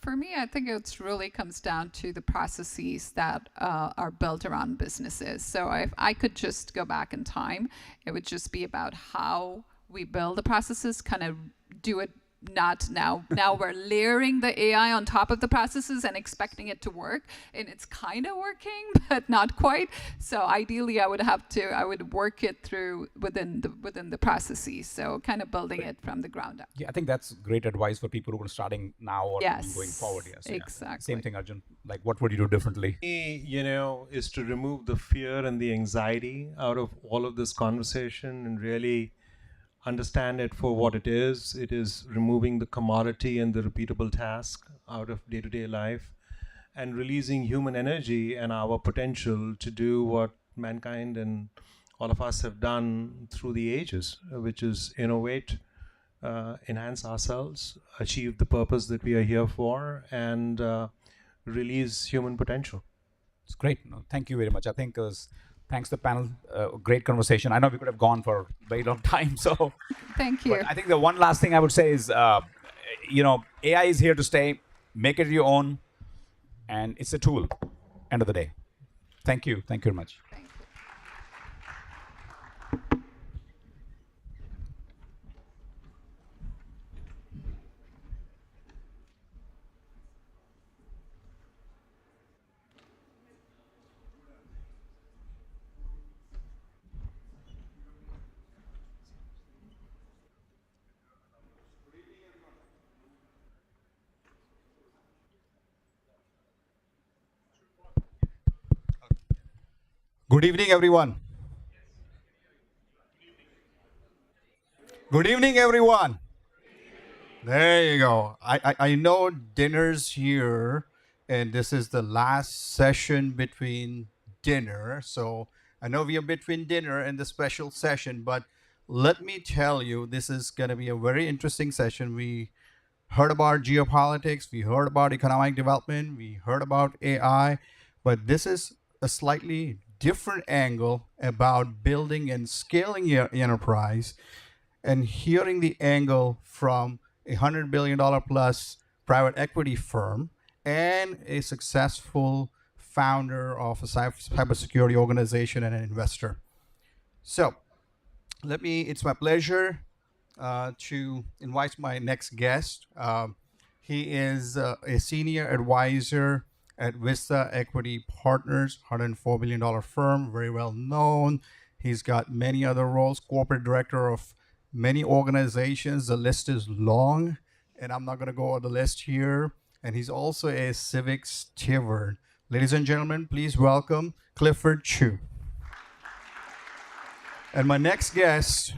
For me, I think it really comes down to the processes that are built around businesses. So if I could just go back in time, it would just be about how we build the processes, kind of do it not now. Now we're layering the AI on top of the processes and expecting it to work, and it's kind of working, but not quite. So ideally, I would work it through within the processes. So kind of building it from the ground up. Yeah, I think that's great advice for people who are starting now or Yes, going forward. Yes, exactly. Same thing, Arjun. Like, what would you do differently? Is to remove the fear and the anxiety out of all of this conversation and really understand it for what it is. It is removing the commodity and the repeatable task out of day-to-day life and releasing human energy and our potential to do what mankind and all of us have done through the ages, which is innovate, enhance ourselves, achieve the purpose that we are here for, and release human potential. It's great. No, thank you very much. I think thanks to the panel, great conversation. I know we could have gone for a very long time, so thank you. But I think the one last thing I would say is, AI is here to stay. Make it your own, and it's a tool. End of the day. Thank you. Thank you very much. Good evening, everyone. Good evening, everyone. There you go. I know dinner's here, and this is the last session between dinner. So I know we are between dinner and the special session, but let me tell you, this is going to be a very interesting session. We heard about geopolitics, we heard about economic development, we heard about AI, but this is a slightly different angle about building and scaling your enterprise, and hearing the angle from a $100 billion plus private equity firm and a successful founder of a cybersecurity organization and an investor. So it's my pleasure to invite my next guest. He is a senior advisor at Vista Equity Partners, $104 billion firm, very well known. He's got many other roles, corporate director of many organizations. The list is long, and I'm not going to go on the list here. And he's also a civic steward. Ladies and gentlemen, please welcome Clifford Chu. And my next guest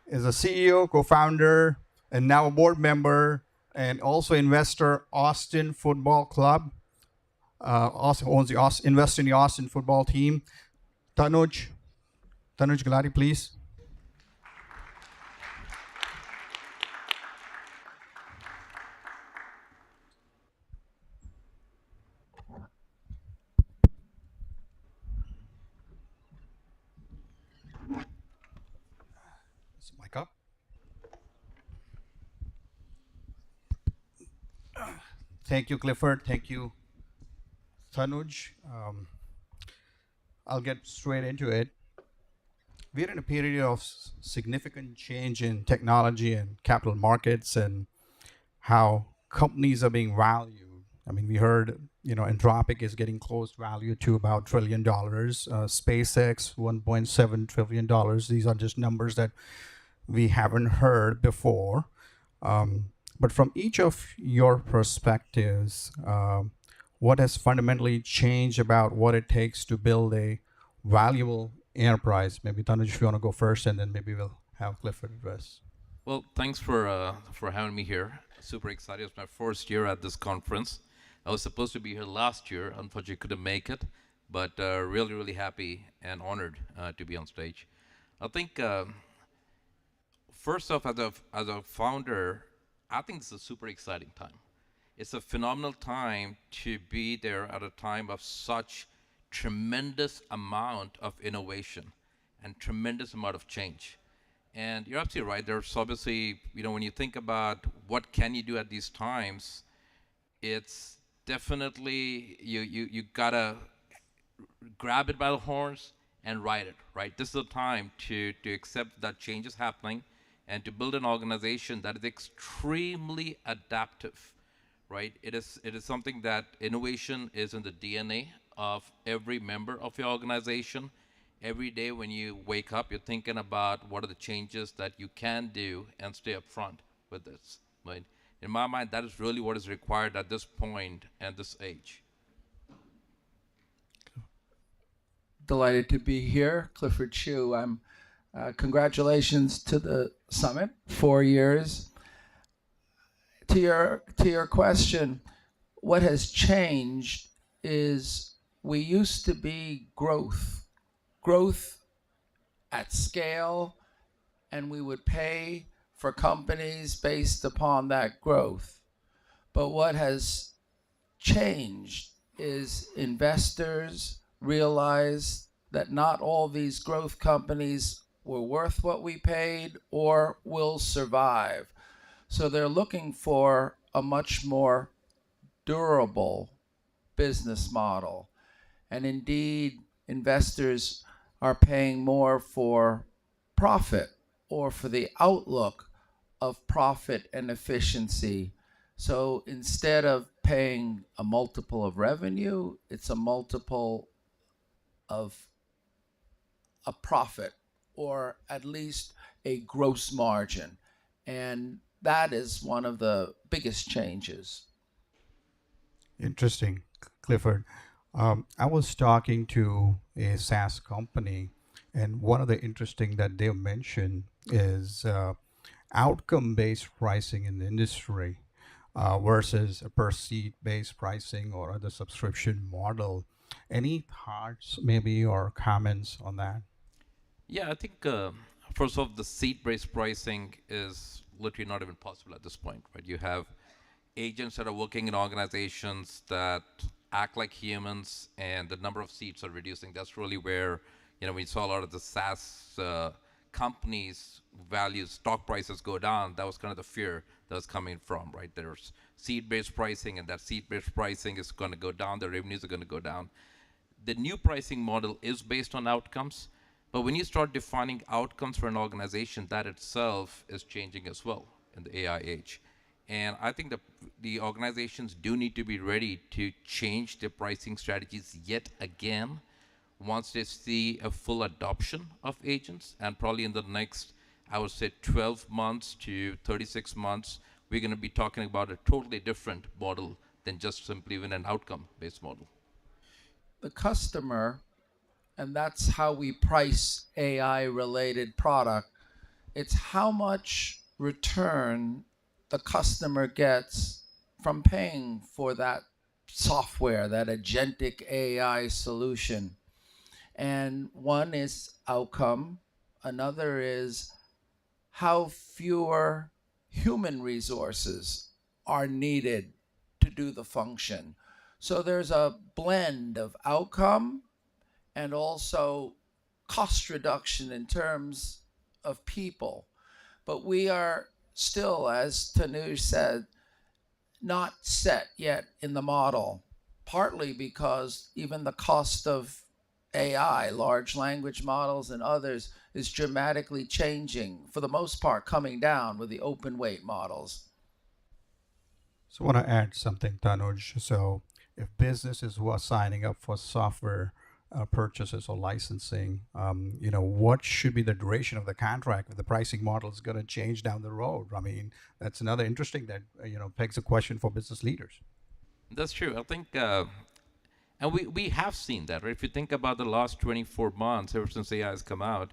is a CEO, co-founder, and now a board member, and also investor, Austin Football Club. Also invests in the Austin football team. Tanuj Gulati, please. Is the mic up? Thank you, Clifford. Thank you, Tanuj. I'll get straight into it. We're in a period of significant change in technology and capital markets, and how companies are being valued. I mean, we heard, Anthropic is getting close value to about $1 trillion. SpaceX, $1.7 trillion. These are just numbers that we haven't heard before. But from each of your perspectives, what has fundamentally changed about what it takes to build a valuable enterprise? Maybe Tanuj, if you want to go first, and then maybe we'll have Clifford address. Well, thanks for having me here. Super excited. It's my first year at this conference. I was supposed to be here last year. Unfortunately, couldn't make it, but really, really happy and honored to be on stage. I think first off, as a founder, I think this is a super exciting time. It's a phenomenal time to be there at a time of such tremendous amount of innovation and tremendous amount of change. And you're absolutely right. There's obviously, when you think about what can you do at these times, it's definitely you gotta grab it by the horns and ride it, right? This is the time to accept that change is happening and to build an organization that is extremely adaptive, right? It is something that innovation is in the DNA of every member of your organization. Every day when you wake up, you're thinking about what are the changes that you can do and stay up front with this, right? In my mind, that is really what is required at this point and this age. Delighted to be here. Clifford Chu. Congratulations to the summit, 4 years. To your question, what has changed is we used to be growth at scale, and we would pay for companies based upon that growth. But what has changed is investors realize that not all these growth companies were worth what we paid or will survive. So they're looking for a much more durable business model. And indeed, investors are paying more for profit or for the outlook of profit and efficiency. So instead of paying a multiple of revenue, it's a multiple of a profit, or at least a gross margin. And that is one of the biggest changes. Interesting, Clifford. I was talking to a SaaS company, and one of the interesting that they mentioned is outcome-based pricing in the industry versus a per seat-based pricing or other subscription model. Any thoughts, maybe, or comments on that? Yeah, I think first off, the seat-based pricing is literally not even possible at this point, right? You have agents that are working in organizations that act like humans, and the number of seats are reducing. That's really where, we saw a lot of the SaaS companies' values, stock prices go down. That was kind of the fear that was coming from, right? There's seat-based pricing, and that seat-based pricing is going to go down. The revenues are going to go down. The new pricing model is based on outcomes, but when you start defining outcomes for an organization, that itself is changing as well in the AI age. And I think the organizations do need to be ready to change their pricing strategies yet again once they see a full adoption of agents. And probably in the next, I would say, 12 months to 36 months, we're going to be talking about a totally different model than just simply even an outcome-based model. The customer, and that's how we price AI-related product, it's how much return the customer gets from paying for that software, that agentic AI solution. And one is outcome, another is how fewer human resources are needed to do the function. So there's a blend of outcome and also cost reduction in terms of people. But we are still, as Tanuj said, not set yet in the model, partly because even the cost of AI, large language models and others, is dramatically changing, for the most part coming down with the open weight models. So I want to add something, Tanuj. So if businesses who are signing up for software purchases or licensing, what should be the duration of the contract if the pricing model is going to change down the road? I mean, that's another interesting that, begs a question for business leaders. That's true. I think, and we have seen that, right? If you think about the last 24 months, ever since AI has come out,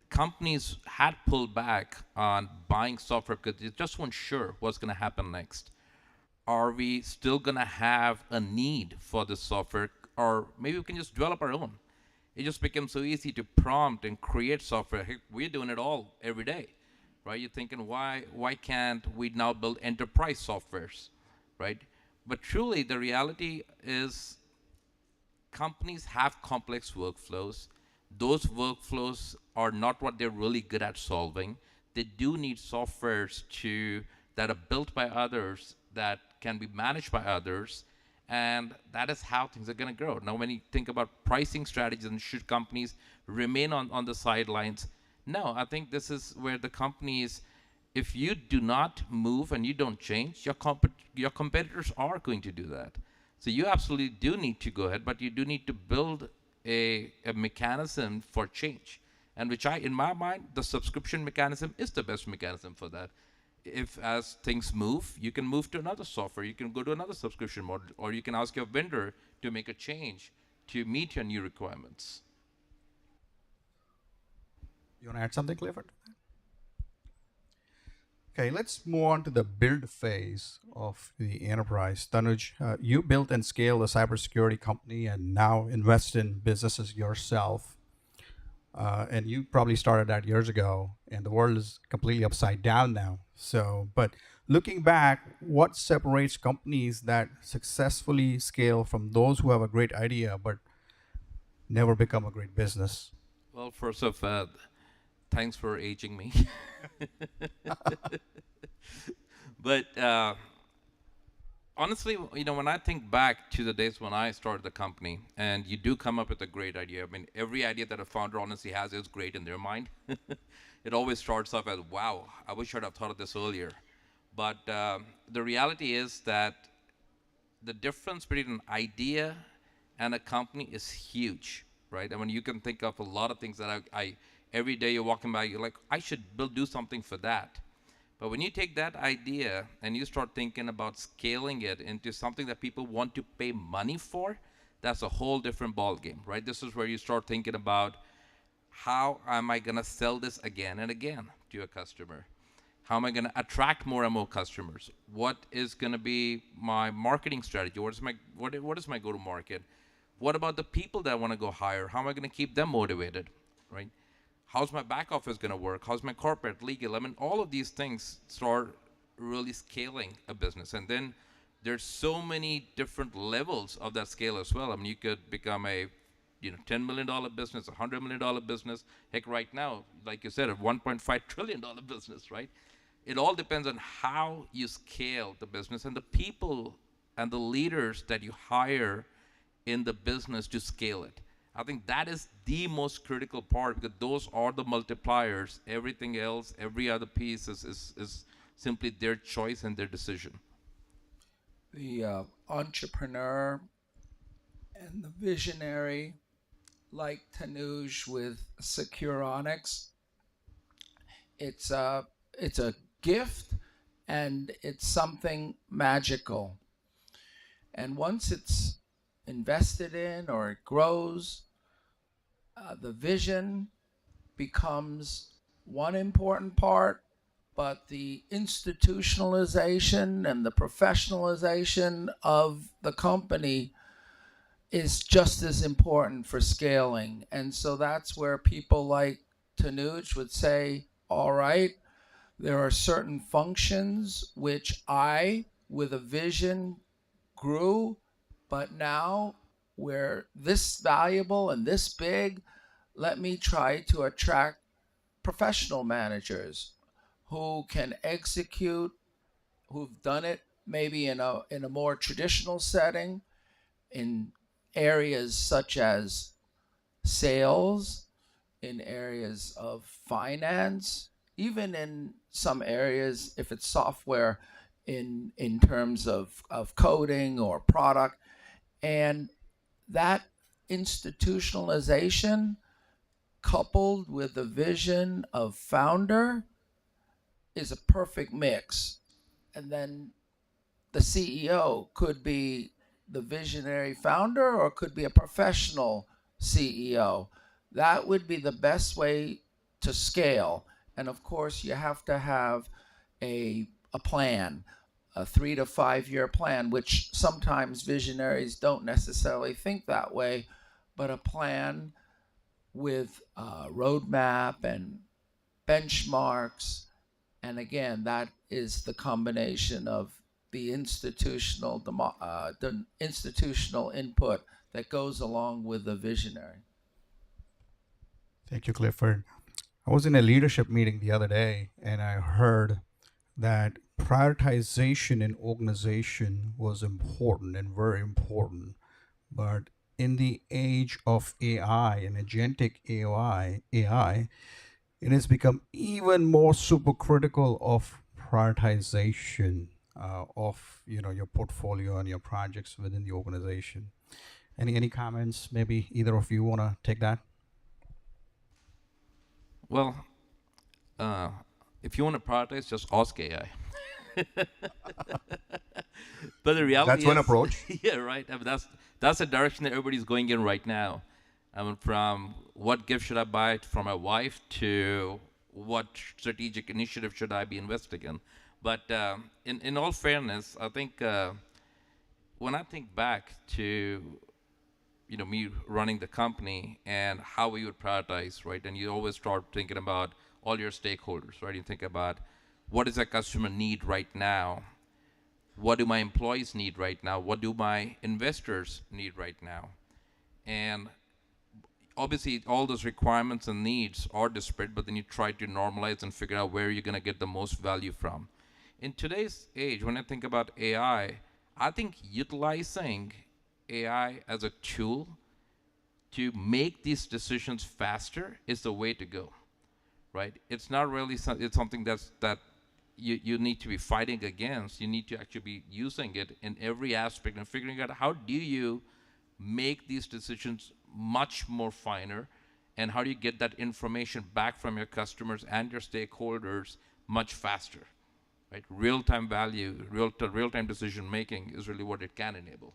companies had pulled back on buying software because they just weren't sure what's going to happen next. Are we still going to have a need for this software, or maybe we can just develop our own? It just becomes so easy to prompt and create software. Heck, we're doing it all every day, right? You're thinking, why can't we now build enterprise softwares, right? But truly, the reality is companies have complex workflows. Those workflows are not what they're really good at solving. They do need softwares that are built by others, that can be managed by others, and that is how things are going to grow. Now, when you think about pricing strategies and should companies remain on the sidelines, no, I think this is where the companies, if you do not move and you don't change, your competitors are going to do that. So you absolutely do need to go ahead, but you do need to build a mechanism for change. And in my mind, the subscription mechanism is the best mechanism for that. If as things move, you can move to another software, you can go to another subscription model, or you can ask your vendor to make a change to meet your new requirements. You want to add something, Clifford? Okay, let's move on to the build phase of the enterprise. Tanuj, you built and scaled a cybersecurity company and now invest in businesses yourself. And you probably started that years ago, and the world is completely upside down now. So, but looking back, what separates companies that successfully scale from those who have a great idea but never become a great business? Well, first off, thanks for aging me. But honestly, when I think back to the days when I started the company, and you do come up with a great idea. I mean, every idea that a founder honestly has is great in their mind. It always starts off as, wow, I wish I'd have thought of this earlier. But the reality is that the difference between an idea and a company is huge, right? I mean, you can think of a lot of things that I every day you're walking by, you're like, I should do something for that. But when you take that idea and you start thinking about scaling it into something that people want to pay money for, that's a whole different ballgame, right? This is where you start thinking about, how am I going to sell this again and again to a customer? How am I going to attract more and more customers? What is going to be my marketing strategy? What is my go-to-market? What about the people that I want to go hire? How am I going to keep them motivated, right? How's my back office going to work? How's my corporate, legal? I mean, all of these things start really scaling a business. And then there's so many different levels of that scale as well. I mean, you could become a $10 million business, a $100 million business. Heck, right now, like you said, a $1.5 trillion business, right? It all depends on how you scale the business and the people and the leaders that you hire in the business to scale it. I think that is the most critical part, because those are the multipliers. Everything else, every other piece is simply their choice and their decision. The entrepreneur and the visionary, like Tanuj with Securonics, it's a gift, and it's something magical. And once it's invested in or it grows, the vision becomes one important part, but the institutionalization and the professionalization of the company is just as important for scaling. And so that's where people like Tanuj would say, all right, there are certain functions which I, with a vision, grew, but now we're this valuable and this big. Let me try to attract professional managers who can execute, who've done it maybe in a more traditional setting, in areas such as sales, in areas of finance, even in some areas, if it's software, in terms of coding or product. And that institutionalization coupled with the vision of founder is a perfect mix. And then the CEO could be the visionary founder or could be a professional CEO. That would be the best way to scale. And of course, you have to have a plan, a 3 to 5 year plan, which sometimes visionaries don't necessarily think that way, but a plan with a roadmap and benchmarks. And again, that is the combination of the institutional input that goes along with the visionary. Thank you, Clifford. I was in a leadership meeting the other day and I heard that prioritization in organization was important and very important. But in the age of AI and agentic AI, it has become even more supercritical of prioritization of your portfolio and your projects within the organization. Any comments? Maybe either of you want to take that? Well, if you want to prioritize, just ask AI. But the reality That's one approach. Yeah, right. I mean, that's the direction that everybody's going in right now. I mean, from what gift should I buy for my wife to what strategic initiative should I be investing in. But in all fairness, I think when I think back to me running the company and how we would prioritize, right? And you always start thinking about all your stakeholders, right? You think about what does a customer need right now? What do my employees need right now? What do my investors need right now? And obviously all those requirements and needs are disparate, but then you try to normalize and figure out where you're going to get the most value from. In today's age, when I think about AI, I think utilizing AI as a tool to make these decisions faster is the way to go, right? It's not really it's something that you need to be fighting against. You need to actually be using it in every aspect and figuring out how do you make these decisions much more finer, and how do you get that information back from your customers and your stakeholders much faster, right? Real-time value, real-time decision making is really what it can enable.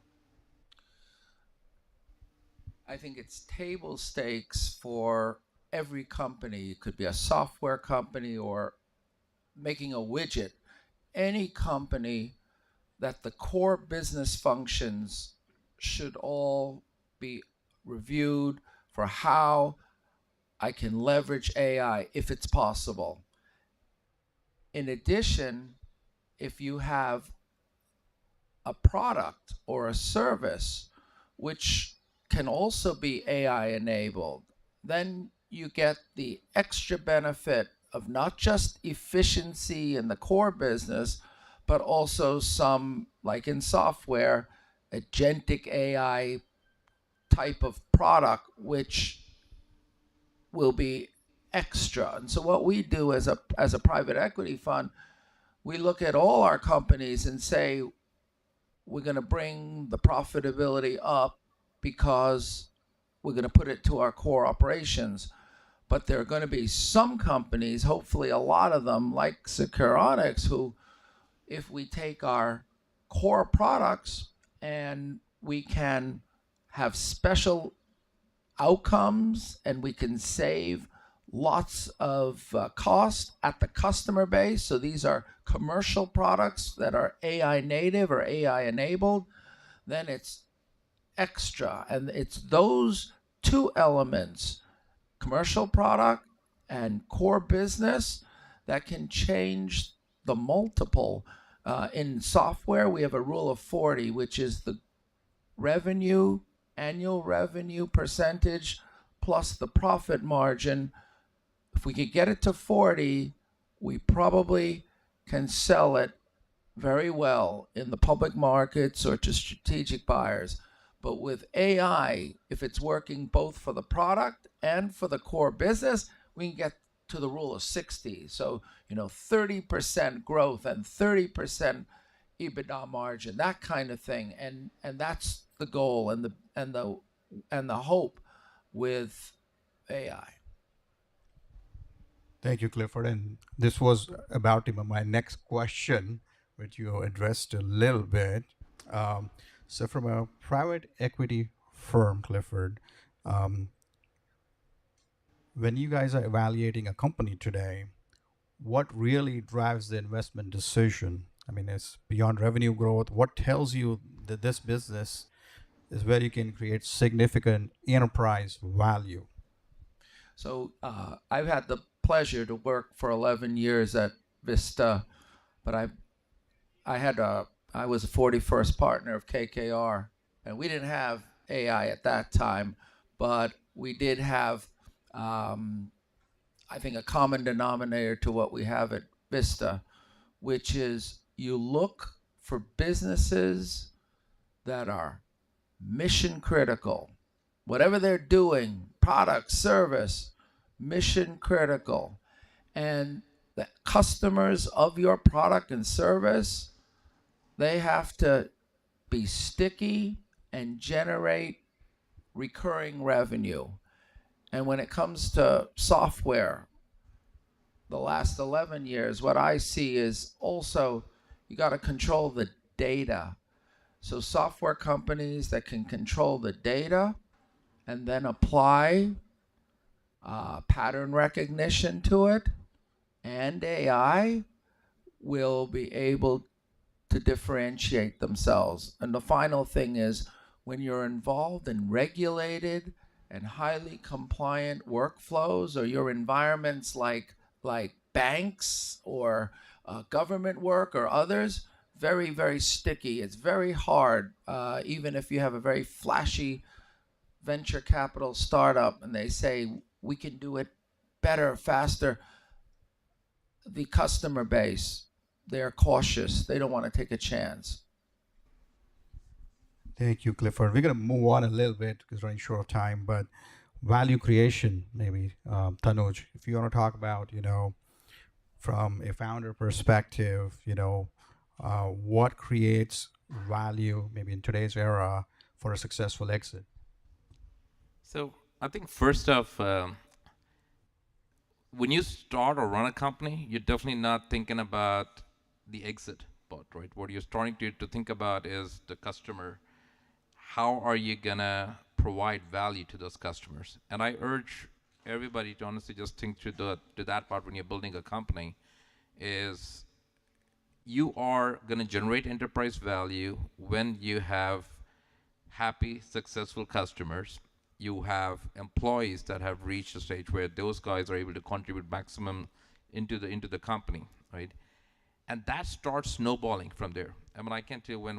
I think it's table stakes for every company. It could be a software company or making a widget. Any company that the core business functions should all be reviewed for how I can leverage AI if it's possible. In addition, if you have a product or a service which can also be AI enabled, then you get the extra benefit of not just efficiency in the core business, but also some, like in software, agentic AI type of product, which will be extra. And so what we do as a private equity fund, we look at all our companies and say, we're going to bring the profitability up because we're going to put it to our core operations. But there are going to be some companies, hopefully a lot of them, like Securonics, who, if we take our core products and we can have special outcomes and we can save lots of cost at the customer base. So these are commercial products that are AI native or AI enabled, then it's extra. And it's those two elements, commercial product and core business, that can change the multiple. In software, we have a rule of 40, which is the revenue, annual revenue percentage plus the profit margin. If we could get it to 40, we probably can sell it very well in the public markets or to strategic buyers. But with AI, if it's working both for the product and for the core business, we can get to the rule of 60. So, 30% growth and 30% EBITDA margin, that kind of thing. And that's the goal and the hope with AI. Thank you, Clifford. And this was about my next question, which you addressed a little bit. So, from a private equity firm, Clifford, when you guys are evaluating a company today, what really drives the investment decision? I mean, it's beyond revenue growth. What tells you that this business is where you can create significant enterprise value? So I've had the pleasure to work for 11 years at Vista, but I was a 41st partner of KKR, and we didn't have AI at that time, but we did have, I think, a common denominator to what we have at Vista, which is you look for businesses that are mission critical. Whatever they're doing, product, service, mission critical. And the customers of your product and service, they have to be sticky and generate recurring revenue. And when it comes to software, the last 11 years, what I see is also you got to control the data. So software companies that can control the data and then apply pattern recognition to it and AI will be able to differentiate themselves. And the final thing is when you're involved in regulated and highly compliant workflows, or your environments like banks or government work or others, very, very sticky. It's very hard, even if you have a very flashy venture capital startup and they say, we can do it better, faster. The customer base, they're cautious. They don't want to take a chance. Thank you, Clifford. We're going to move on a little bit because we're running short of time, but value creation, maybe, Tanuj, if you want to talk about, from a founder perspective, what creates value maybe in today's era for a successful exit? So I think first off, when you start or run a company, you're definitely not thinking about the exit part, right? What you're starting to think about is the customer. How are you gonna provide value to those customers? And I urge everybody to honestly just think to that part when you're building a company, is you are gonna generate enterprise value when you have happy, successful customers. You have employees that have reached a stage where those guys are able to contribute maximum into the company, right? And that starts snowballing from there. I mean, I can tell you at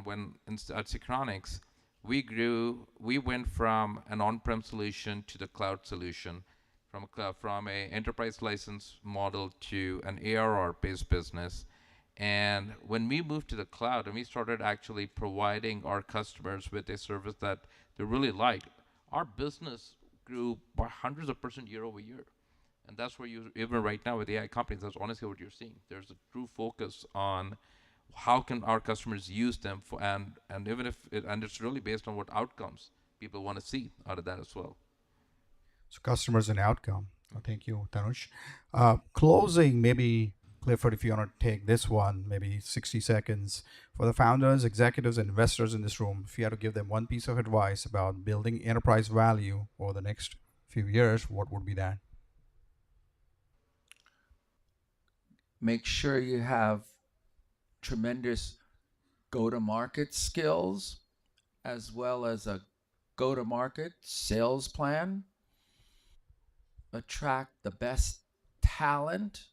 Synchronics, we went from an on-prem solution to the cloud solution, from a enterprise license model to an ARR-based business. And when we moved to the cloud and we started actually providing our customers with a service that they really liked, our business grew by hundreds of % year over year. And that's where even right now with AI companies, that's honestly what you're seeing. There's a true focus on how can our customers use them and even if it's really based on what outcomes people want to see out of that as well. So customers and outcome. Thank you, Tanuj. Closing, maybe Clifford, if you want to take this one, maybe 60 seconds. For the founders, executives, and investors in this room, if you had to give them one piece of advice about building enterprise value over the next few years, what would be that? Make sure you have tremendous go-to-market skills as well as a go-to-market sales plan. Attract the best talent,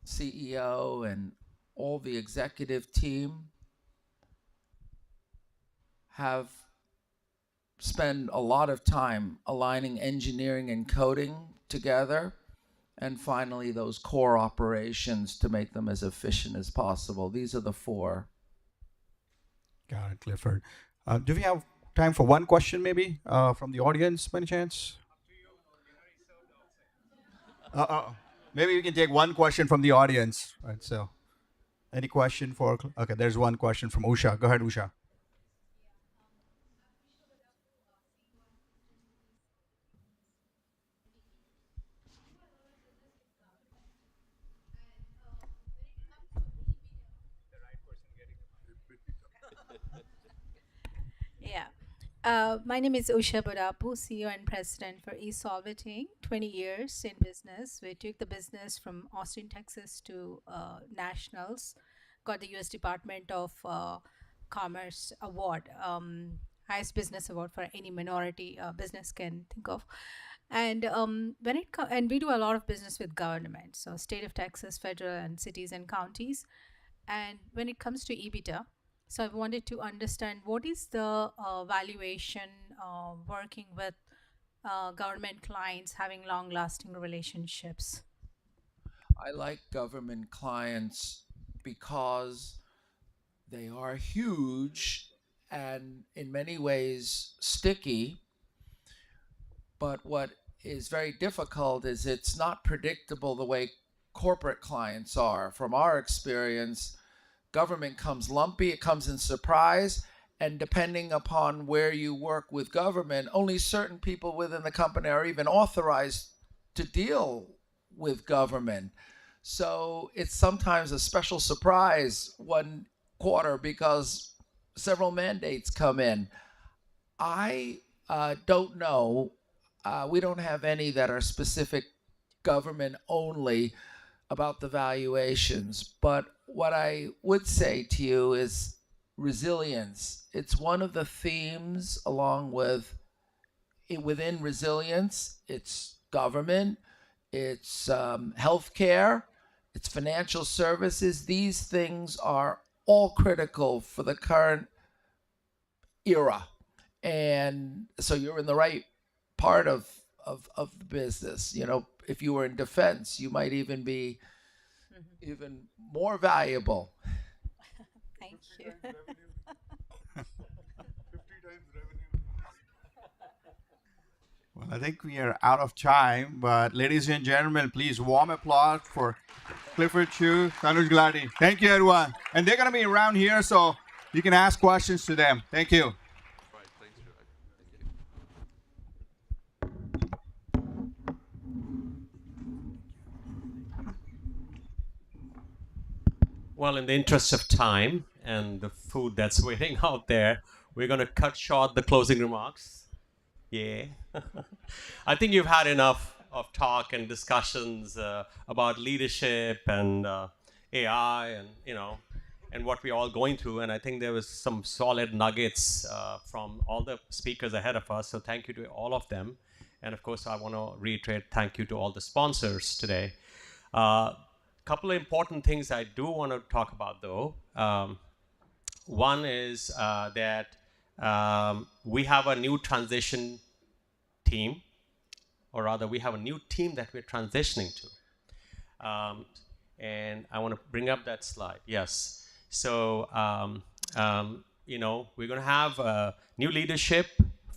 CEO and all the executive team. Spend a lot of time aligning engineering and coding together. And finally, those core operations to make them as efficient as possible. These are the 4. Got it, Clifford. Do we have time for one question maybe from the audience by any chance? Maybe we can take one question from the audience. Right. So, any question for? Okay, there's one question from Usha. Go ahead, Usha. Yeah. My name is Usha Badapu, CEO and President for eSolviting. 20 years in business. We took the business from Austin, Texas to nationals. Got the U.S. Department of Commerce award, highest business award for any minority business can think of. And and we do a lot of business with government, so state of Texas, federal, and cities and counties. And when it comes to EBITDA, so I wanted to understand what is the valuation working with government clients, having long-lasting relationships. I like government clients because they are huge and in many ways sticky. But what is very difficult is it's not predictable the way corporate clients are. From our experience, government comes lumpy, it comes in surprise, and depending upon where you work with government, only certain people within the company are even authorized to deal with government. So it's sometimes a special surprise one quarter because several mandates come in. I don't know. We don't have any that are specific government only about the valuations. But what I would say to you is resilience. It's one of the themes along with within resilience. It's government, it's healthcare, it's financial services. These things are all critical for the current era. And so you're in the right part of the business. You know, if you were in defense, you might even be even more valuable. Thank you. Well, I think we are out of time, but ladies and gentlemen, please warm applause for Clifford Chu, Tanuj Gladi. Thank you, everyone. And they're going to be around here, so you can ask questions to them. Thank you. Well, in the interest of time and the food that's waiting out there, we're going to cut short the closing remarks. Yeah. I think you've had enough of talk and discussions about leadership and AI and, and what we're all going through. And I think there was some solid nuggets from all the speakers ahead of us. So thank you to all of them. And of course, I want to reiterate thank you to all the sponsors today. Couple of important things I do want to talk about, though. One is that we have a new transition team, or rather, we have a new team that we're transitioning to. And I want to bring up that slide. Yes. So, we're going to have new leadership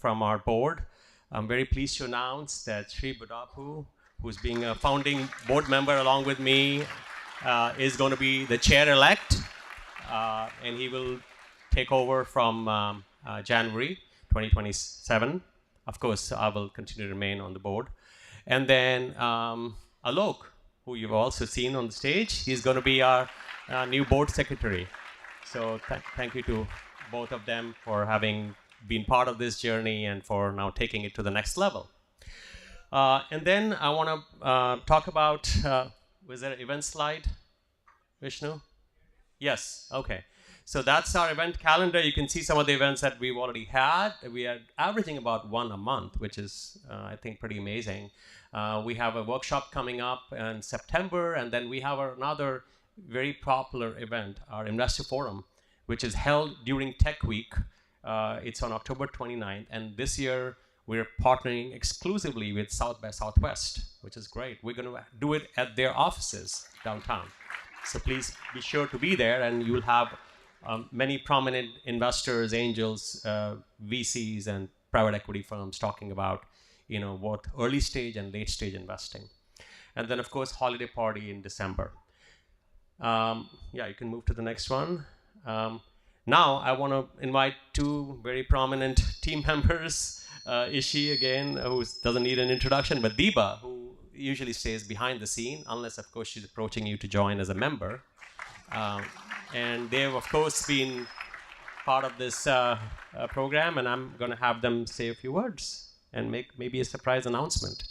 from our board. I'm very pleased to announce that Sri Budapu, who's being a founding board member along with me, is going to be the chair-elect, and he will take over from January 2027. Of course, I will continue to remain on the board. And then Alok, who you've also seen on the stage, he's going to be our new board secretary. So thank you to both of them for having been part of this journey and for now taking it to the next level. And then I want to talk about, was there an event slide, Vishnu? Yes, okay. So that's our event calendar. You can see some of the events that we've already had. We are averaging about one a month, which is, I think, pretty amazing. We have a workshop coming up in September, and then we have another very popular event, our Investor Forum, which is held during Tech Week. It's on October 29th, and this year we're partnering exclusively with South by Southwest, which is great. We're going to do it at their offices downtown. So please be sure to be there, and you'll have many prominent investors, angels, VCs, and private equity firms talking about, what early stage and late stage investing. And then, of course, holiday party in December. Yeah, you can move to the next one. Now, I want to invite two very prominent team members. Ishi, again, who doesn't need an introduction, but Deepa, who usually stays behind the scene, unless, of course, she's approaching you to join as a member. And they've, of course, been part of this program, and I'm going to have them say a few words and make maybe a surprise announcement.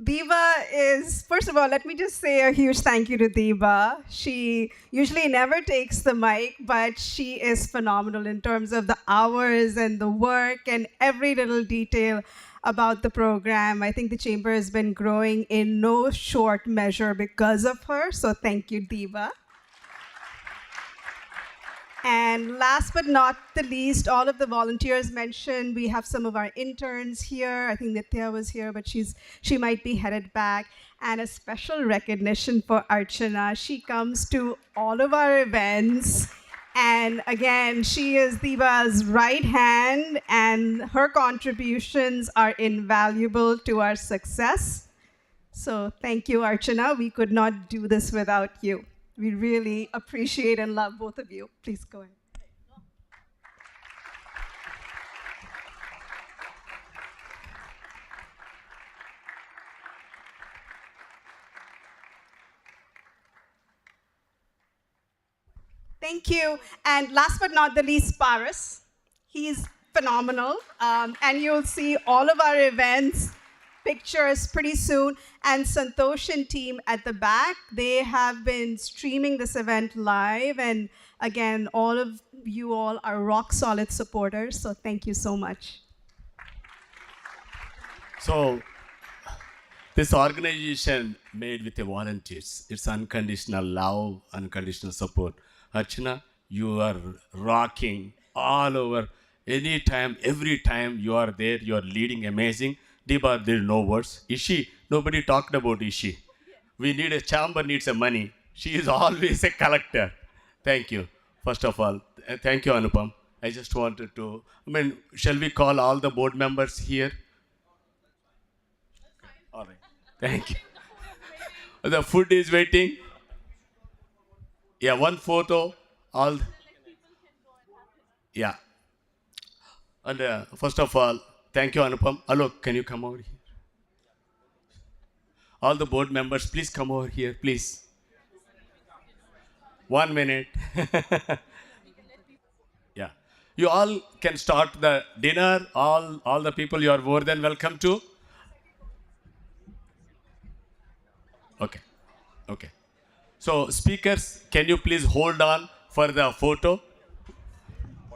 Diva is, first of all, let me just say a huge thank you to Diva. She usually never takes the mic, but she is phenomenal in terms of the hours and the work and every little detail about the program. I think the Chamber has been growing in no short measure because of her, so thank you, Diva. And last but not the least, all of the volunteers mentioned, we have some of our interns here. I think Nitya was here, but she might be headed back. And a special recognition for Archana. She comes to all of our events. And again, she is Diva's right hand, and her contributions are invaluable to our success. So thank you, Archana. We could not do this without you. We really appreciate and love both of you. Please go ahead. Thank you. And last but not the least, Paris. He's phenomenal. And you'll see all of our events, pictures pretty soon. And Santosh and team at the back, they have been streaming this event live. And again, all of you all are rock solid supporters. So thank you so much. So this organization made with the volunteers. It's unconditional love, unconditional support. Archana, you are rocking all over. Anytime, every time you are there, you are leading amazing. Deepa, there are no words. Ishi, nobody talked about Ishi. We need a chamber, needs a money. She is always a collector. Thank you. First of all, thank you, Anupam. I just wanted to, shall we call all the board members here? All right. Thank you. The food is waiting. Yeah, one photo. All. Yeah. And first of all, thank you, Anupam. Alok, can you come over here? All the board members, please come over here, please. 1 minute. Yeah. You all can start the dinner. All the people, you are more than welcome to. Okay. Okay. So, speakers, can you please hold on for the photo?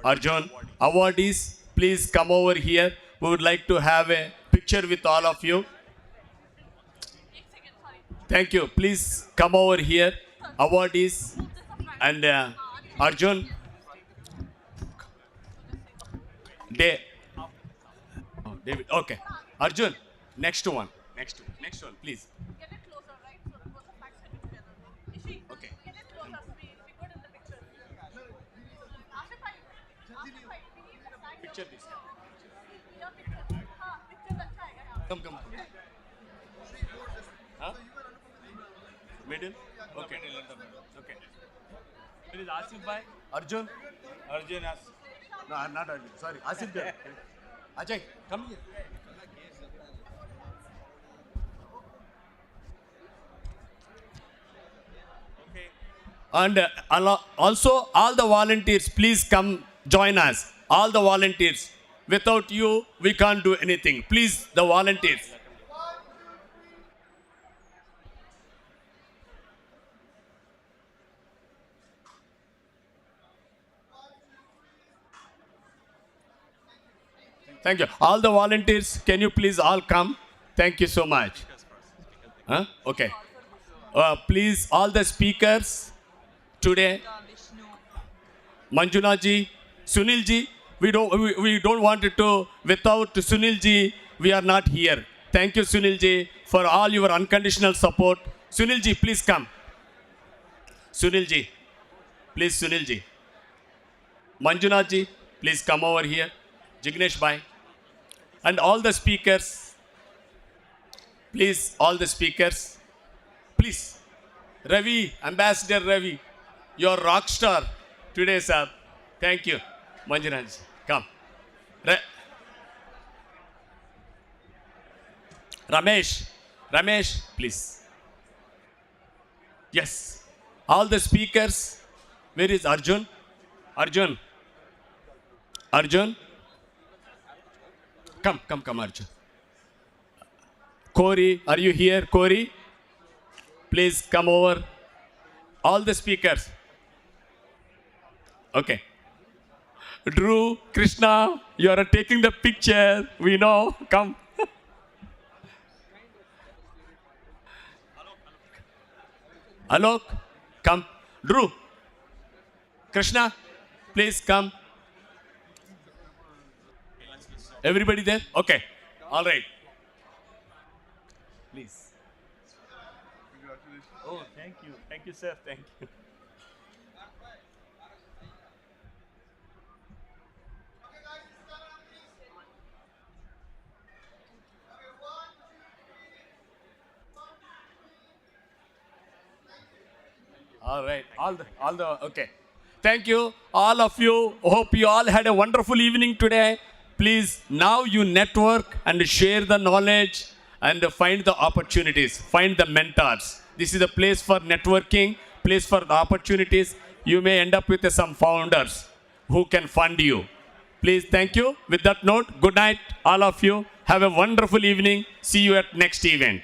Arjun, awardees, please come over here. We would like to have a picture with all of you. Thank you. Please come over here. Awardees and Arjun. David. Okay. Arjun, next one. Next one, please. Okay. Picture this. Come. Huh? Middle? Okay. Okay. There is Asif bhai. Arjun? Arjun has. No, I'm not Arjun. Sorry. Asif bhai. Ajay, come here. Okay. And also, all the volunteers, please come join us. All the volunteers. Without you, we can't do anything. Please, the volunteers. Thank you. All the volunteers, can you please all come? Thank you so much. Huh? Okay. Please, all the speakers today, Manjunaji, Sunilji, we don't want it to, without Sunilji, we are not here. Thank you, Sunilji, for all your unconditional support. Sunilji, please come. Sunilji, please, Sunilji. Manjunaji, please come over here. Jignesh Bhai. And all the speakers. Please, all the speakers, please. Ravi, Ambassador Ravi, you're rock star today, sir. Thank you. Manjunaj, come. Ramesh, please. Yes. All the speakers. Where is Arjun? Arjun. Come, Arjun. Corey, are you here, Corey? Please come over. All the speakers. Okay. Drew, Krishna, you are taking the picture. We know. Come. Alok, come. Drew, Krishna, please come. Everybody there? Okay. All right. Please. Oh, thank you. Thank you, sir. Thank you. All right. Okay. Thank you, all of you. Hope you all had a wonderful evening today. Please, now you network and share the knowledge and find the opportunities, find the mentors. This is a place for networking, place for the opportunities. You may end up with some founders who can fund you. Please, thank you. With that note, good night, all of you. Have a wonderful evening. See you at next event.